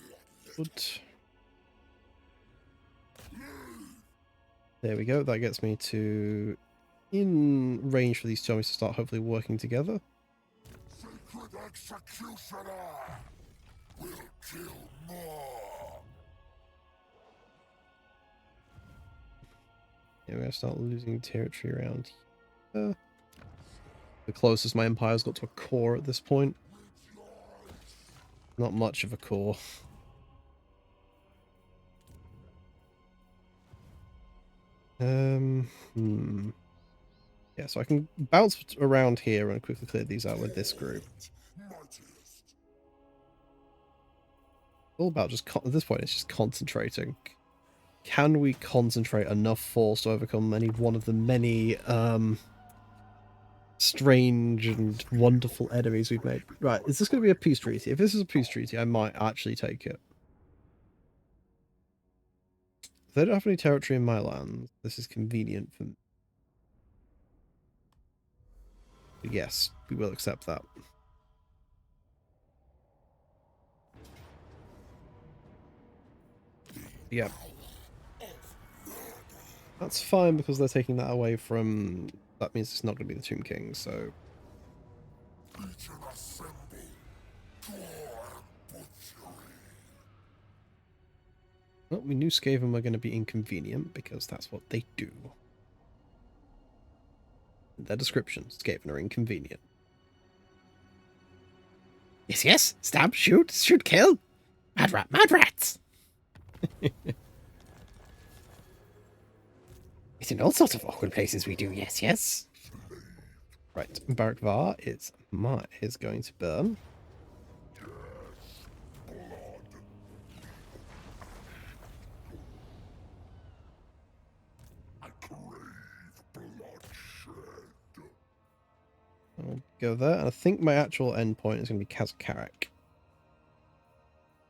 good. There we go. That gets me to in range for these two armies to start hopefully working together. Sacred executioner will kill more. Yeah, we're going to start losing territory around here. The closest my empire's got to a core at this point. Not much of a core. Yeah, so I can bounce around here and quickly clear these out with this group. All about just, at this point, it's just concentrating. Can we concentrate enough force to overcome any one of the many strange and wonderful enemies we've made? Right, is this going to be a peace treaty? If this is a peace treaty, I might actually take it. If they don't have any territory in my land, this is convenient for me. But yes, we will accept that. Yeah. That's fine because they're taking that away from... That means it's not going to be the Tomb King, so... Well, we knew Skaven were going to be inconvenient because that's what they do. In their descriptions, Skaven are inconvenient. Yes, yes. Stab, shoot, kill. Mad rats. It's in all sorts of awkward places we do, yes, yes. Right, Barak Var is going to burn. I'll go there, and I think my actual end point is going to be Kazakarak.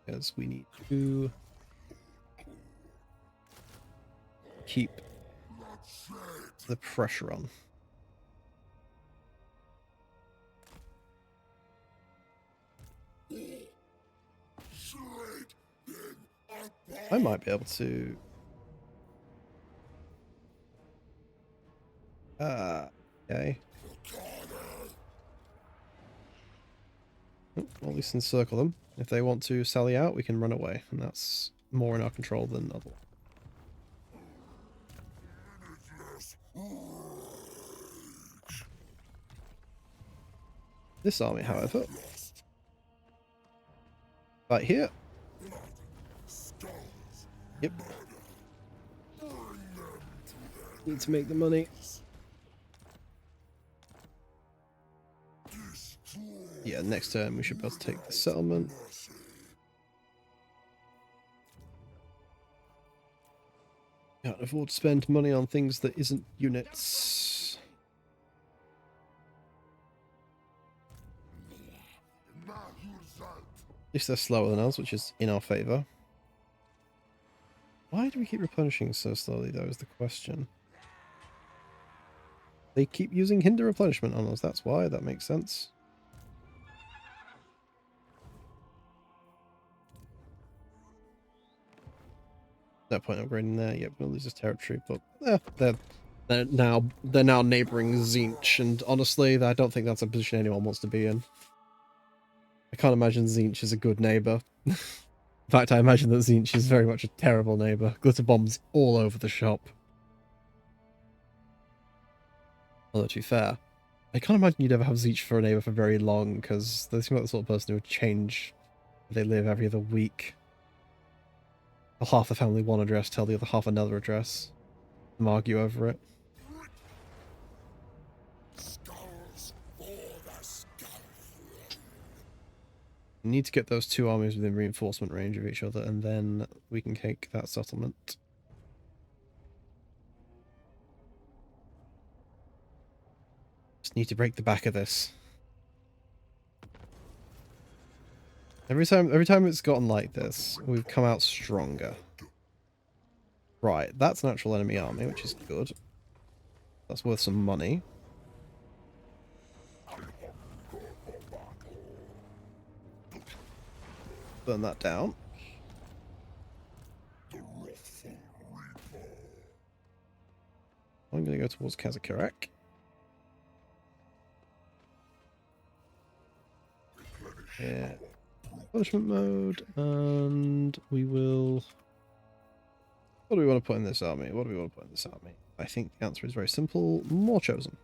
Because we need to keep the pressure on. I might be able to... okay. Well, at least encircle them. If they want to sally out, we can run away, and that's more in our control than other. This army, however, right here. Yep. Need to make the money. Yeah, next turn we should be able to take the settlement. Can't afford to spend money on things that isn't units. At least they're slower than us, which is in our favour. Why do we keep replenishing so slowly, though, is the question. They keep using hinder replenishment on us, that's why, that makes sense. No point upgrading there. Yep, we'll lose this territory, but they're now neighbouring Tzeentch, and honestly, I don't think that's a position anyone wants to be in. I can't imagine Tzeentch is a good neighbour. In fact, I imagine that Tzeentch is very much a terrible neighbour. Glitter bombs all over the shop. Although, to be fair, I can't imagine you'd ever have Tzeentch for a neighbour for very long, because they seem like the sort of person who would change where they live every other week. Half the family one address, tell the other half another address, and argue over it. We need to get those two armies within reinforcement range of each other, and then we can take that settlement. need to break the back of this. Every time it's gotten like this, we've come out stronger. Right, that's an actual enemy army, which is good. That's worth some money. Burn that down. I'm going to go towards Kazakurak. Yeah. Punishment mode, and we will... What do we want to put in this army? What do we want to put in this army? I think the answer is very simple. More Chosen.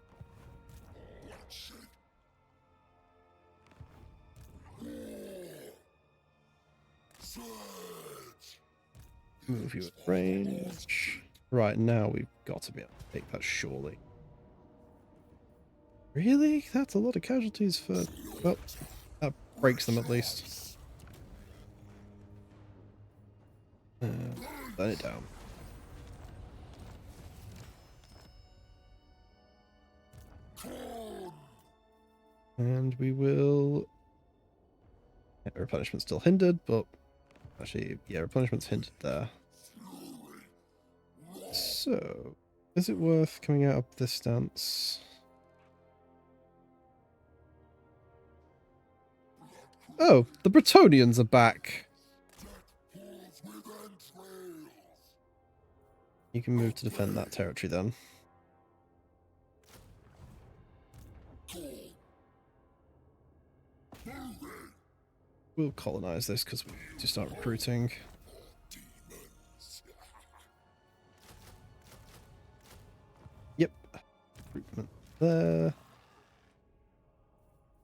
Move you at range. Right, now we've got to be able to take that, surely. Really? That's a lot of casualties for... Well, that breaks them at least. Burn it down. And we will... Yeah, replenishment's still hindered, but... Actually, yeah, replenishment's hindered there. So, is it worth coming out of this stance? Oh, the Bretonians are back! You can move to defend that territory then. We'll colonize this because we need to start recruiting. Yep. Recruitment there.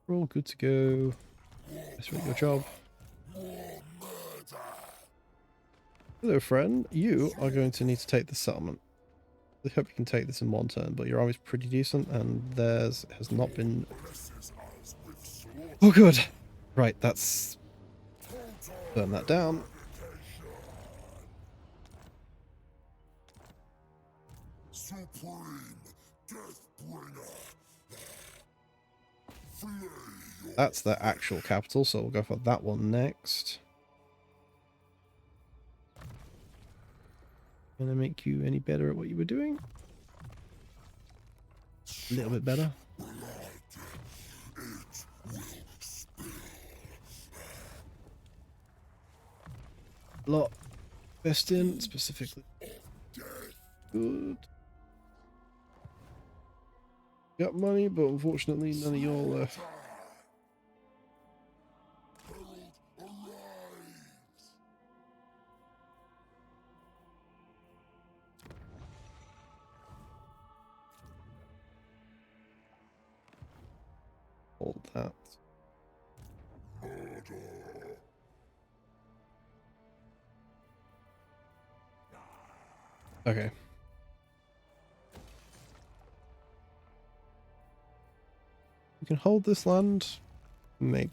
We're all good to go. That's really your job. Hello, friend. You are going to need to take the settlement. I hope you can take this in one turn, but your army's pretty decent, and theirs has not been... Oh, good! Right, that's... Burn that down. That's the actual capital, so we'll go for that one next. Gonna make you any better at what you were doing? A little bit better. Lot best in specifically. Good. Got money, but unfortunately none of y'all left. Hold that. Okay. You can hold this land? Maybe.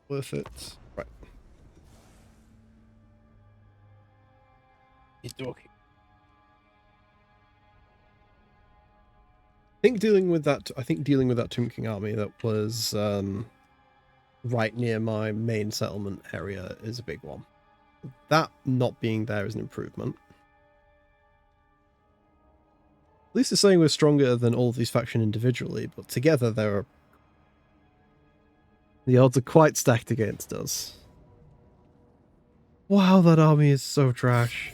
Worth it. Right. You're talking. I think dealing with that Tomb King army that was right near my main settlement area is a big one. That not being there is an improvement. At least it's saying we're stronger than all of these factions individually, but together the odds are quite stacked against us. Wow, that army is so trash.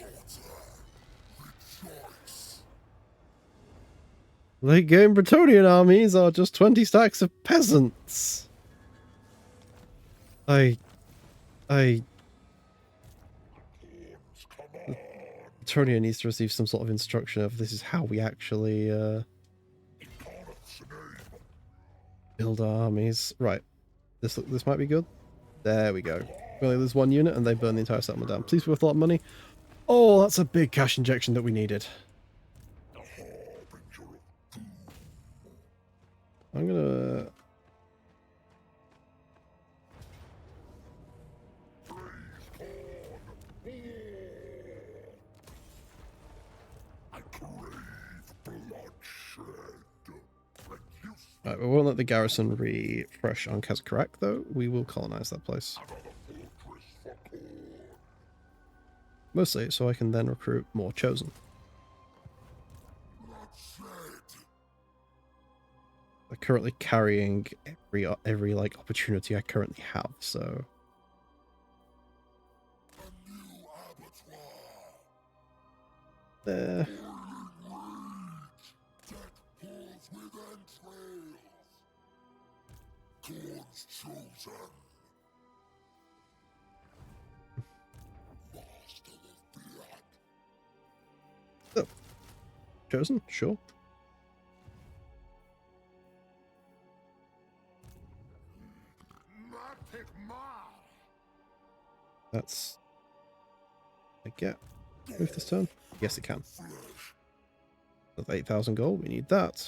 Late game Bretonian armies are just 20 stacks of peasants. Bretonian needs to receive some sort of instruction of this is how we actually build our armies. Right. This might be good. There we go. We only lose one unit and they burn the entire settlement down. Please be worth a lot of money. Oh, that's a big cash injection that we needed. I'm gonna... Right, we won't let the garrison refresh on Kazakarak, though. We will colonize that place. Mostly so I can then recruit more Chosen. They're currently carrying every like opportunity I currently have, so there. Oh, Chosen, sure. That's I get move this turn. Yes, it can. With 8,000 gold, we need that.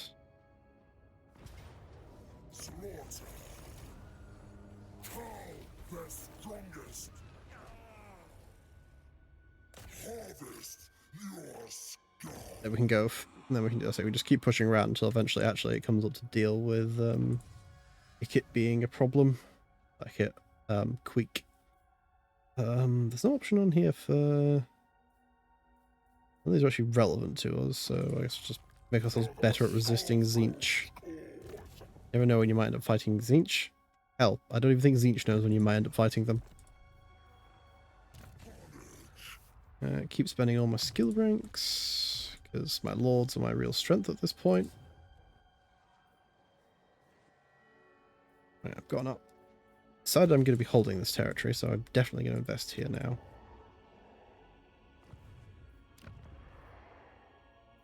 Then we can go. Then we can do. So we just keep pushing around until eventually, actually, it comes up to deal with a kit being a problem. Like it, Queek. There's no option on here for. None of these are actually relevant to us, so I guess just make ourselves better at resisting Tzeentch. Never know when you might end up fighting Tzeentch. Hell, I don't even think Tzeentch knows when you might end up fighting them. Keep spending all my skill ranks, because my lords are my real strength at this point. Right, I've gone up. Decided I'm going to be holding this territory, so I'm definitely going to invest here now.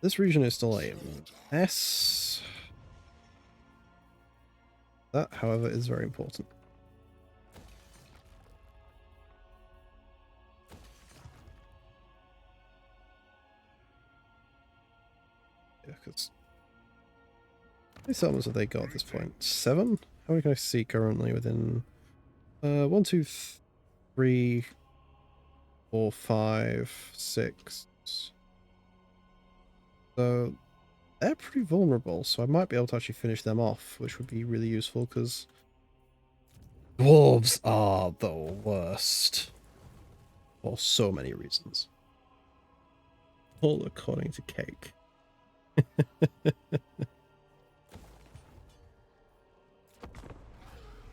This region is still a mess. That, however, is very important. Yeah, because how many settlements have they got at this point? 7? How many can I see currently within 1, 2, 3, 4, 5, 6. So they're pretty vulnerable, so I might be able to actually finish them off, which would be really useful because dwarves are the worst for so many reasons. All according to Cake.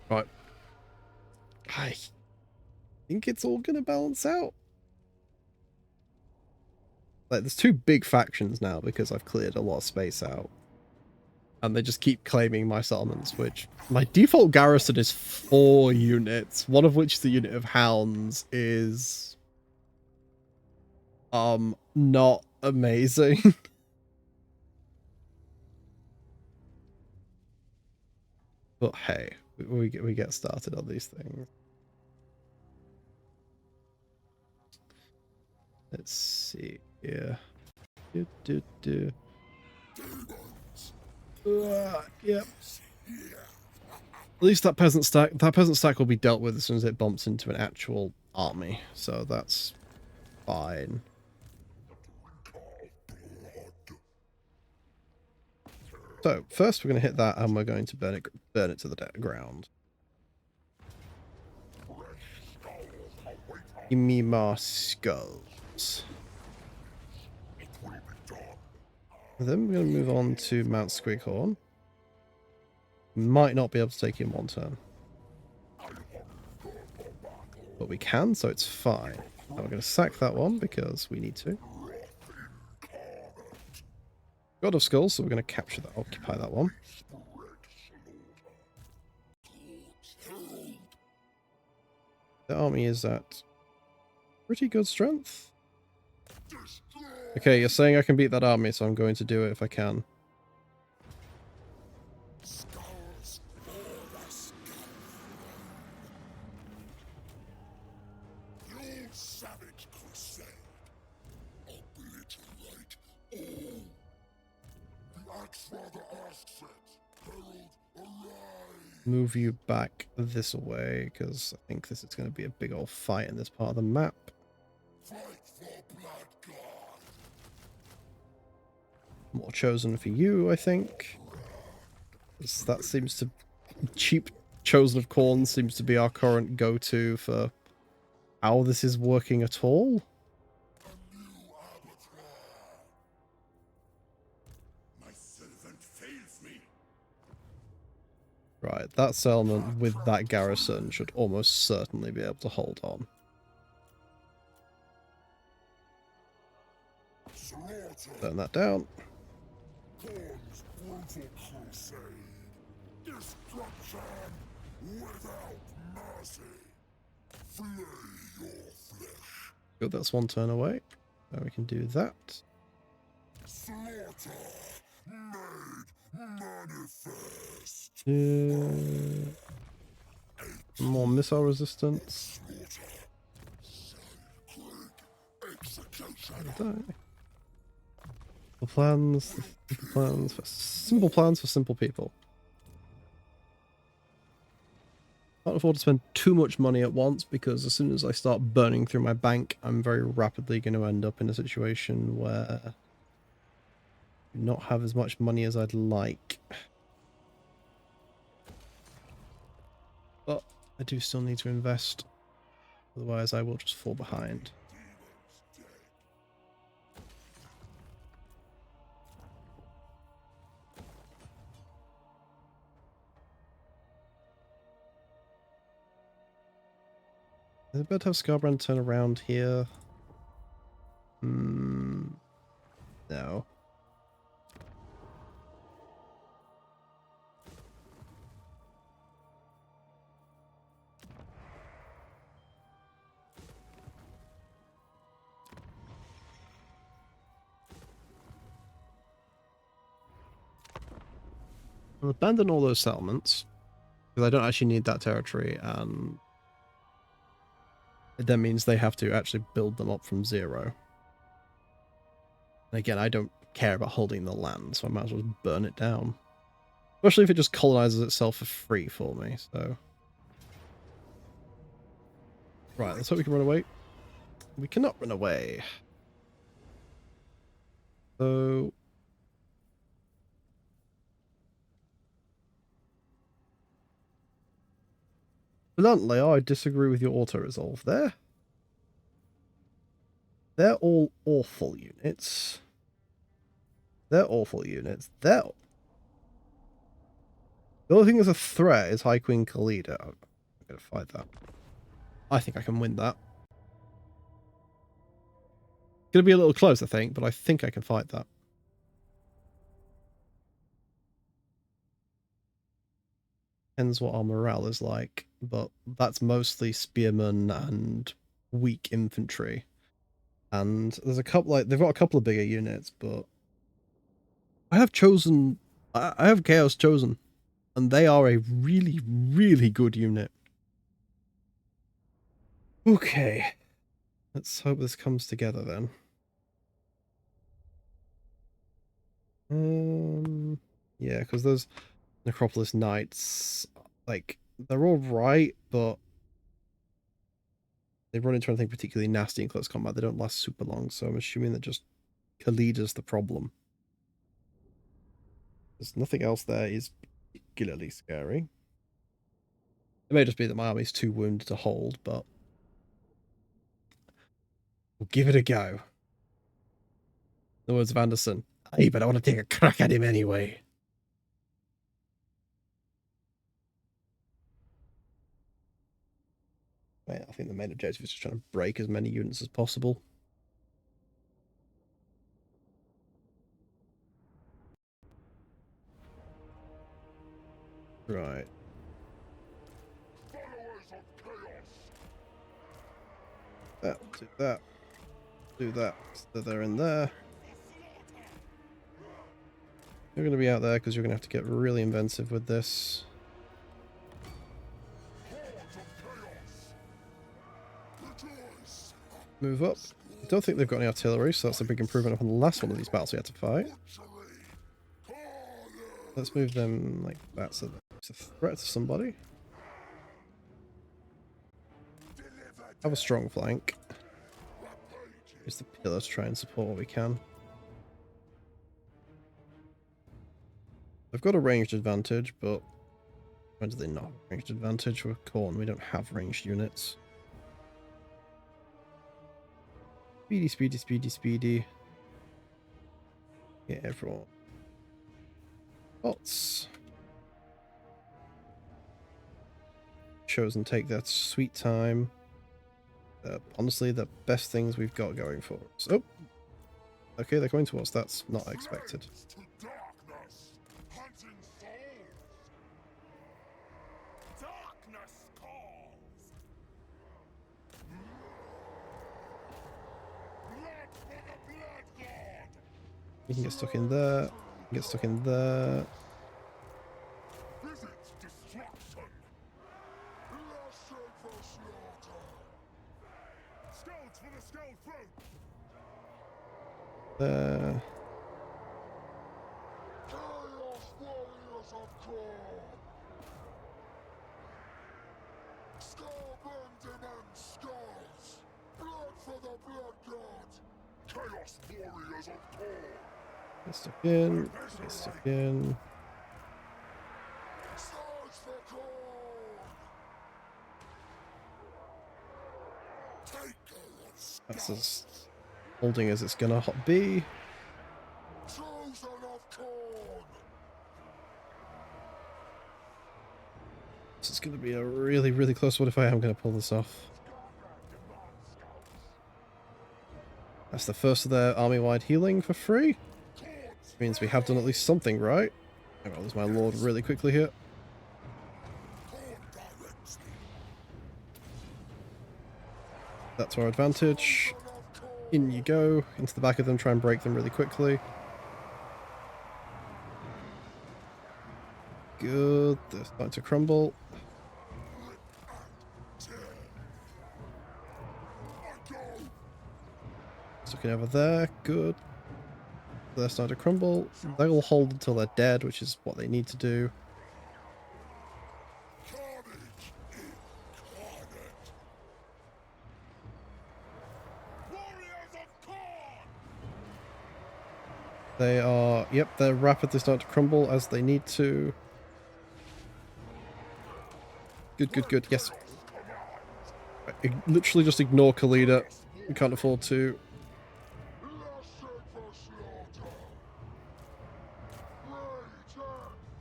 Right. I think it's all going to balance out. Like, there's 2 big factions now because I've cleared a lot of space out. And they just keep claiming my settlements, which my default garrison is 4 units, one of which the unit of hounds is not amazing. But hey, we get started on these things. Let's see here. Yep. At least that peasant stack will be dealt with as soon as it bumps into an actual army, so that's fine. So first we're going to hit that, and we're going to burn it to the ground. Give me more skulls. Then we're going to move on to Mount Squighorn. Might not be able to take it in one turn, but we can, so it's fine. Now we're going to sack that one because we need to. God of Skulls, so we're going to occupy that one. The army is at pretty good strength. Okay, you're saying I can beat that army, so I'm going to do it if I can. Move you back this way, because I think this is going to be a big old fight in this part of the map. More Chosen for you, I think. That seems to... Cheap Chosen of Corn seems to be our current go-to for how this is working at all. A new abattoir. My servant fails me. Right, that settlement with that garrison should almost certainly be able to hold on. Slaughter. Turn that down. Corn's brutal crusade. Destruction without mercy. Flay your flesh. Good, that's one turn away. Now we can do that. Slaughter made manifest. More missile resistance. Slaughter. Sacred execution. Die. Simple plans for simple people. Can't afford to spend too much money at once because as soon as I start burning through my bank, I'm very rapidly going to end up in a situation where I do not have as much money as I'd like. But I do still need to invest, otherwise I will just fall behind. Is it better to have Scarbrand turn around here? No. I'll abandon all those settlements, because I don't actually need that territory, and it then means they have to actually build them up from zero. And again, I don't care about holding the land, so I might as well just burn it down. Especially if it just colonizes itself for free for me, so... Right, let's hope we can run away. We cannot run away. So... Bluntly, I disagree with your auto-resolve there. They're all awful units. They're awful units. The only thing that's a threat is High Queen Khalida. I'm going to fight that. I think I can win that. It's going to be a little close, I think, but I think I can fight that. Depends what our morale is like, but that's mostly spearmen and weak infantry. And there's a couple, like, they've got a couple of bigger units, but I have chosen, I have Chaos Chosen, and they are a really, really good unit. Okay, let's hope this comes together then. Yeah, because those Necropolis Knights, like, they're all right, but they run into anything particularly nasty in close combat. They don't last super long, so I'm assuming that just Khalida's the problem. There's nothing else there is particularly scary. It may just be that my army's too wounded to hold, but we'll give it a go. In the words of Anderson, hey, but I want to take a crack at him anyway. Right, I think the main objective is just trying to break as many units as possible. Right. That, do that. Do that. So they're in there. You're going to be out there because you're going to have to get really inventive with this. Move up. I don't think they've got any artillery, so that's a big improvement on the last one of these battles we had to fight. Let's move them like that so that it's a threat to somebody. Have a strong flank. Use the pillar to try and support what we can. They've got a ranged advantage, but when do they not have ranged advantage? We're Khorne, we don't have ranged units. Speedy, speedy, speedy, speedy. Yeah, everyone. Bots. Chosen take that sweet time. Honestly, the best things we've got going for us. Oh! Okay, they're coming towards. That's not expected. To darkness, hunting souls. Darkness calls. Blood for the blood god. You can get stuck in there. You can get stuck in there. Visit destruction. Last shape for slaughter. Skulls for the skull throat. There. Chaos warriors of Khorne. Skullburn demands skulls. Blood for the blood god. Chaos warriors of Khorne. Get stuck in. Get stuck in. Swords for Khorne. Taker of skulls. That's as holding as it's gonna be. Chosen of Khorne. This is gonna be a really, really close one if I am gonna pull this off. That's the first of their army-wide healing for free. Means we have done at least something right. I'm gonna lose my lord really quickly here. Khorne directs me. That's our advantage. In you go. Into the back of them, try and break them really quickly. Good. They're starting to crumble. Stuck in over there. Good. They're starting to crumble. They'll hold until they're dead, which is what they need to do. Carnage incarnate. Warriors of Khorne. They are, yep, they're rapidly starting to crumble as they need to. Good, good, good. Yes. Literally just ignore Khalida. We can't afford to. Last shape for slaughter. Rage and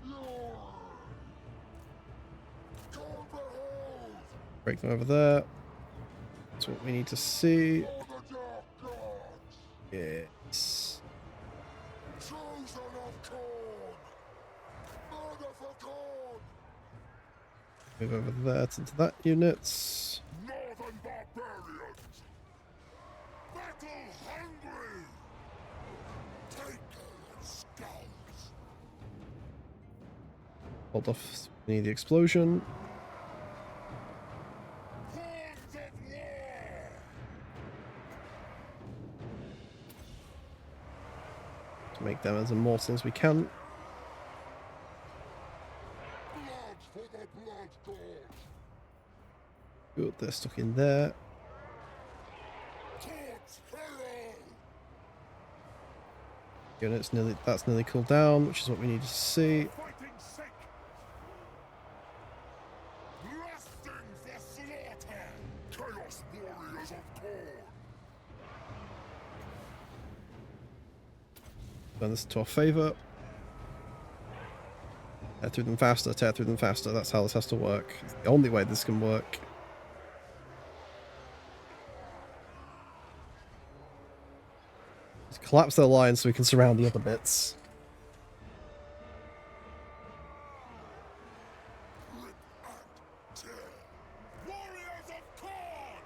fury. Khorne behold. Break them over there. That's what we need to see. For the dark gods. Yes. Chosen of Khorne. Murder for Khorne. Move over there into that unit. Northern barbarians. Battle hungry. Taker of skulls. Hold off. We need the explosion. Horns of war. To make them as immortal as we can. Blood for the blood god. Good, they're stuck in there. Khorne's hero. Units nearly, that's nearly cooled down, which is what we need to see. Fighting sick. Lusting for slaughter. Chaos warriors of Khorne. Turn this to our favor. Tear through them faster, tear through them faster. That's how this has to work. It's the only way this can work. Just collapse their lines so we can surround the other bits. Rip and tear. Warriors of Khorne.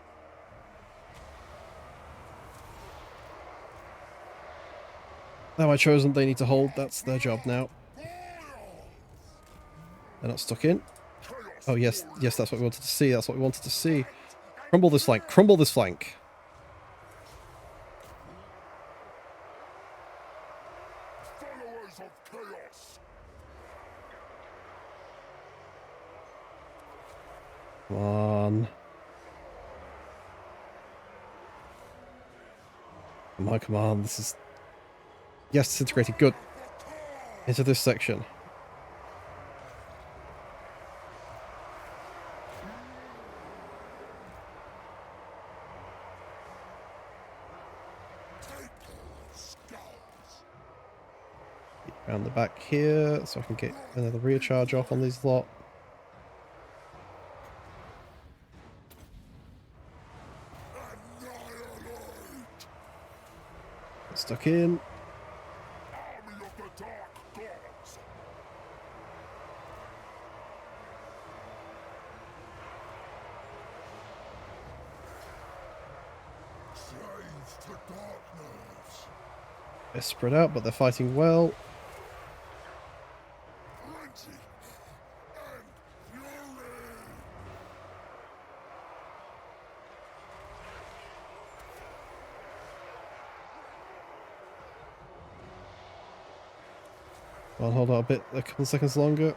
Now I chosen they need to hold. That's their job now. They're not stuck in. Oh yes, yes, that's what we wanted to see. That's what we wanted to see. Crumble this flank. Crumble this flank. Followers of chaos. Come on. Come on, come on. This is... Yes, disintegrated. Good. Into this section. Around the back here, so I can get another rear charge off on these lot. Get stuck in. Army of the Dark Gods! Slaves to darkness! They're spread out, but they're fighting well. Frenzy and fury! I'll hold out a couple of seconds longer.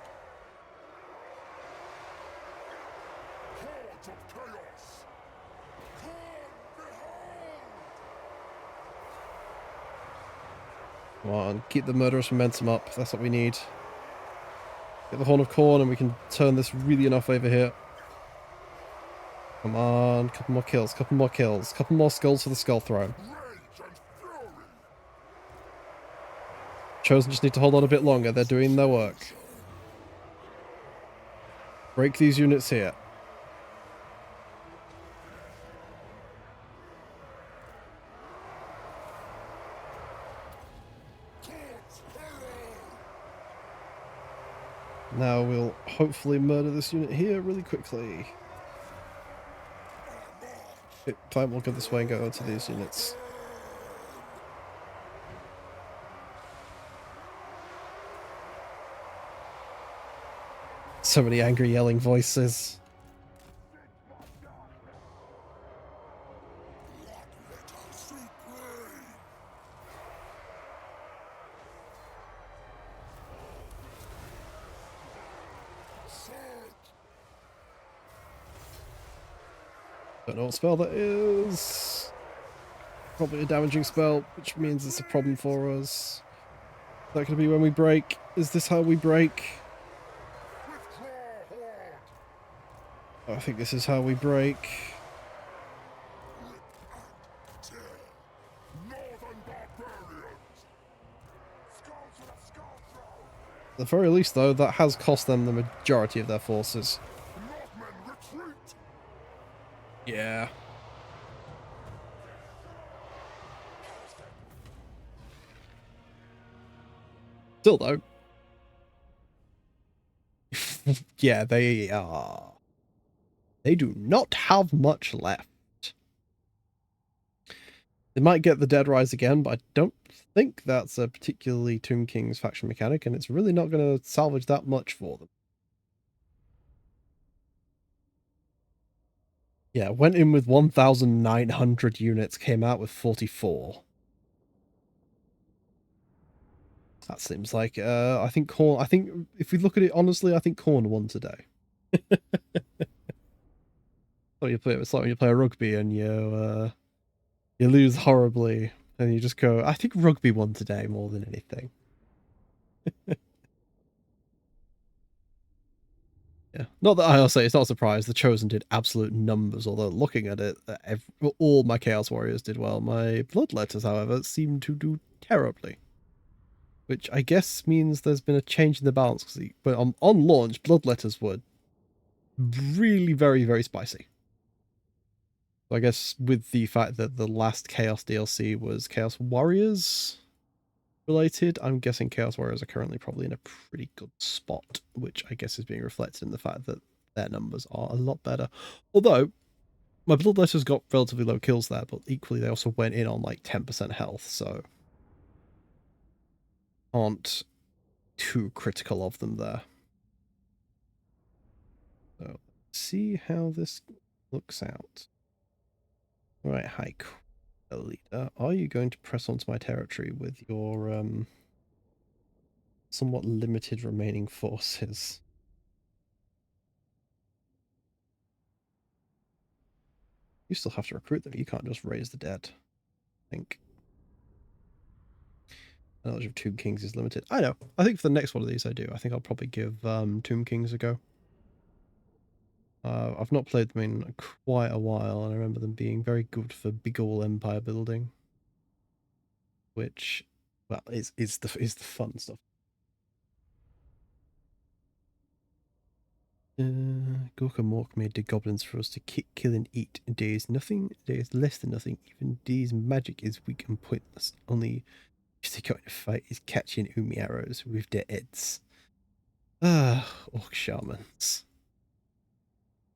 Hordes of chaos! Come, behold! Come on, keep the murderous momentum up. That's what we need. Get the Horn of Corn and we can turn this really enough over here. Come on, couple more kills, couple more kills, couple more skulls for the Skull Throne. Rage and fury! Chosen just need to hold on a bit longer. They're doing their work. Break these units here. God's hero! Now we'll hopefully murder this unit here really quickly. Fine, we'll go this way and go to these units. So many angry yelling voices. Don't know what spell that is. Probably a damaging spell, which means it's a problem for us. Is that going to be when we break? Is this how we break? I think this is how we break. At the very least, though, that has cost them the majority of their forces. Yeah. Still, though. Yeah, they are. They do not have much left. They might get the Dead Rise again, but I don't think that's a particularly Tomb King's faction mechanic, and it's really not going to salvage that much for them. Yeah, went in with 1,900 units, came out with 44. That seems like, I think if we look at it honestly, I think Corn won today. It's like when you play a rugby and you lose horribly, and you just go, I think rugby won today more than anything. Yeah, not that I'll say it's not a surprise. The Chosen did absolute numbers, although looking at it, all my Chaos Warriors did well. My Bloodletters, however, seem to do terribly, which I guess means there's been a change in the balance. But on launch, Bloodletters were really very, very spicy. So I guess with the fact that the last Chaos DLC was Chaos Warriors related, I'm guessing Chaos Warriors are currently probably in a pretty good spot, which I guess is being reflected in the fact that their numbers are a lot better. Although, my Bloodletters got relatively low kills there, but equally they also went in on like 10% health, so aren't too critical of them there. So, let's see how this looks out. Right, hi, leader. Are you going to press onto my territory with your somewhat limited remaining forces? You still have to recruit them. You can't just raise the dead, I think. Knowledge of Tomb Kings is limited. I know. I think for the next one of these I do. I think I'll probably give Tomb Kings a go. I've not played them in quite a while, and I remember them being very good for big ol' empire building. Which, well, is the fun stuff. Gorkamork made the goblins for us to kick, kill, and eat. There is nothing, there is less than nothing. Even D's magic is weak and pointless. Only if they got in a fight is catching Umi arrows with their heads. Ah, orc shamans.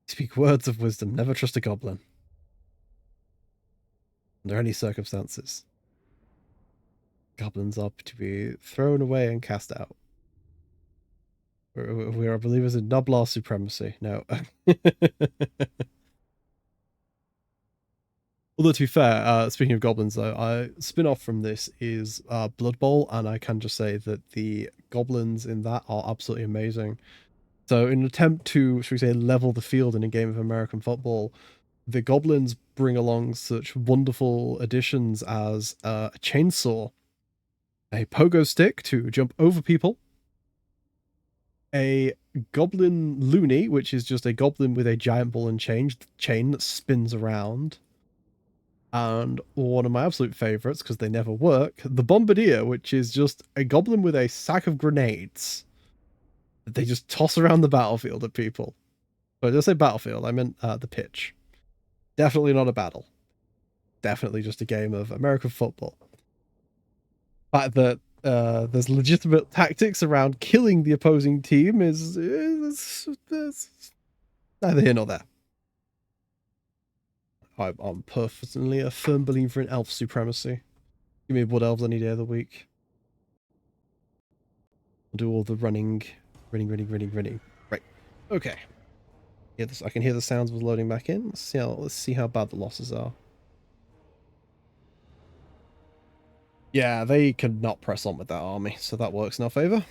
Speak words of wisdom. Never trust a goblin. Under any circumstances. Goblins are to be thrown away and cast out. We are believers in Noblar supremacy. No. Although to be fair, speaking of goblins though, spin off from this is Blood Bowl, and I can just say that the goblins in that are absolutely amazing. So in an attempt to, should we say, level the field in a game of American football, the goblins bring along such wonderful additions as a chainsaw, a pogo stick to jump over people, a goblin loony, which is just a goblin with a giant ball and chain that spins around, and one of my absolute favorites, because they never work, the bombardier, which is just a goblin with a sack of grenades that they just toss around the battlefield at people. So did I say battlefield? I meant the pitch. Definitely not a battle. Definitely just a game of American football. The fact that there's legitimate tactics around killing the opposing team is neither here nor there. I'm personally a firm believer in elf supremacy. Give me Wood Elves any day of the week. I'll do all the running. Right. Okay. Yeah, I can hear the sounds of loading back in. Let's see how bad the losses are. Yeah, they could not press on with that army, so that works in our favor.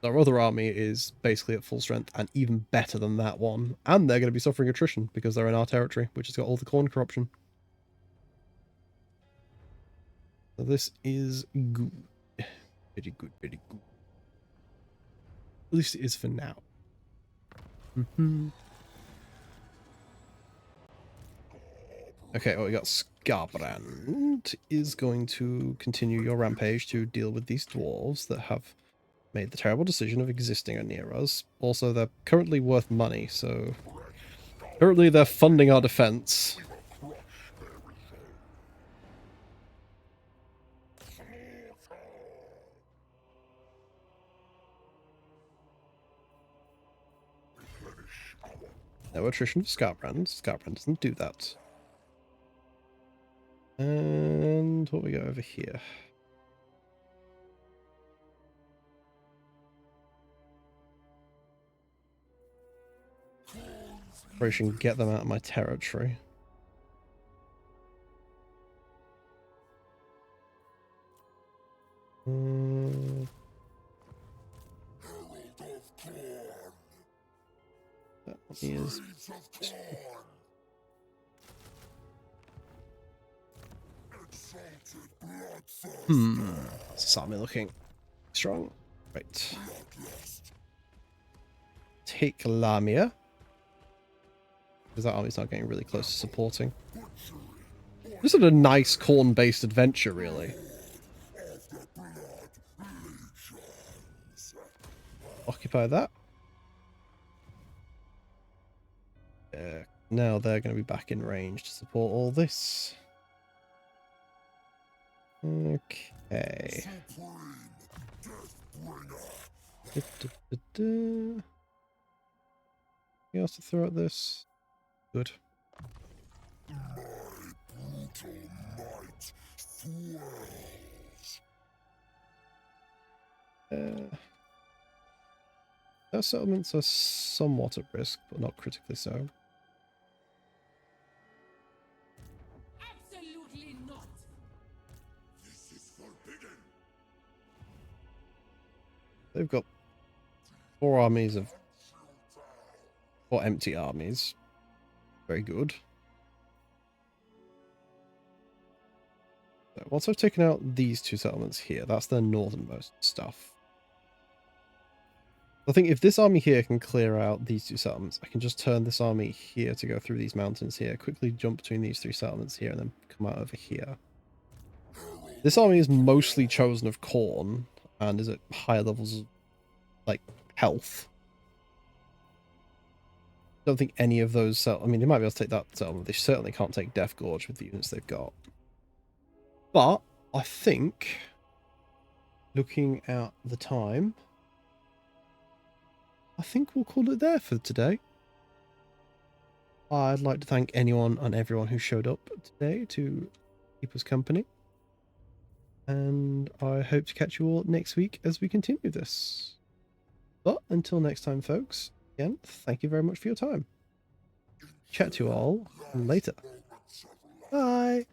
Our other army is basically at full strength and even better than that one. And they're going to be suffering attrition because they're in our territory, which has got all the corn corruption. So this is good. Very good, very good. At least it is for now. Okay, well, we got Skarbrand is going to continue your rampage to deal with these dwarves that have made the terrible decision of existing near us. Also, they're currently worth money, so currently they're funding our defense. No attrition for Skarbrand. Skarbrand doesn't do that. And what we got over here? Operation Get Them Out of My Territory. That is. This army looking strong. Right. Take Lamia. Because that army's not getting really close to supporting. This is a nice corn-based adventure, really. Occupy that. Now they're going to be back in range to support all this. Okay. Anything else to throw at this? Good. Their settlements are somewhat at risk, but not critically so. Absolutely not. This is forbidden. They've got 4 empty armies. Very good. So once I've taken out these 2 settlements here, that's their northernmost stuff. I think if this army here can clear out these 2 settlements, I can just turn this army here to go through these mountains here, quickly jump between these 3 settlements here, and then come out over here. This army is mostly chosen of corn, and is at higher levels, like health. Don't think any of those. I mean, they might be able to take that settlement. They certainly can't take Death Gorge with the units they've got. But I think, looking at the time, I think we'll call it there for today. I'd like to thank anyone and everyone who showed up today to keep us company. And I hope to catch you all next week as we continue this. But until next time, folks, again, thank you very much for your time. Chat to you all later. Bye.